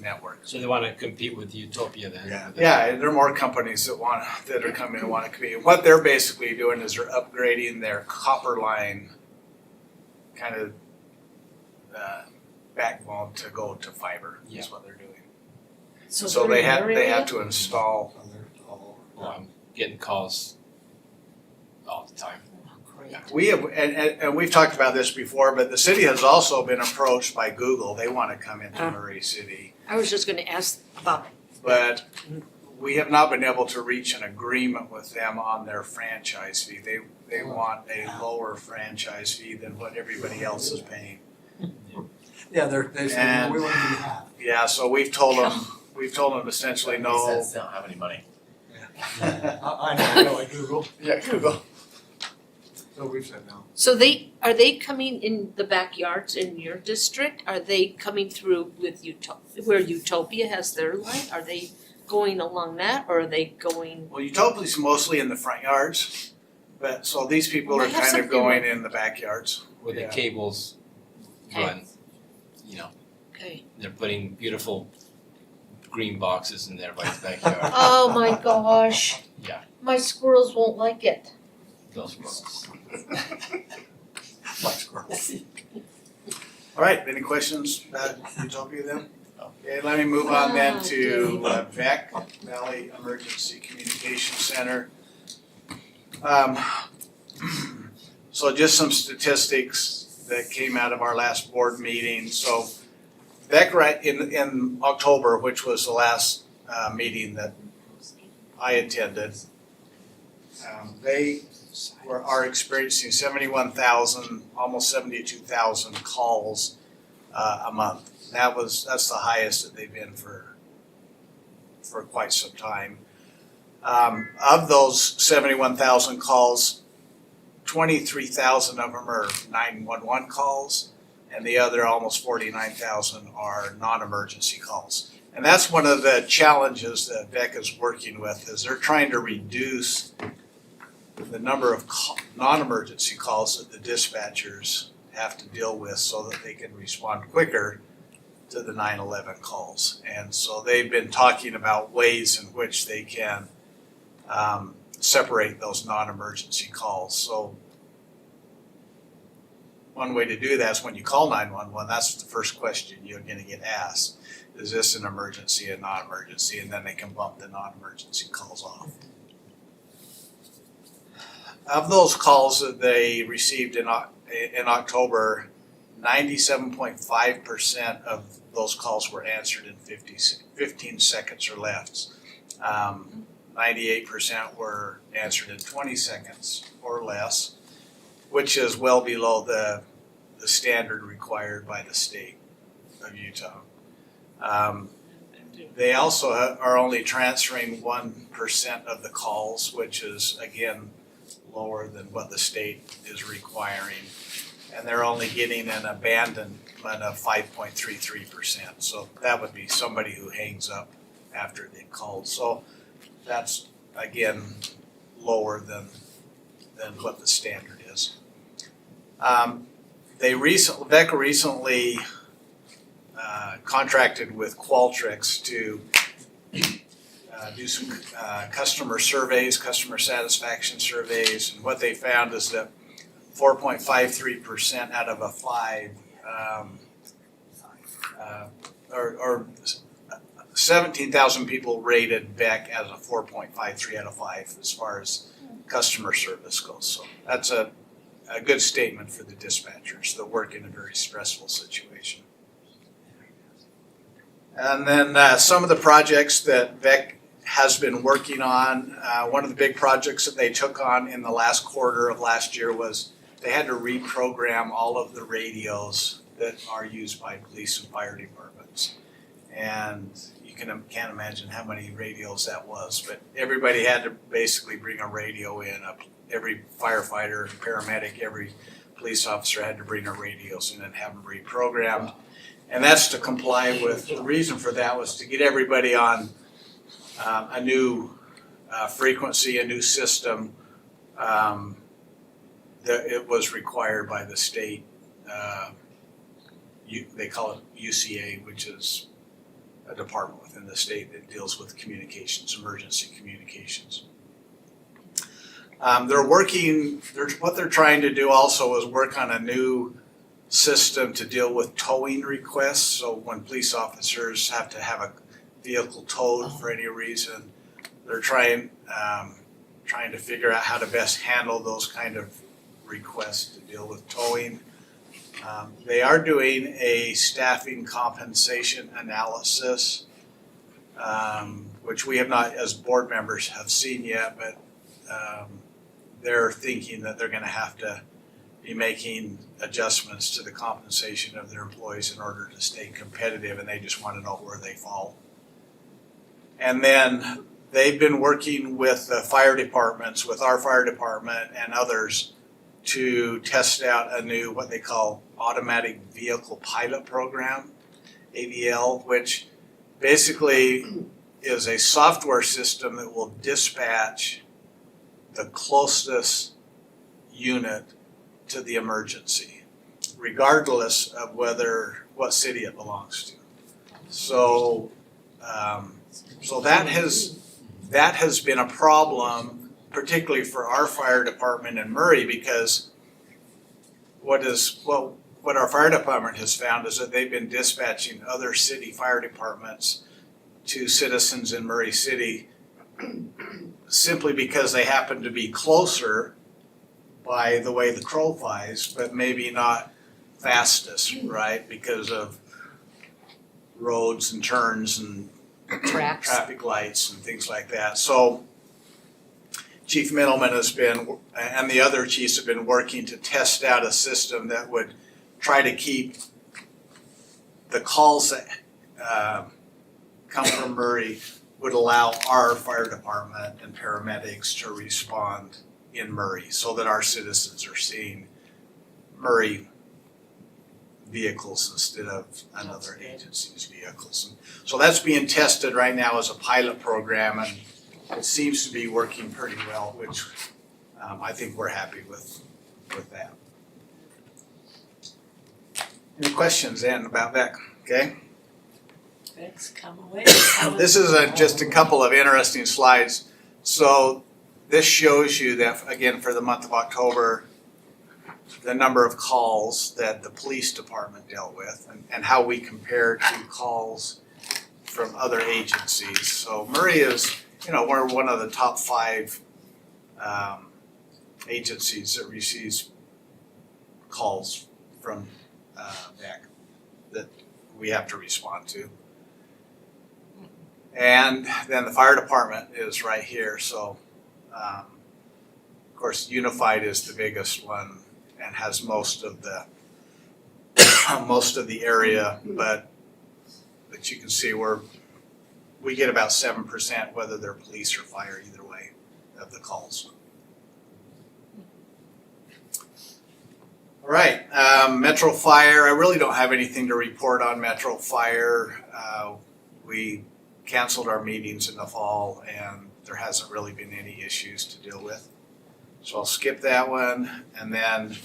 network. So they wanna compete with Utopia then? Yeah, there are more companies that are coming and want to compete. What they're basically doing is they're upgrading their copper line kind of backbone to go to fiber. Yeah. Is what they're doing. So So they're they in your have area? to install. Well, I'm getting calls all the time. We have, and we've talked about this before, but the city has also been approached by Google. They want to come into Murray City. I was just gonna ask about, But we have not been able to reach an agreement with them on their franchise fee. They want a lower franchise fee than what everybody else is paying. yeah, they said, And- we want to be half. Yeah, so we've told them essentially He no. says they don't have any money. I know, like Google, Yeah, Google. so we've said no. so are they coming in the backyards in your district? Are they coming through with where Utopia has their line? Are they going along that, or are they going? Well, Utopia's mostly in the front yards, but so these people Well, are they have kind of something going like- in the backyards. Where the Yeah. cables Okay. run, you know, Okay. they're putting beautiful green boxes in everybody's backyard. Oh my gosh. Yeah. My squirrels won't like it. Those ones. Like squirrels. All right, any questions about Utopia then? Okay, let me move on then to VEC, Valley Emergency Communication Center. So just some statistics that came out of our last board meeting. So VEC right in October, which was the last meeting that I attended, they are experiencing 71,000, almost 72,000 calls a month. That's the highest that they've been for quite some time. Of those 71,000 calls, 23,000 of them are 911 calls, and the other almost 49,000 are non-emergency calls. And that's one of the challenges that VEC is working with, is they're trying to reduce the number of non-emergency calls that the dispatchers have to deal with so that they can respond quicker to the 911 calls. And so they've been talking about ways in which they can separate those non-emergency calls. So one way to do that is when you call 911, that's the first question you're going to get asked. Is this an emergency and non-emergency? And then they can bump the non-emergency calls off. Of those calls that they received in October, 97.5% of those calls were answered in 15 seconds or less. 98% were answered in 20 seconds or less, which is well below the standard required by the state of Utah. They also are only transferring 1% of the calls, which is, again, lower than what the state is requiring. And they're only getting an abandonment of 5.33%. So that would be somebody who hangs up after they've called. So that's, again, lower than what the standard is. VEC recently contracted with Qualtrics to do some customer surveys, customer satisfaction surveys, and what they found is that 4.53% out of a 5, or 17,000 people rated VEC as a 4.53 out of 5 as far as customer service goes. So that's a good statement for the dispatchers that work in a very stressful situation. And then some of the projects that VEC has been working on, one of the big projects that they took on in the last quarter of last year was they had to reprogram all of the radios that are used by police and fire departments. And you can't imagine how many radios that was, but everybody had to basically bring a radio in. Every firefighter, paramedic, every police officer had to bring their radios in and have them reprogrammed. And that's to comply with, the reason for that was to get everybody on a new frequency, a new system. It was required by the state, they call it UCA, which is a department within the state that deals with communications, emergency communications. What they're trying to do also is work on a new system to deal with towing requests. So when police officers have to have a vehicle towed for any reason, they're trying to figure out how to best handle those kind of requests to deal with towing. They are doing a staffing compensation analysis, which we have not, as board members, have seen yet, but they're thinking that they're going to have to be making adjustments to the compensation of their employees in order to stay competitive, and they just want to know where they fall. And then they've been working with the fire departments, with our fire department and others, to test out a new, what they call automatic vehicle pilot program, AVL, which basically is a software system that will dispatch the closest unit to the emergency, regardless of what city it belongs to. So that has been a problem, particularly for our fire department in Murray, because what our fire department has found is that they've been dispatching other city fire departments to citizens in Murray City simply because they happen to be closer by the way the crow flies, but maybe not fastest, right? Because of roads and turns and Tracks. traffic lights and things like that. So Chief Middleman has been, and the other chiefs have been working to test out a system that would try to keep the calls that come from Murray would allow our fire department and paramedics to respond in Murray so that our citizens are seeing Murray vehicles instead of another agency's vehicles. So that's being tested right now as a pilot program, and it seems to be working pretty well, which I think we're happy with that. Any questions, Ann, about that? Okay. Thanks, come away. This is just a couple of interesting slides. So this shows you that, again, for the month of October, the number of calls that the police department dealt with and how we compare to calls from other agencies. So Murray is, we're one of the top 5 agencies that receives calls from VAC that we have to respond to. And then the fire department is right here. So, of course, Unified is the biggest one and has most of the area, but you can see we get about 7%, whether they're police or fire, either way, of the calls. All right, Metro Fire. I really don't have anything to report on Metro Fire. We canceled our meetings in the fall, and there hasn't really been any issues to deal with. So I'll skip that one. And then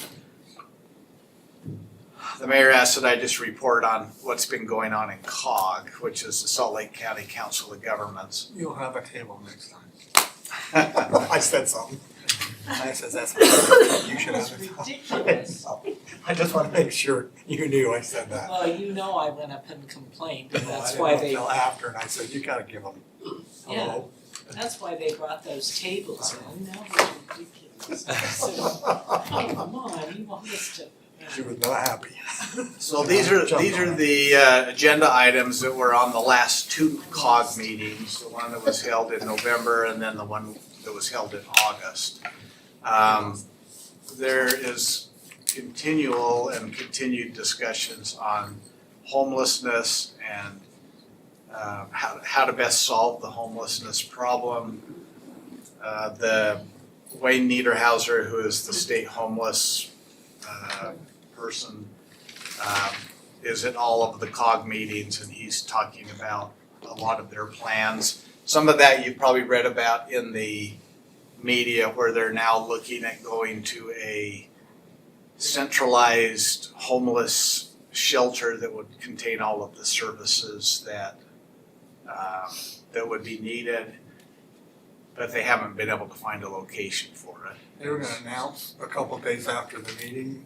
the mayor asked that I just report on what's been going on in COG, which is the Salt Lake County Council of Governments. You'll have a table next time. I said something. I said that's you should have it. Ridiculous. I just want to make sure you knew I said that. Well, I went up and complained, and that's I why didn't they, know until after, and I said, you gotta give them. yeah, that's why they brought those tables in. That was ridiculous. I said, oh, come on, you want us to. She was not happy. So these are the agenda items that were on the last 2 COG meetings, the one that was held in November and then the one that was held in August. There is continued discussions on homelessness and how to best solve the homelessness problem. The Wayne Niederhauser, who is the state homeless person, is at all of the COG meetings, and he's talking about a lot of their plans. Some of that you've probably read about in the media, where they're now looking at going to a centralized homeless shelter that would contain all of the services that would be needed, but they haven't been able to find a location for it. They were gonna announce a couple of days after the meeting,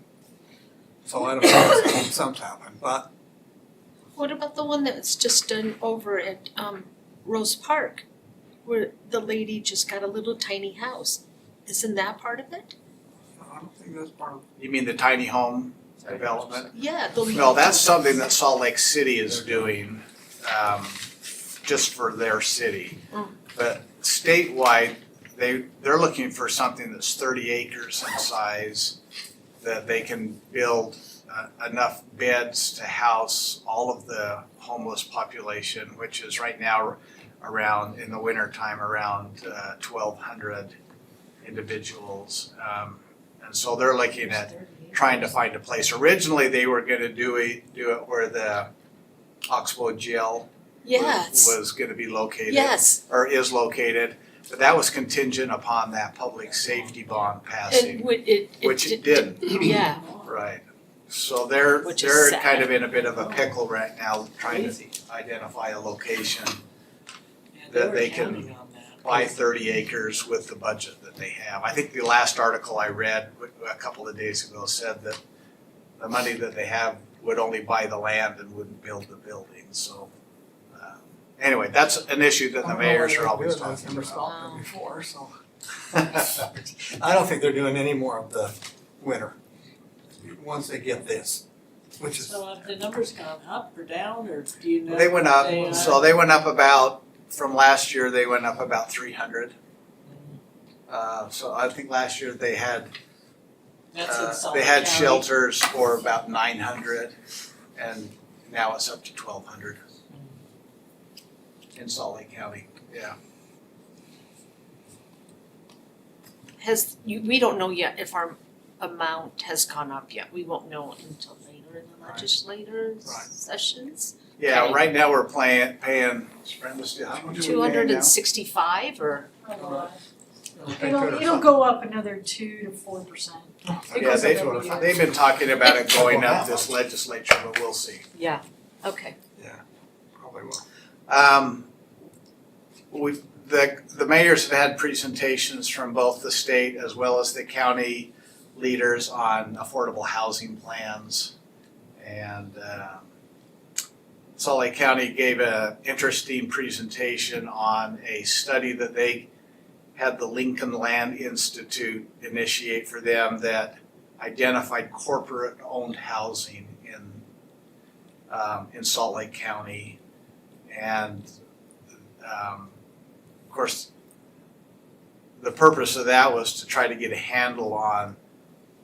so I don't know if something's happened, but What about the one that was just done over at Rose Park, where the lady just got a little tiny house? Isn't that part of it? I don't think that's part of. You mean the tiny home development? Yeah. No, that's something that Salt Lake City is doing, just for their city. Mm. But statewide, they're looking for something that's 30 acres in size, that they can build enough beds to house all of the homeless population, which is right now around, in the wintertime, around 1,200 individuals. And so they're looking at trying to find a place. Originally, they were gonna do it where the Oxbow Jail Yes. was gonna be located. Yes. Or is located, but that was contingent upon that public safety bond passing, which it didn't. Yeah. Right. So they're Which is sad. kind of in a bit of a pickle right now, trying to identify a location Yeah, that were they can counting on that. buy 30 acres with the budget that they have. I think the last article I read a couple of days ago said that the money that they have would only buy the land and wouldn't build the building, so. Anyway, that's an issue that the mayors are always I've talking never about. stopped them before, so. I don't think they're doing any more of the winter, once they get this, which is. So have the numbers gone up or down, or do you know? They went up, They, so they went up about, from last year, they went up about 300. So I think last year they had That's in Salt they Lake had County. shelters for about 900, and now it's up to 1,200 in Salt Lake County. Yeah. We don't know yet if our amount has gone up yet. We won't know until later in the Right. legislative Right. sessions. Yeah. Okay. Right now we're paying. Brenda, how much are we paying now? 265 or? It'll go up another 2 to 4%. It Yeah, goes up every year. they've been talking about it going up this legislature, but we'll see. Yeah, okay. Probably will. The mayors have had presentations from both the state as well as the county leaders on affordable housing plans. And Salt Lake County gave an interesting presentation on a study that they had the Lincoln Land Institute initiate for them that identified corporate-owned housing in Salt Lake County. And of course, the purpose of that was to try to get a handle on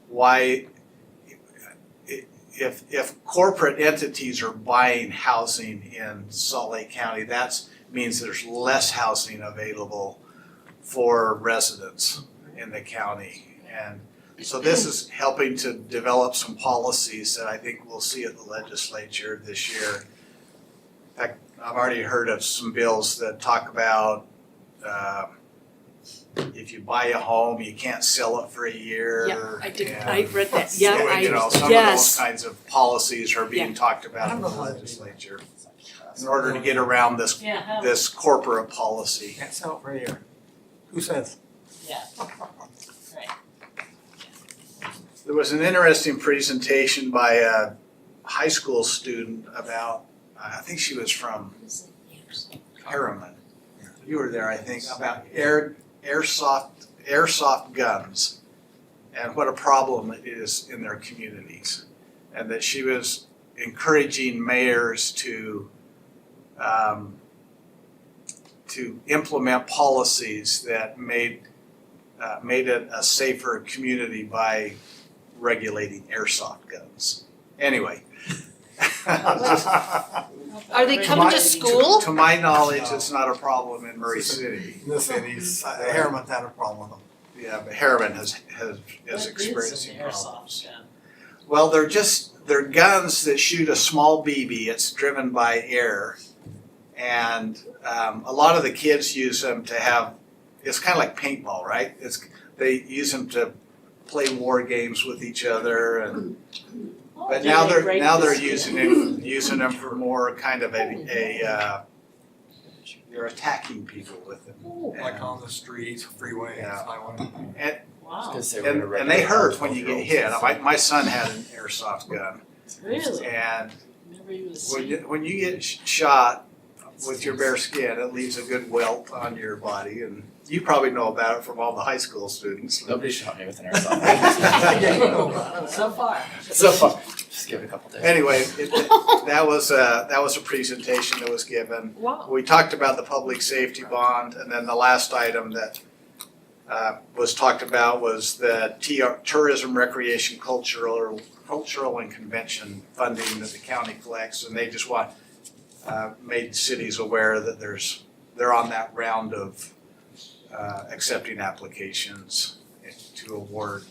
why, if corporate entities are buying housing in Salt Lake County, that means there's less housing available for residents in the county. And so this is helping to develop some policies that I think we'll see at the legislature this year. In fact, I've already heard of some bills that talk about if you buy a home, you can't sell it for a year. Yeah, I did, and I read that, yeah, so, I, some of those yes. kinds of policies are being talked about in the legislature in order to get around this Yeah, how, this corporate policy. Can't sell it for a year. Who says? yeah. There was an interesting presentation by a high school student about, I think she was from Harriman. You were there, I think, about airsoft guns and what a problem it is in their communities. And that she was encouraging mayors to implement policies that made it a safer community by regulating airsoft guns. Anyway. Are they coming to school? To my knowledge, it's not a problem in Murray City. In the cities, Harriman's had a problem with them. Yeah, but Harriman is What is experiencing an airsoft problems. gun? Well, they're guns that shoot a small BB. It's driven by air. And a lot of the kids use them to have, it's kind of like paintball, right? They use them to play war games with each other, and but Do now they break the they're skin? using them for more kind of they're attacking people with them. Like on the streets, freeway, Yeah. highway. Wow, And they hurt when you get hit. My son had an airsoft gun, really? and Never even when seen. when you get shot with your bare skin, it leaves a good welt on your body, and you probably know about it from all the high school students. Nobody shot me with an airsoft. Yeah, you know about it. So far. So far, just give it a couple days. Anyway, that was a presentation that was given. Wow. We talked about the public safety bond, and then the last item that was talked about was the tourism, recreation, cultural and convention funding that the county collects, and they just made cities aware that they're on that round of accepting applications to award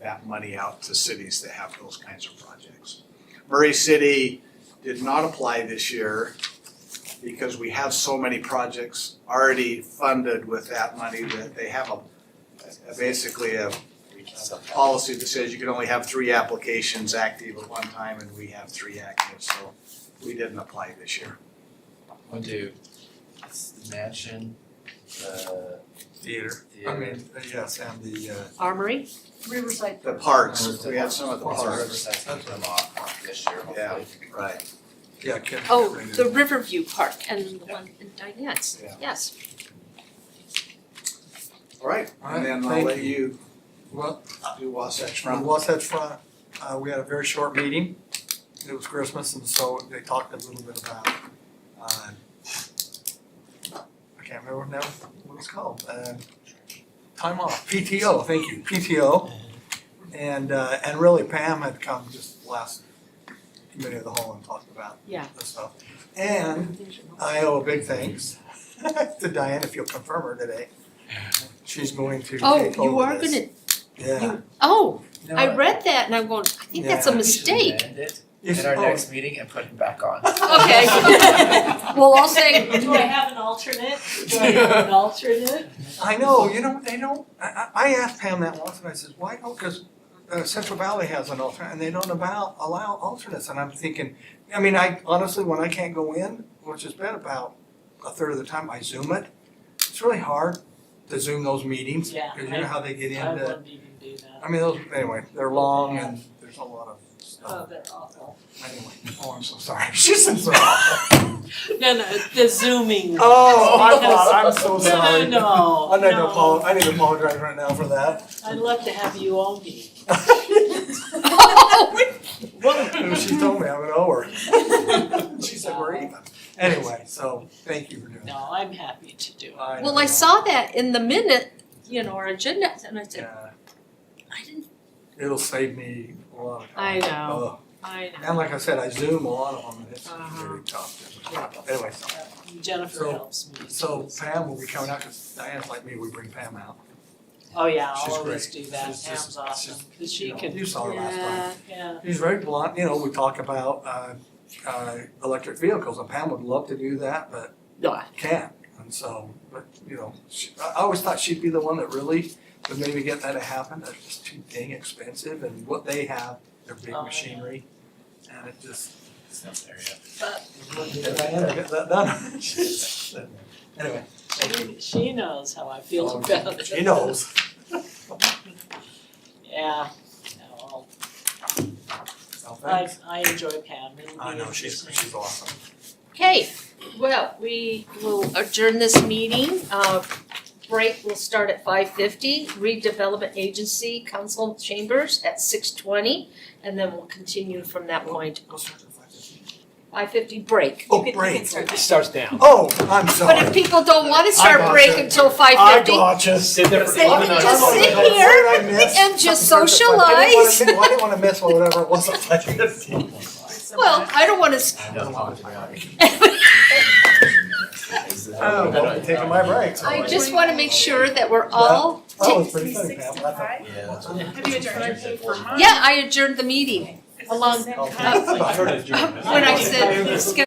that money out to cities that have those kinds of projects. Murray City did not apply this year because we have so many projects already funded with that money that they have basically a policy that says you can only have 3 applications active at one time, and we have 3 active, so we didn't apply this year. We'll do the mansion, the Theater. I mean, yes, and the, Armory? Riverside. The parks, we had some of the parks. parks. Riverside's gonna come off this year, Yeah, hopefully. right. yeah, Kim. Oh, the Riverview Park and the one in Diane's, Yeah. yes. All right, All right, and then I'll thank let you Well, do Wasatch from Front. Wasatch Front, we had a very short meeting. It was Christmas, and so they talked a little bit about, I can't remember now what it's called. time off, PTO, thank you, PTO. And really Pam had come just last committee of the whole and talked about Yeah. the stuff. And I owe a big thanks to Diane, if you'll confirm her today. She's going to Oh, take you over are this. gonna, Yeah. oh, You know I what? read that and I'm going, I think that's a Yeah. We should mistake. amend it Yes, in our oh. next meeting and put it back on. Okay. Well, I'll say, Do I have an alternate? Do I have an alternate? I know, they don't, I asked Pam that once and I said, why don't, because Central Valley has an alternate and they don't allow alternates. And I'm thinking, I mean, I honestly, when I can't go in, which has been about a third of the time, I Zoom it. It's really hard to Zoom those meetings, Yeah, because you know how they get I into, wouldn't even do that. I mean, those, anyway, they're long and there's a lot of Oh, stuff. they're awful. Anyway, oh, I'm so sorry. She said so awful. No, the zooming. Oh, I Because- thought, I'm so sorry. No, I need to no. I need to apologize right now for that. I'd love to have you own me. She told me I'm gonna owe her. She said we're even. Anyway, so thank you for doing that. No, I'm happy to do it. well, I saw that in the minute, our agenda, and I said, Yeah, I didn't, it'll save me a lot of I time. know. I know. And like I said, I Zoom a lot of them and it's Uh-huh. really tough. Anyway, Jennifer So- helps me. so Pam will be coming out, because Diane's like me, we bring Pam out. Oh, yeah, She's I'll always great. do that. She's just- Pam's awesome. she's- 'Cause she can, You saw her last time. Yeah, yeah. She's very blunt, we talk about electric vehicles, and Pam would love to do that, but no, can't. And so, but I always thought she'd be the one that really would maybe get that to happen. They're just too dang expensive, and what they have, their big Oh, yeah. machinery, and it just. It's not there yet. Did Diana get that done? Anyway, thank you. She knows how I feel about it. She knows. Yeah, no, So thanks. I enjoy Pam. It'll be I know, she's interesting. awesome. okay, well, we will adjourn this meeting, break will start at 5:50, redevelopment agency council chambers at 6:20, and then we'll continue from that point. Go start at 5:50. 5:50 break. Oh, break. It starts down. Oh, I'm sorry. But if people don't wanna I start gotcha. break until I 5:50, gotcha. Sit there for They can minutes. just sit What did here I miss? and just Something perfect. socialize. I didn't wanna miss whatever it was at 5:50. well, I don't wanna, Oh, well, I'm taking my breaks. I just wanna make sure that we're all, That was pretty funny, Pam. I thought- Yeah. Have you adjourned? yeah, I adjourned the meeting along, I heard it during this. when I said,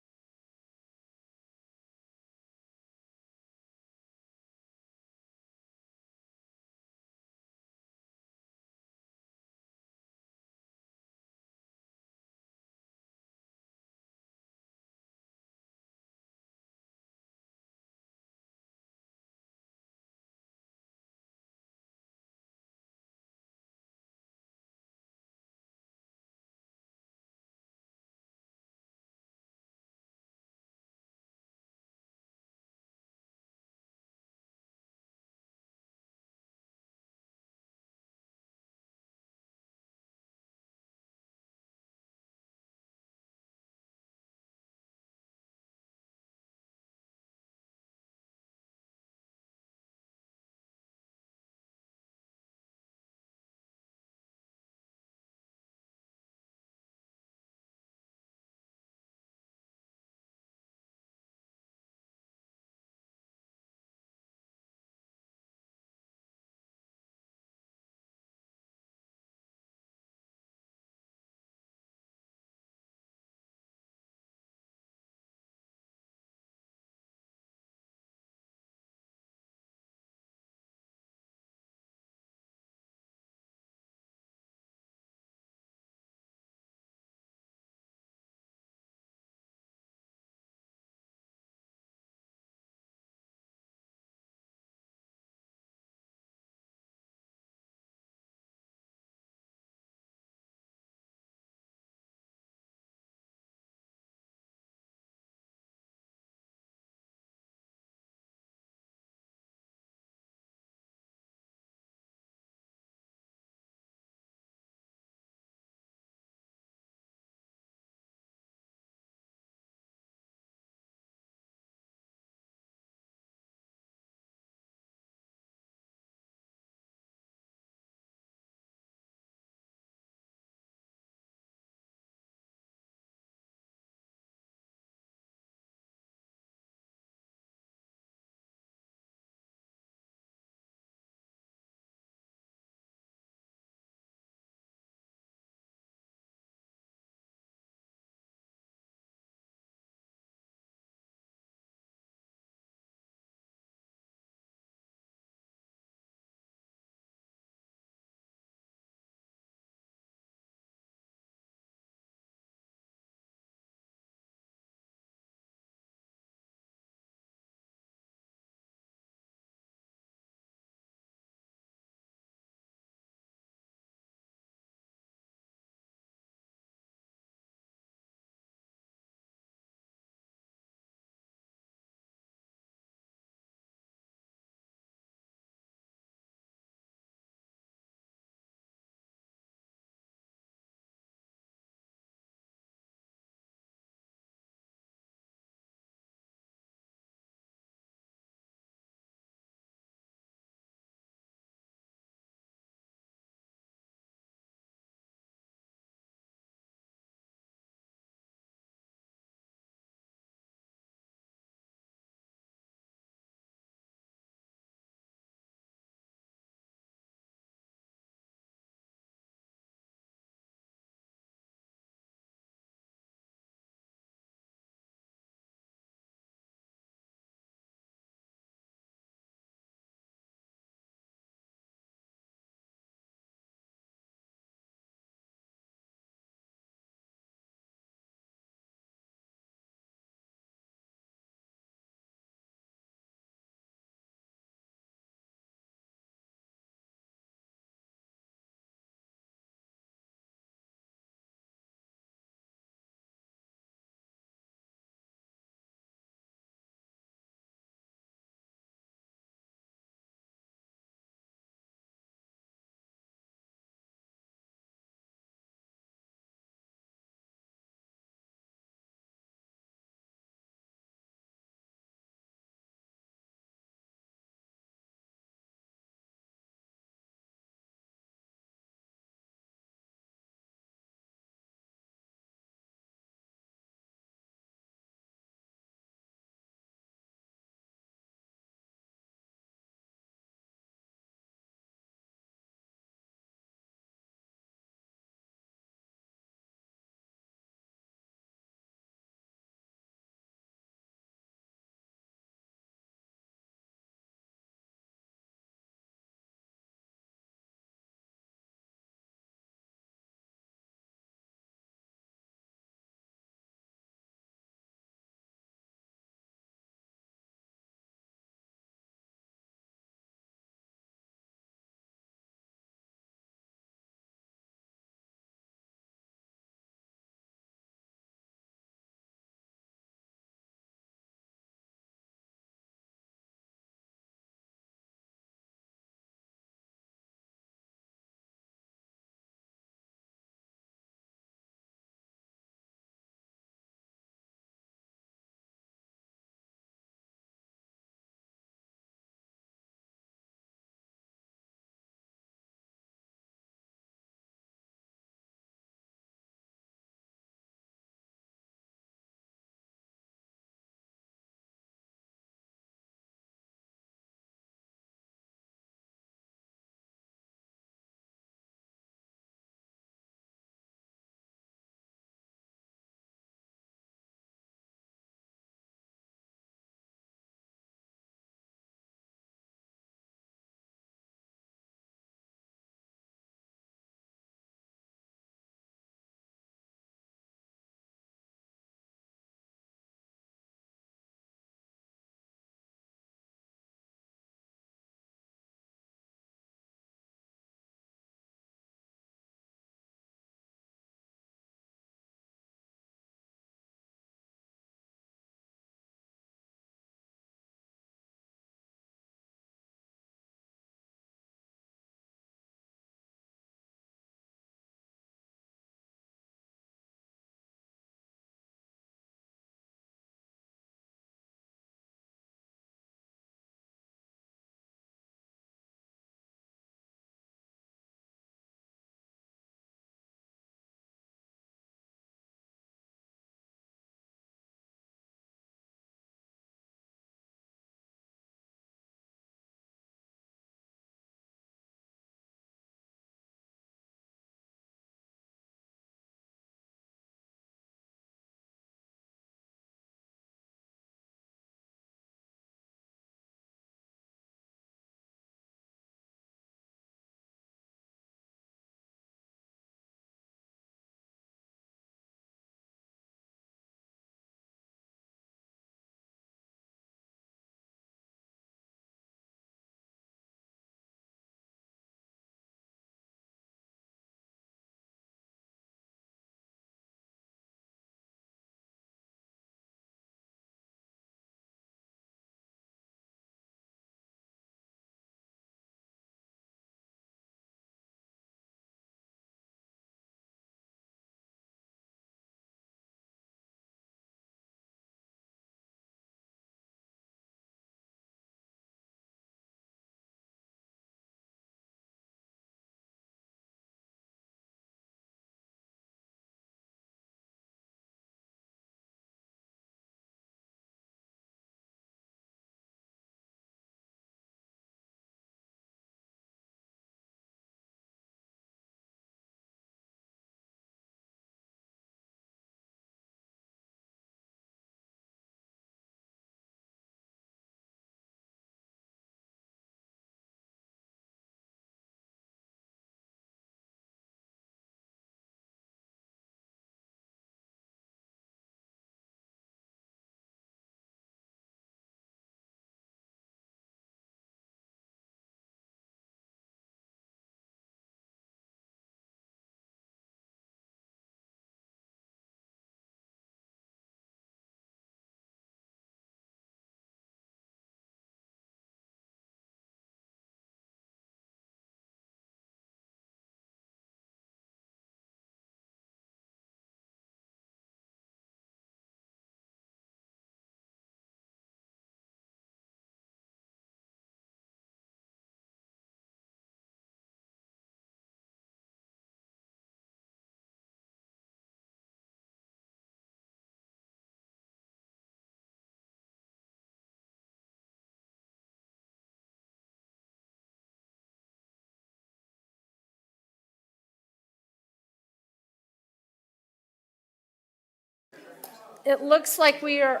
it looks like we are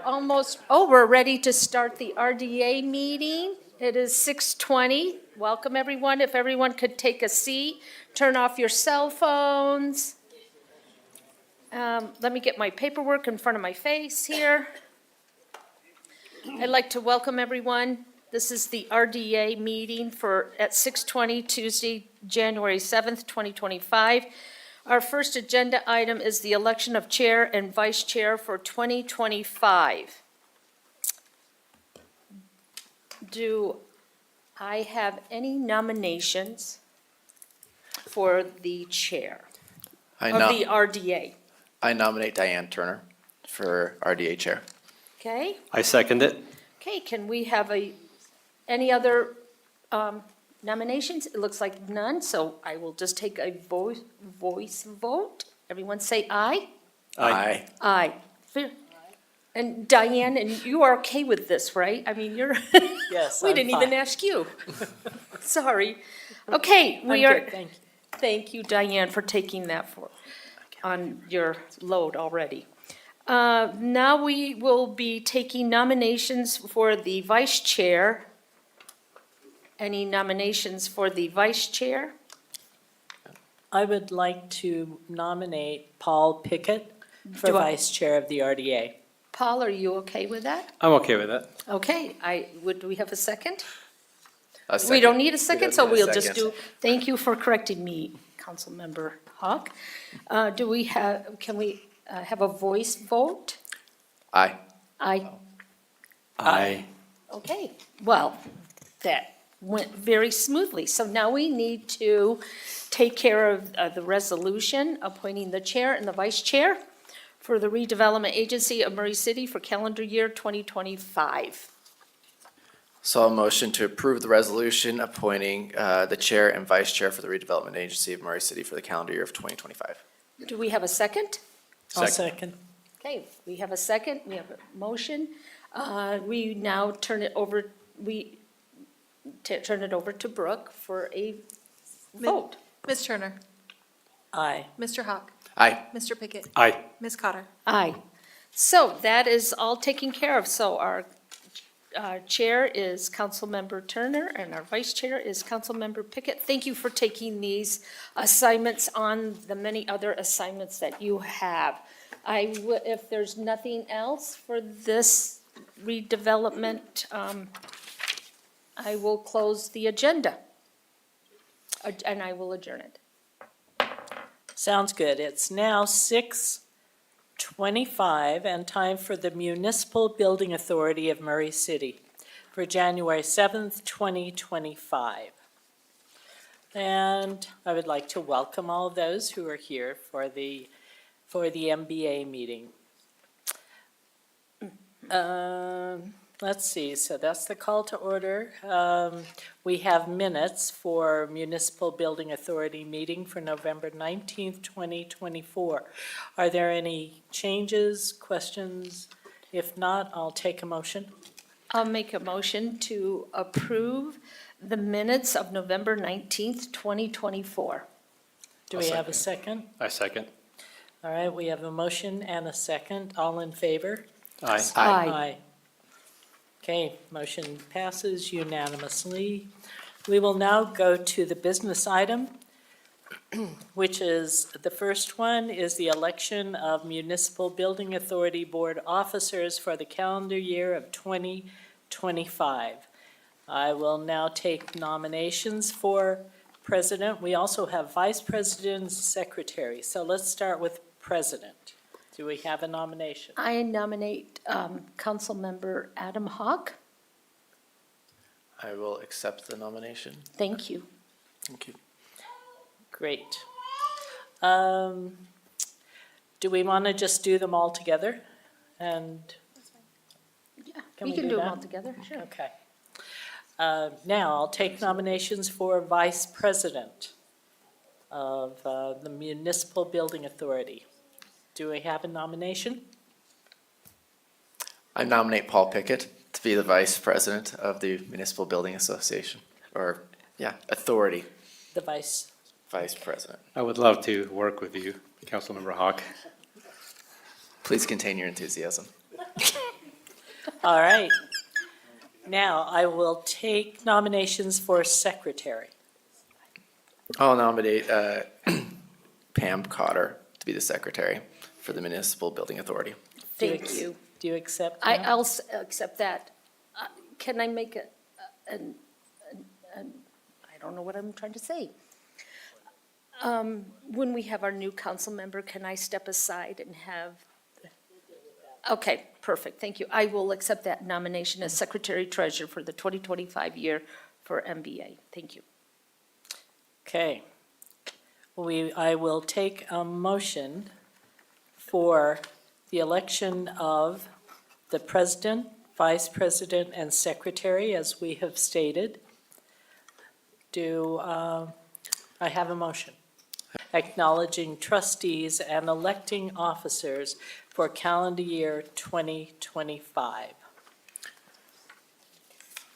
we're ready to start the RDA meeting. It is 6:20. Welcome, everyone. If everyone could take a seat, turn off your cell phones. Let me get my paperwork in front of my face here. I'd like to welcome everyone. This is the RDA meeting at 6:20 Tuesday, January 7th, 2025. Our first agenda item is the election of chair and vice chair for 2025. Do I have any nominations for the chair of the RDA? I nominate Diane Turner for RDA chair. Okay, I second it. okay, can we have any other nominations? It looks like none, so I will just take a voice vote. Everyone say aye? Aye. Aye. And Diane, and you are okay with this, right? I mean, you're, Yes, we I'm didn't even fine. ask you. Sorry. Okay, we I'm are, good, thank you. thank you, Diane, for taking that on your load already. Now we will be taking nominations for the vice chair. Any nominations for the vice chair? I would like to nominate Paul Pickett for Do I- vice chair of the RDA. Paul, are you okay with that? I'm okay with that. Okay, do we have a second? A We second. don't need a We second, don't so need a we'll just second. do, thank you for correcting me, Councilmember Hawk. Can we have a voice vote? Aye. Aye. Aye. Okay, well, that went very smoothly. So now we need to take care of the resolution appointing the chair and the vice chair for the redevelopment agency of Murray City for calendar year 2025. So I'll motion to approve the resolution appointing the chair and vice chair for the redevelopment agency of Murray City for the calendar year of 2025. Do we have a second? I'll second. Okay, we have a second, we have a motion. We now turn it over to Brooke for a vote. Ms. Turner, Aye. Mr. Hawk, Aye. Mr. Pickett, Aye. Ms. Cotter. Aye. So that is all taken care of. So our chair is Councilmember Turner and our vice chair is Councilmember Pickett. Thank you for taking these assignments on the many other assignments that you have. If there's nothing else for this redevelopment, I will close the agenda. And I will adjourn it. Sounds good. It's now 6:25 and time for the Municipal Building Authority of Murray City for January 7th, 2025. And I would like to welcome all of those who are here for the MBA meeting. Let's see, so that's the call to order. We have minutes for Municipal Building Authority meeting for November 19th, 2024. Are there any changes, questions? If not, I'll take a motion. I'll make a motion to approve the minutes of November 19th, 2024. Do we have a second? I second. All right, we have a motion and a second. All in favor? Aye. Aye. Okay, motion passes unanimously. We will now go to the business item, which is, the first one is the election of Municipal Building Authority Board officers for the calendar year of 2025. I will now take nominations for president. We also have vice president and secretary. So let's start with president. Do we have a nomination? I nominate Councilmember Adam Hawk. I will accept the nomination. Thank you. Thank you. Great. Do we want to just do them all together? And Yeah, Can we we can do do them that? all together, sure. Okay. Now I'll take nominations for vice president of the Municipal Building Authority. Do we have a nomination? I nominate Paul Pickett to be the vice president of the Municipal Building Association, authority, The vice. vice president. I would love to work with you, Councilmember Hawk. Please contain your enthusiasm. All right. Now, I will take nominations for secretary. I'll nominate Pam Cotter to be the secretary for the Municipal Building Authority. Thank you. Do you accept I, that? I'll accept that. Can I make I don't know what I'm trying to say. When we have our new council member, can I step aside and have? Okay, perfect, thank you. I will accept that nomination as secretary treasurer for the 2025 year for MBA. Thank you. Okay. I will take a motion for the election of the president, vice president, and secretary, as we have stated. Do I have a motion? Acknowledging trustees and electing officers for calendar year 2025.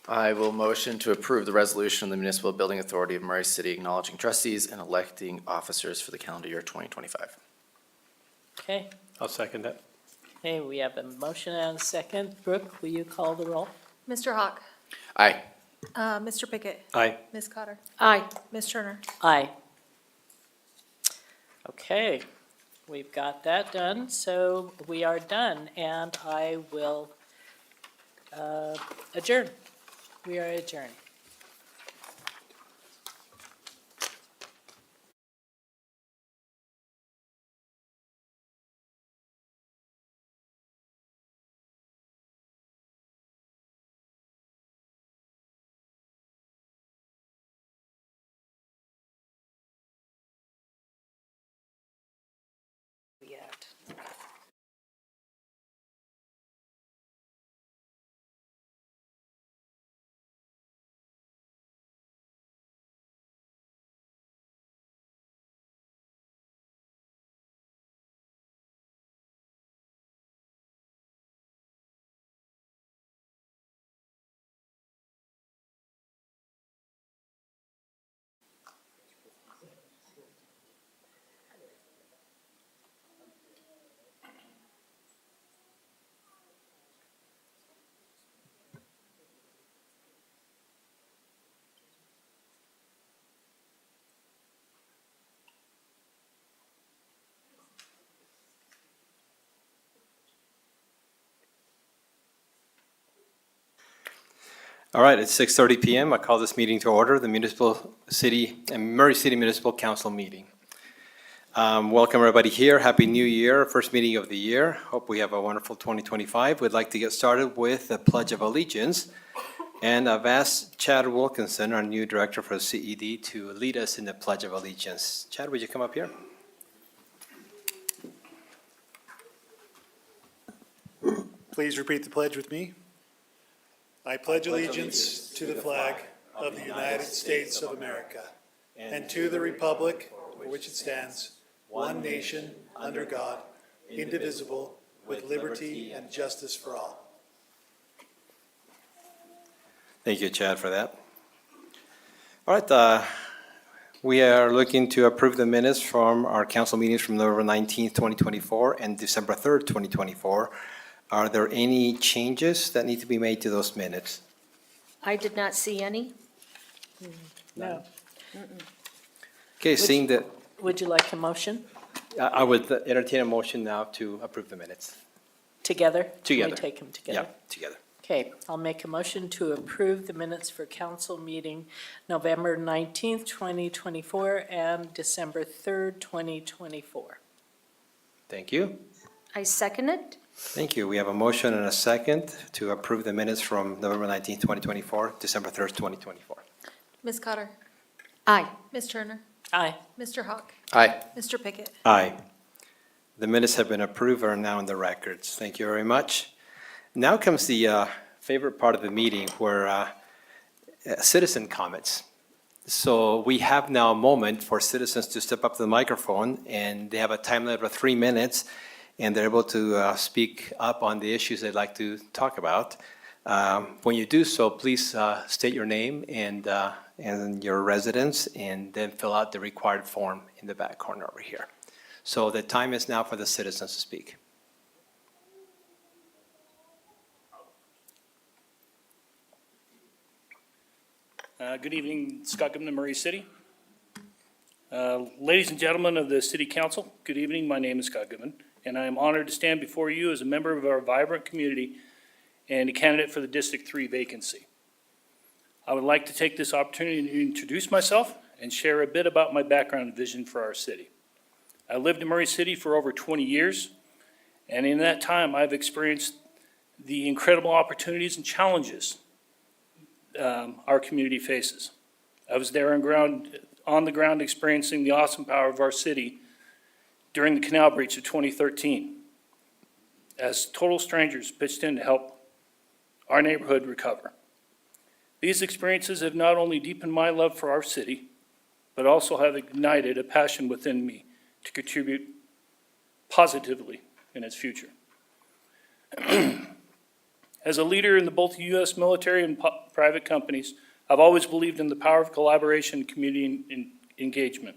I will motion to approve the resolution of the Municipal Building Authority of Murray City acknowledging trustees and electing officers for the calendar year 2025. Okay, I'll second that. okay, we have a motion and a second. Brooke, will you call the roll? Mr. Hawk, Aye. Mr. Pickett, Aye. Ms. Cotter, Aye. Ms. Turner. Aye. Okay, we've got that done, so we are done, and I will adjourn. We are adjourned. Yet. All right, it's 6:30 PM. I call this meeting to order, the Murray City Municipal Council meeting. Welcome everybody here. Happy New Year, first meeting of the year. Hope we have a wonderful 2025. We'd like to get started with the Pledge of Allegiance. And I've asked Chad Wilkinson, our new director for the CED, to lead us in the Pledge of Allegiance. Chad, would you come up here? Please repeat the pledge with me. I pledge allegiance to the flag of the United States of America and to the republic for which it stands, one nation, under God, indivisible, with liberty and justice for all. Thank you, Chad, for that. All right, we are looking to approve the minutes from our council meetings from November 19th, 2024 and December 3rd, 2024. Are there any changes that need to be made to those minutes? I did not see any. No. Okay, seeing that, Would you like a motion? I would entertain a motion now to approve the minutes. Together? Together. Can we take them together? Yeah, together. Okay, I'll make a motion to approve the minutes for council meeting November 19th, 2024 and December 3rd, 2024. Thank you. I second it. Thank you. We have a motion and a second to approve the minutes from November 19th, 2024, December 3rd, 2024. Ms. Cotter, Aye. Ms. Turner, Aye. Mr. Hawk, Aye. Mr. Pickett. Aye. The minutes have been approved and are now in the records. Thank you very much. Now comes the favorite part of the meeting where citizen comments. So we have now a moment for citizens to step up to the microphone, and they have a time limit of 3 minutes, and they're able to speak up on the issues they'd like to talk about. When you do so, please state your name and your residence, and then fill out the required form in the back corner over here. So the time is now for the citizens to speak. Good evening, Scott Goodman of Murray City. Ladies and gentlemen of the City Council, good evening. My name is Scott Goodman, and I am honored to stand before you as a member of our vibrant community and a candidate for the District 3 vacancy. I would like to take this opportunity to introduce myself and share a bit about my background and vision for our city. I lived in Murray City for over 20 years, and in that time, I've experienced the incredible opportunities and challenges our community faces. I was there on the ground experiencing the awesome power of our city during the canal breach of 2013, as total strangers pitched in to help our neighborhood recover. These experiences have not only deepened my love for our city, but also have ignited a passion within me to contribute positively in its future. As a leader in both the U.S. military and private companies, I've always believed in the power of collaboration and community engagement.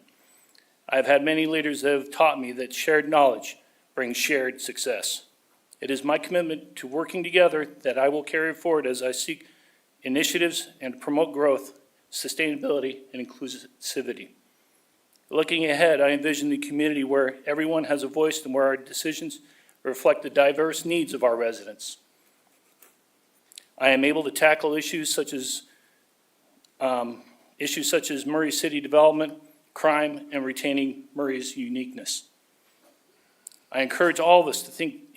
I've had many leaders that have taught me that shared knowledge brings shared success. It is my commitment to working together that I will carry forward as I seek initiatives and promote growth, sustainability, and inclusivity. Looking ahead, I envision the community where everyone has a voice and where our decisions reflect the diverse needs of our residents. I am able to tackle issues such as Murray City development, crime, and retaining Murray's uniqueness. I encourage all of us to think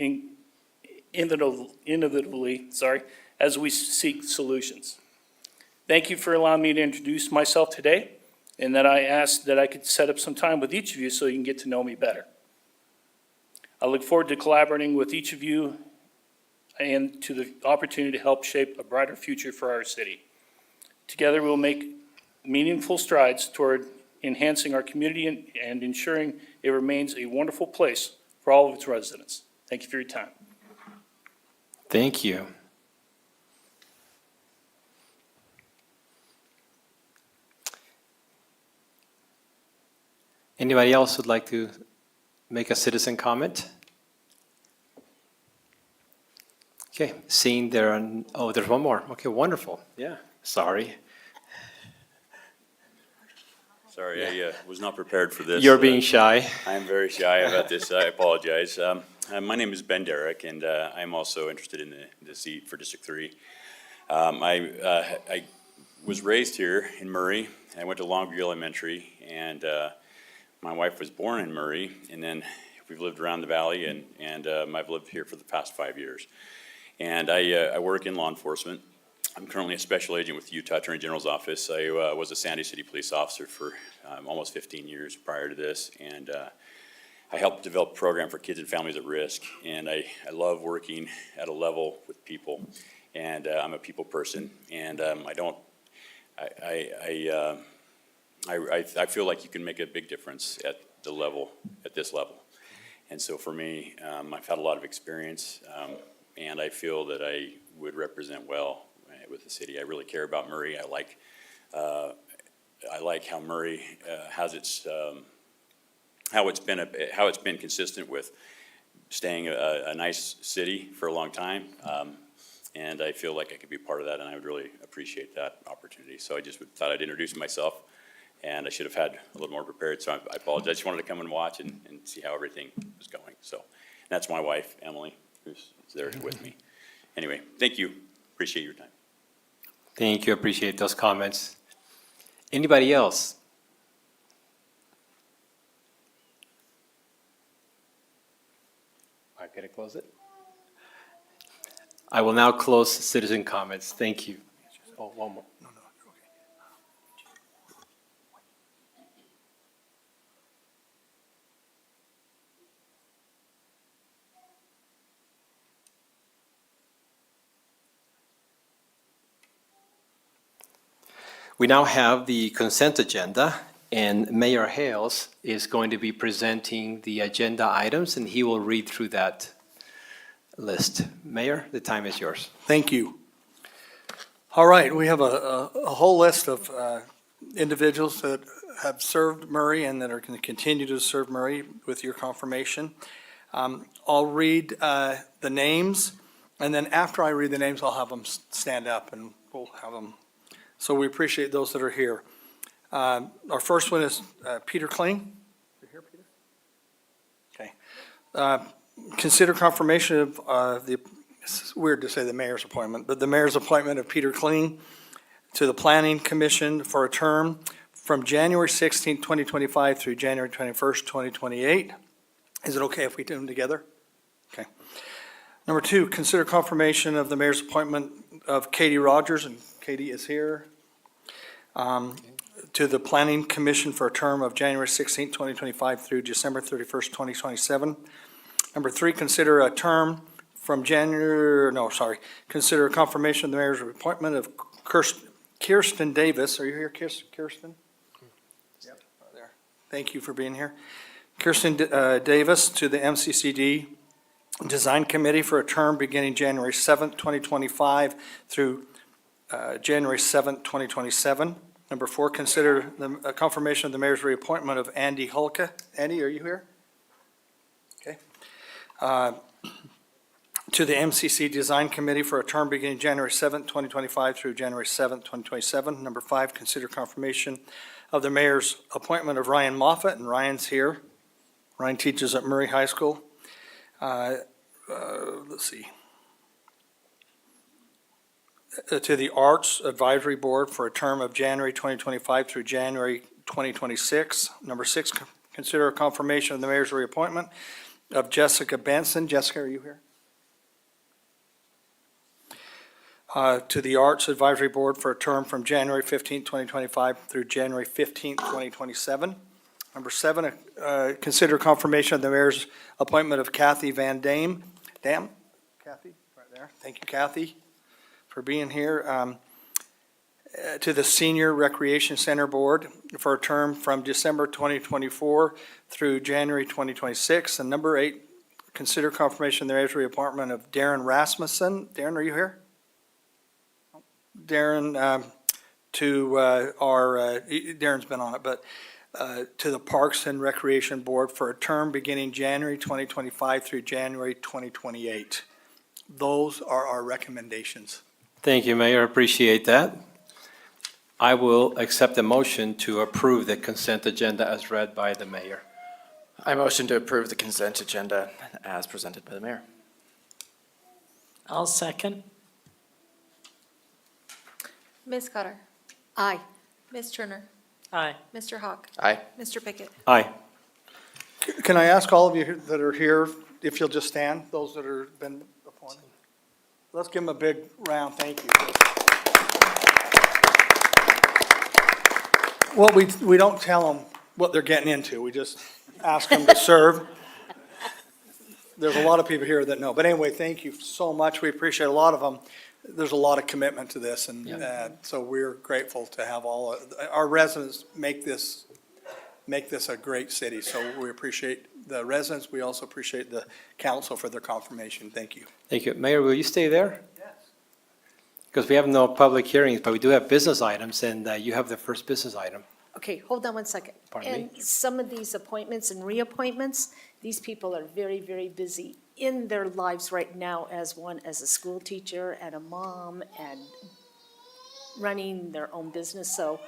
innovatively, as we seek solutions. Thank you for allowing me to introduce myself today, and that I asked that I could set up some time with each of you so you can get to know me better. I look forward to collaborating with each of you and to the opportunity to help shape a brighter future for our city. Together, we'll make meaningful strides toward enhancing our community and ensuring it remains a wonderful place for all of its residents. Thank you for your time. Thank you. Anybody else would like to make a citizen comment? Okay, seeing there are, oh, there's one more. Okay, wonderful. Yeah, sorry. Sorry, I was not prepared for this. You're being shy. I am very shy about this. I apologize. My name is Ben Derrick, and I'm also interested in the seat for District 3. I was raised here in Murray. I went to Longview Elementary, and my wife was born in Murray, and then we've lived around the valley, and I've lived here for the past 5 years. And I work in law enforcement. I'm currently a special agent with the Utah Attorney General's office. I was a Sandy City police officer for almost 15 years prior to this, and I helped develop a program for kids and families at risk. And I love working at a level with people, and I'm a people person. And I feel like you can make a big difference at this level. And so for me, I've had a lot of experience, and I feel that I would represent well with the city. I really care about Murray. I like how Murray has its how it's been consistent with staying a nice city for a long time. And I feel like I could be part of that, and I would really appreciate that opportunity. So I just thought I'd introduce myself, and I should have had a little more prepared, so I apologize. I just wanted to come and watch and see how everything was going. So that's my wife, Emily, who's there with me. Anyway, thank you. Appreciate your time. Thank you, appreciate those comments. Anybody else? I'm gonna close it. I will now close citizen comments. Thank you. Oh, one more. We now have the consent agenda, and Mayor Hales is going to be presenting the agenda items, and he will read through that list. Mayor, the time is yours. Thank you. All right, we have a whole list of individuals that have served Murray and that are going to continue to serve Murray with your confirmation. I'll read the names, and then after I read the names, I'll have them stand up and we'll have them So we appreciate those that are here. Our first one is Peter Kling. You here, Peter? Okay. Consider confirmation of it's weird to say the mayor's appointment, but the mayor's appointment of Peter Kling to the Planning Commission for a term from January 16, 2025 through January 21st, 2028. Is it okay if we do them together? Okay. Number two, consider confirmation of the mayor's appointment of Katie Rogers, and Katie is here, to the Planning Commission for a term of January 16, 2025 through December 31st, 2027. Number three, consider a term from consider a confirmation of the mayor's appointment of Kirsten Davis. Are you here, Kirsten? Yep, right there. Thank you for being here. Kirsten Davis to the MCCD Design Committee for a term beginning January 7th, 2025 through January 7th, 2027. Number four, consider a confirmation of the mayor's reappointment of Andy Hulka. Andy, are you here? Okay. To the MCC Design Committee for a term beginning January 7th, 2025 through January 7th, 2027. Number five, consider confirmation of the mayor's appointment of Ryan Moffett, and Ryan's here. Ryan teaches at Murray High School. Let's see. To the Arts Advisory Board for a term of January 2025 through January 2026. Number six, consider a confirmation of the mayor's reappointment of Jessica Benson. Jessica, are you here? To the Arts Advisory Board for a term from January 15, 2025 through January 15, 2027. Number seven, consider confirmation of the mayor's appointment of Kathy Van Dam. Kathy, right there. Thank you, Kathy, for being here. To the Senior Recreation Center Board for a term from December 2024 through January 2026. And number eight, consider confirmation of the mayor's reappointment of Darren Rasmussen. Darren, are you here? Darren, Darren's been on it, but to the Parks and Recreation Board for a term beginning January 2025 through January 2028. Those are our recommendations. Thank you, Mayor. Appreciate that. I will accept the motion to approve the consent agenda as read by the mayor. I motion to approve the consent agenda as presented by the mayor. I'll second. Ms. Cutter? Aye. Ms. Turner? Aye. Mr. Hawk? Aye. Mr. Pickett? Aye. Can I ask all of you that are here, if you'll just stand, those that have been appointed? Let's give them a big round thank you. Well, we don't tell them what they're getting into. We just ask them to serve. There's a lot of people here that know. But anyway, thank you so much. We appreciate a lot of them. There's a lot of commitment to this, and so we're grateful to have all our residents make this a great city. So we appreciate the residents. We also appreciate the council for their confirmation. Thank you. Thank you. Mayor, will you stay there? Yes. Because we have no public hearings, but we do have business items, and you have the first business item. Okay, hold on one second. Pardon me? And some of these appointments and reappointments, these people are very, very busy in their lives right now as a school teacher and a mom and running their own business. So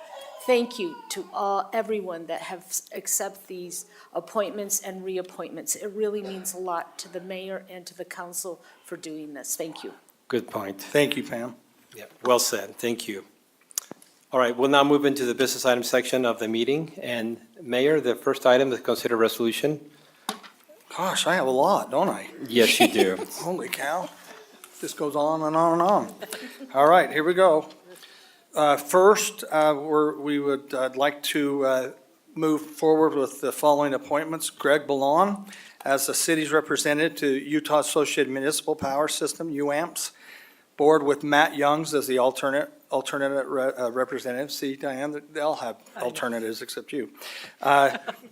thank you to everyone that have accepted these appointments and reappointments. It really means a lot to the mayor and to the council for doing this. Thank you. Good point. Thank you, Pam. Yeah, well said. Thank you. All right, we'll now move into the business item section of the meeting. And Mayor, the first item is consider resolution. Gosh, I have a lot, don't I? Yes, you do. Holy cow. This goes on and on and on. All right, here we go. First, we would like to move forward with the following appointments. Greg Ballon as the city's representative to Utah Associated Municipal Power System, UAMPS. Board with Matt Youngs as the alternate representative. See, Diane, they all have alternatives except you.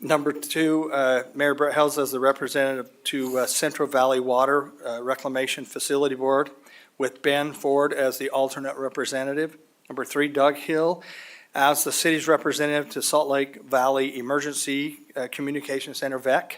Number two, Mayor Brett Hells as the representative to Central Valley Water Reclamation Facility Board with Ben Ford as the alternate representative. Number three, Doug Hill as the city's representative to Salt Lake Valley Emergency Communication Center, VEC.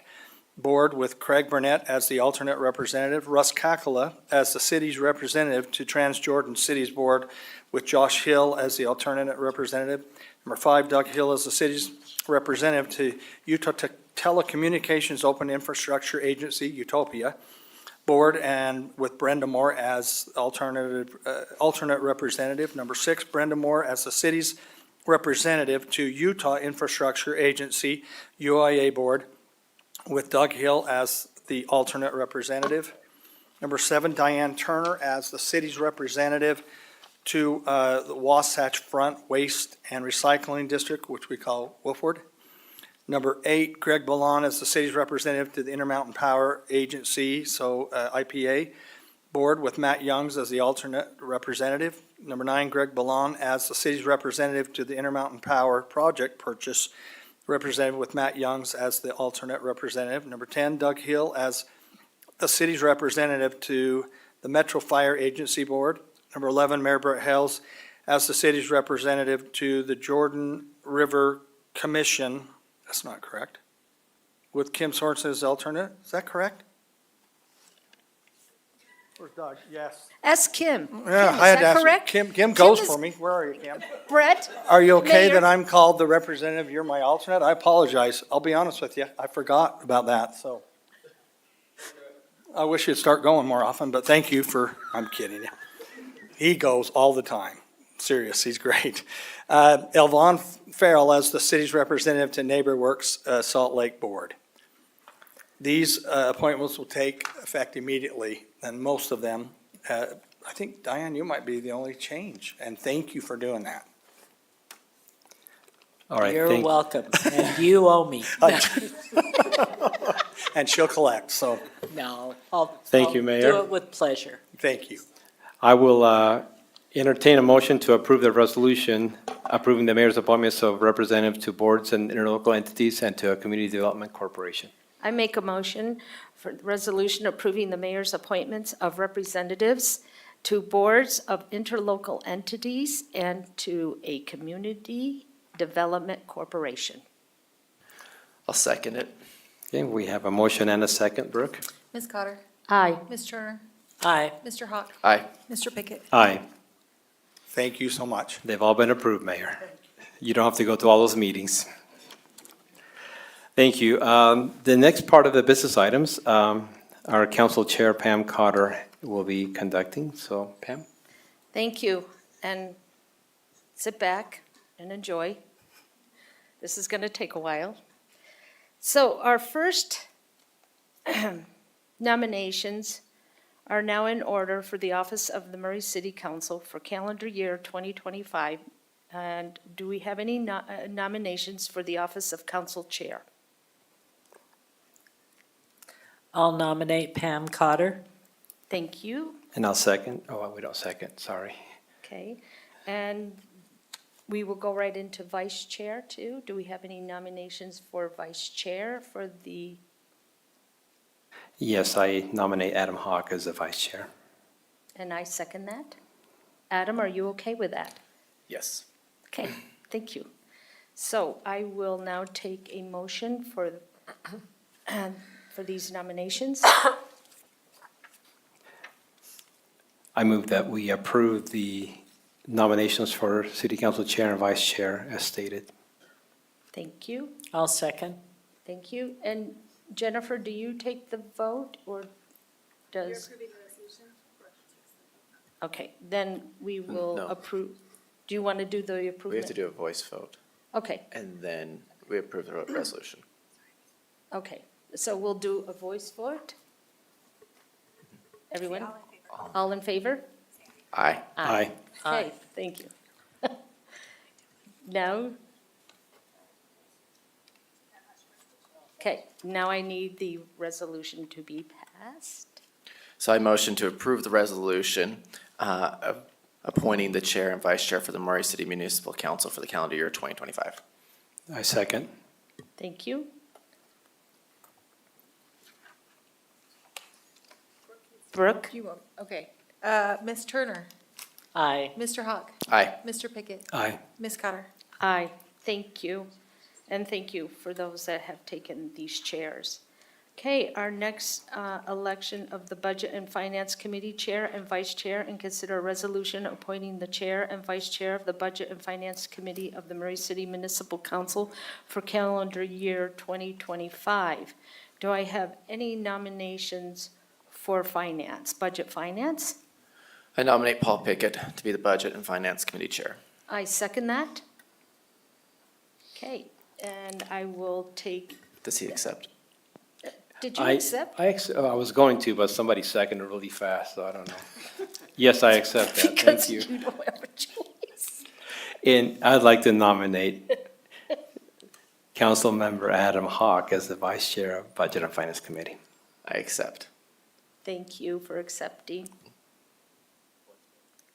Board with Craig Burnett as the alternate representative, Russ Kakala as the city's representative to Transjordan Cities Board with Josh Hill as the alternate representative. Number 5, Doug Hill as the city's representative to Utah Telecommunications Open Infrastructure Agency, Utopia Board, and with Brenda Moore as alternate representative. Number 6, Brenda Moore as the city's representative to Utah Infrastructure Agency, UIA Board, with Doug Hill as the alternate representative. Number 7, Diane Turner as the city's representative to the Wasatch Front Waste and Recycling District, which we call Wolford. Number 8, Greg Ballon as the city's representative to the Intermountain Power Agency, so IPA Board, with Matt Youngs as the alternate representative. Number 9, Greg Ballon as the city's representative to the Intermountain Power Project Purchase, representative with Matt Youngs as the alternate representative. Number 10, Doug Hill as the city's representative to the Metro Fire Agency Board. Number 11, Mayor Brett Hales as the city's representative to the Jordan River Commission. That's not correct. With Kim Sorensen as alternate. Is that correct? Where's Doug? Yes. Ask Kim. Yeah, Kim, I had is to that ask. correct? Kim goes is- for me. Where are you, Kim? Brett? Are you okay Mayor? that I'm called the representative? You're my alternate? I apologize. I'll be honest with you. I forgot about that, so. I wish you'd start going more often, but thank you for, I'm kidding you. He goes all the time. Serious, he's great. Elvon Farrell as the city's representative to NeighborWorks Salt Lake Board. These appointments will take effect immediately, and most of them, I think, Diane, you might be the only change, and thank you for doing that. All right, You're thank, welcome, and you owe me. And she'll collect, so, No, Thank you, I'll Mayor. do it with pleasure. thank you. I will entertain a motion to approve the resolution approving the mayor's appointments of representatives to boards and interlocal entities and to a community development corporation. I make a motion for the resolution approving the mayor's appointments of representatives to boards of interlocal entities and to a community development corporation. I'll second it. Okay, we have a motion and a second. Brooke? Ms. Cotter? Aye. Ms. Turner? Aye. Mr. Hawk? Aye. Mr. Pickett? Aye. Thank you so much. They've all been approved, Mayor. You don't have to go to all those meetings. Thank you. The next part of the business items, our council chair, Pam Cotter, will be conducting. So, Pam? Thank you, and sit back and enjoy. This is going to take a while. So our first nominations are now in order for the office of the Murray City Council for calendar year 2025. And do we have any nominations for the office of council chair? I'll nominate Pam Cotter. Thank you. And I'll second. Oh, we don't second, sorry. Okay, and we will go right into vice chair too. Do we have any nominations for vice chair for the, Yes, I nominate Adam Hawk as the vice chair. and I second that. Adam, are you okay with that? Yes. Okay, thank you. So I will now take a motion for these nominations. I move that we approve the nominations for city council chair and vice chair as stated. Thank you, I'll second. thank you. And Jennifer, do you take the vote or does? Okay, then we will No. approve. Do you want to do the We approval? have to do a voice vote, Okay, and then we approve the resolution. okay. So we'll do a voice vote. Everyone? All in favor? Aye. Aye. Okay, thank you. Now? Okay, now I need the resolution to be passed. So I motion to approve the resolution of appointing the chair and vice chair for the Murray City Municipal Council for the calendar year 2025. I second. Thank you. Brooke? You won't, okay. Ms. Turner? Aye. Mr. Hawk? Aye. Mr. Pickett? Aye. Ms. Cotter? Aye, thank you. And thank you for those that have taken these chairs. Okay, our next election of the Budget and Finance Committee Chair and Vice Chair, and consider a resolution appointing the Chair and Vice Chair of the Budget and Finance Committee of the Murray City Municipal Council for calendar year 2025. Do I have any nominations for finance, budget finance? I nominate Paul Pickett to be the Budget and Finance Committee Chair. I second that. Okay, and I will take, Does he accept? did you accept? I was going to, but somebody seconded really fast, so I don't know. Yes, I accept that, thank you. Because you don't have a choice. And I'd like to nominate Councilmember Adam Hawk as the Vice Chair of Budget and Finance Committee. I accept. Thank you for accepting.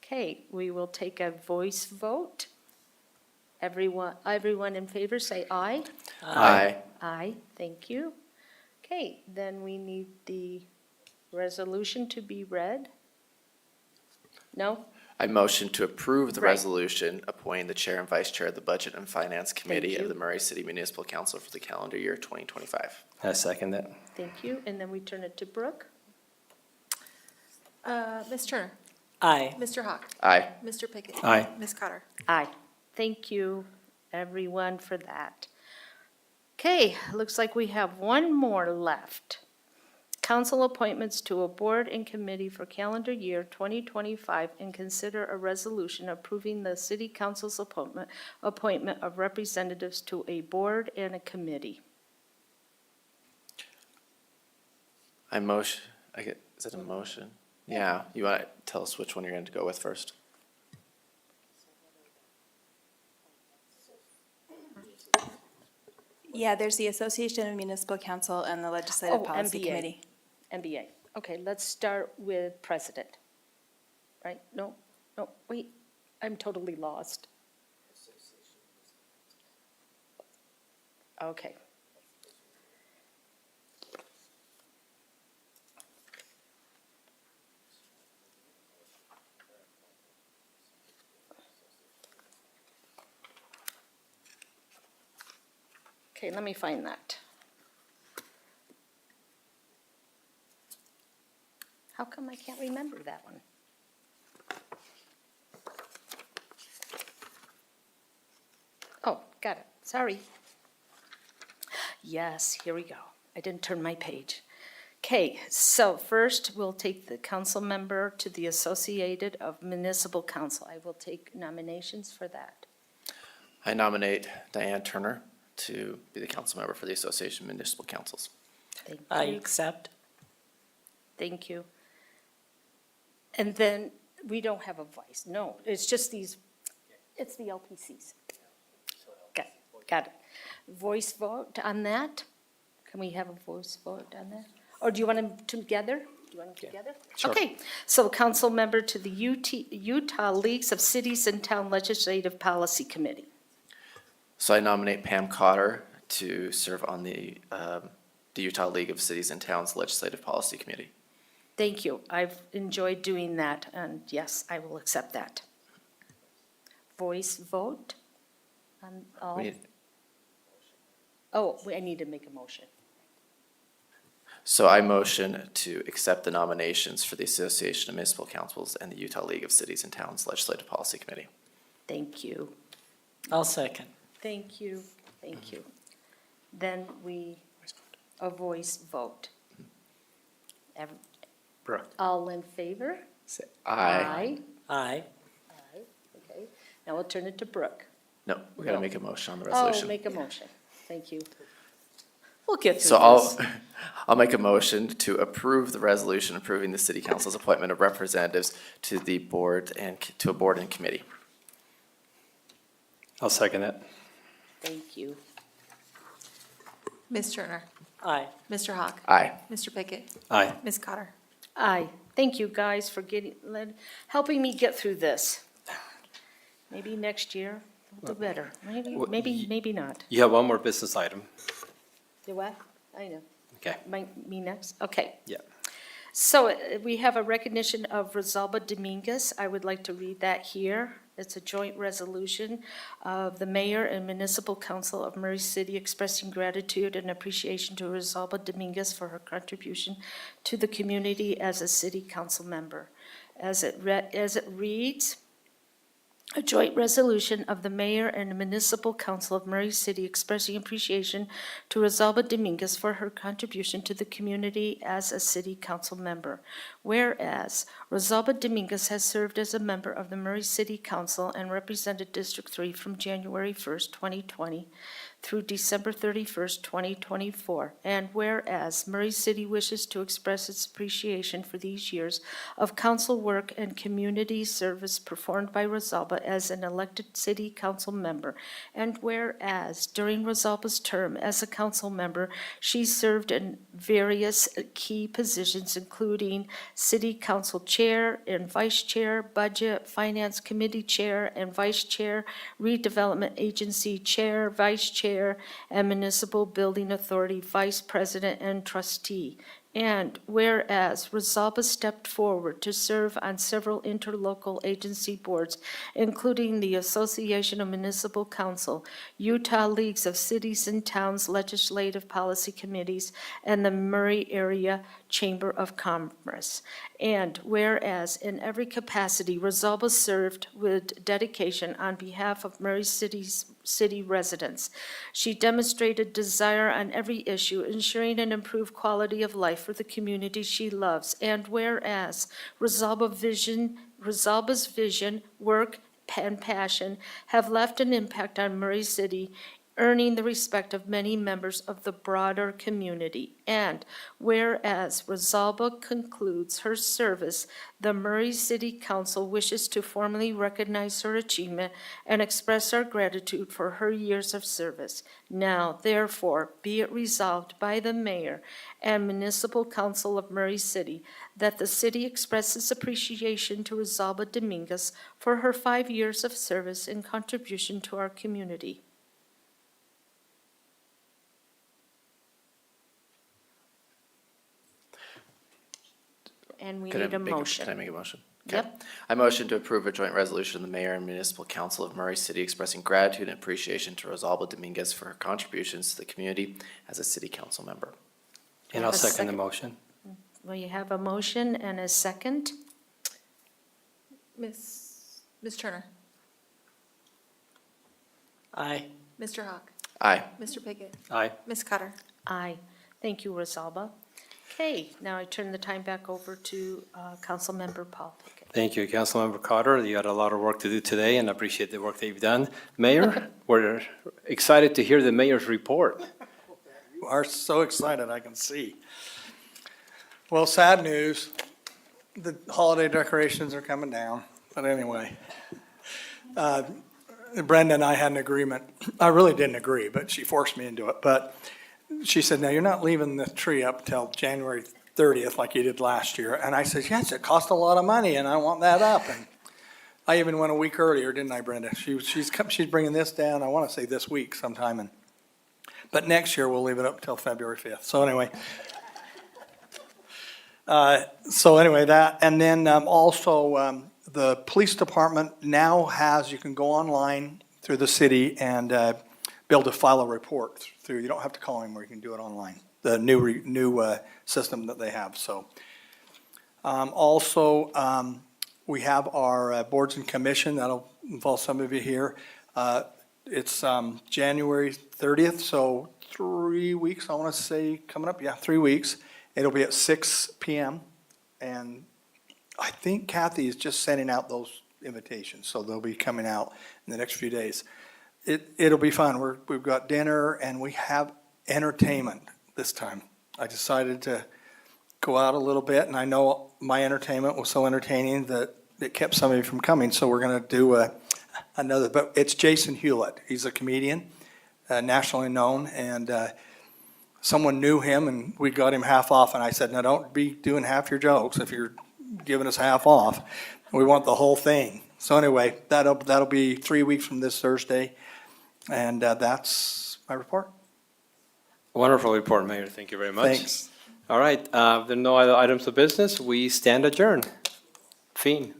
Okay, we will take a voice vote. Everyone in favor, say aye. Aye. Aye, thank you. Okay, then we need the resolution to be read. No? I motion to approve the Right. resolution appointing the Chair and Vice Chair of the Budget and Finance Committee you. of the Murray City Municipal Council for the calendar year 2025. I second that. Thank you, and then we turn it to Brooke. Ms. Turner? Aye. Mr. Hawk? Aye. Mr. Pickett? Aye. Ms. Cotter? Aye. Thank you, everyone, for that. Okay, looks like we have one more left. Council appointments to a board and committee for calendar year 2025, and consider a resolution approving the city council's appointment of representatives to a board and a committee. I motion, is it a motion? Yeah, you want to tell us which one you're going to go with first? Yeah, there's the Association of Municipal Council and the Legislative Oh, Policy MBA. Committee. MBA. Okay, let's start with president. Right? No, wait, I'm totally lost. Okay. Okay, let me find that. How come I can't remember that one? Oh, got it, sorry. Yes, here we go. I didn't turn my page. Okay, so first we'll take the council member to the Associated of Municipal Council. I will take nominations for that. I nominate Diane Turner to be the council member for the Association of Municipal Councils. Thank I you. accept. Thank you. And then we don't have a vice, no, it's just these, it's the LPCs. Got it. Voice vote on that? Can we have a voice vote on that? Or do you want them together? Do you want them together? Sure. Okay, so council member to the Utah Leagues of Cities and Town Legislative Policy Committee. So I nominate Pam Cotter to serve on the Utah League of Cities and Towns Legislative Policy Committee. Thank you, I've enjoyed doing that, and yes, I will accept that. Voice vote on all? I need to make a motion. So I motion to accept the nominations for the Association of Municipal Councils and the Utah League of Cities and Towns Legislative Policy Committee. Thank you. I'll second. Thank you, thank you. Then a voice vote. Brooke. All in favor? Say aye. Aye. Aye, okay. Now we'll turn it to Brooke. No, we gotta make a motion on the Oh, resolution. make a motion, thank you. We'll get through So this. I'll make a motion to approve the resolution approving the city council's appointment of representatives to the board and to a board and committee. I'll second it. Thank you. Ms. Turner? Aye. Mr. Hawk? Aye. Mr. Pickett? Aye. Ms. Cotter? Aye, thank you guys for helping me get through this. Maybe next year, we'll do better, maybe not. You have one more business item. Do what? I know. Okay. Me next? Okay. Yeah. So we have a recognition of Rosalba Dominguez. I would like to read that here. It's a joint resolution of the mayor and municipal council of Murray City expressing gratitude and appreciation to Rosalba Dominguez for her contribution to the community as a city council member. As it reads, a joint resolution of the mayor and municipal council of Murray City expressing appreciation to Rosalba Dominguez for her contribution to the community as a city council member. Whereas Rosalba Dominguez has served as a member of the Murray City Council and represented District 3 from January 1st, 2020 through December 31st, 2024. And whereas Murray City wishes to express its appreciation for these years of council work and community service performed by Rosalba as an elected city council member. And whereas during Rosalba's term as a council member, she served in various key positions, including city council chair and vice chair, budget, finance committee chair and vice chair, redevelopment agency chair, vice chair, and municipal building authority vice president and trustee. And whereas Rosalba stepped forward to serve on several interlocal agency boards, including the Association of Municipal Council, Utah Leagues of Cities and Towns Legislative Policy Committees, and the Murray Area Chamber of Commerce. And whereas in every capacity, Rosalba served with dedication on behalf of Murray City residents. She demonstrated desire on every issue, ensuring an improved quality of life for the community she loves. And whereas Rosalba's vision, work, and passion have left an impact on Murray City, earning the respect of many members of the broader community. And whereas Rosalba concludes her service, the Murray City Council wishes to formally recognize her achievement and express our gratitude for her years of service. Now, therefore, be it resolved by the mayor and municipal council of Murray City that the city expresses appreciation to Rosalba Dominguez for her 5 years of service and contribution to our community. And we need a motion. Can I make a motion? Yep. Okay. I motion to approve a joint resolution of the mayor and municipal council of Murray City expressing gratitude and appreciation to Rosalba Dominguez for her contributions to the community as a city council member. And I'll second the motion. Well, you have a motion and a second. Ms. Turner? Aye. Mr. Hawk? Aye. Mr. Pickett? Aye. Ms. Cutter? Aye. Thank you, Rosalba. Okay, now I turn the time back over to Councilmember Paul Pickett. Thank you, Councilmember Carter. You had a lot of work to do today, and I appreciate the work that you've done. Mayor, we're excited to hear the mayor's report. You are so excited, I can see. Well, sad news, the holiday decorations are coming down, but anyway. Brenda and I had an agreement. I really didn't agree, but she forced me into it. But she said, now you're not leaving the tree up till January 30th like you did last year. And I said, yes, it cost a lot of money and I want that up. And I even went a week earlier, didn't I, Brenda? She's bringing this down, I want to say this week sometime. But next year we'll leave it up till February 5th. So anyway. That, and then also the police department now has, you can go online through the city and be able to file a report through, you don't have to call anymore, you can do it online. The new system that they have, so. We have our boards and commission, that'll involve some of you here. It's January 30th, so 3 weeks, I want to say, coming up, 3 weeks. It'll be at 6 p.m. And I think Kathy is just sending out those invitations, so they'll be coming out in the next few days. It'll be fun. We've got dinner and we have entertainment this time. I decided to go out a little bit, and I know my entertainment was so entertaining that it kept some of you from coming, so we're going to do another. But it's Jason Hewlett. He's a comedian, nationally known, and someone knew him, and we got him half off, and I said, now don't be doing half your jokes if you're giving us half off. We want the whole thing. So anyway, that'll be 3 weeks from this Thursday, and that's my report. Wonderful report, Mayor. Thank you very much. Thanks. All right, there are no other items of business. We stand adjourned. Fiend.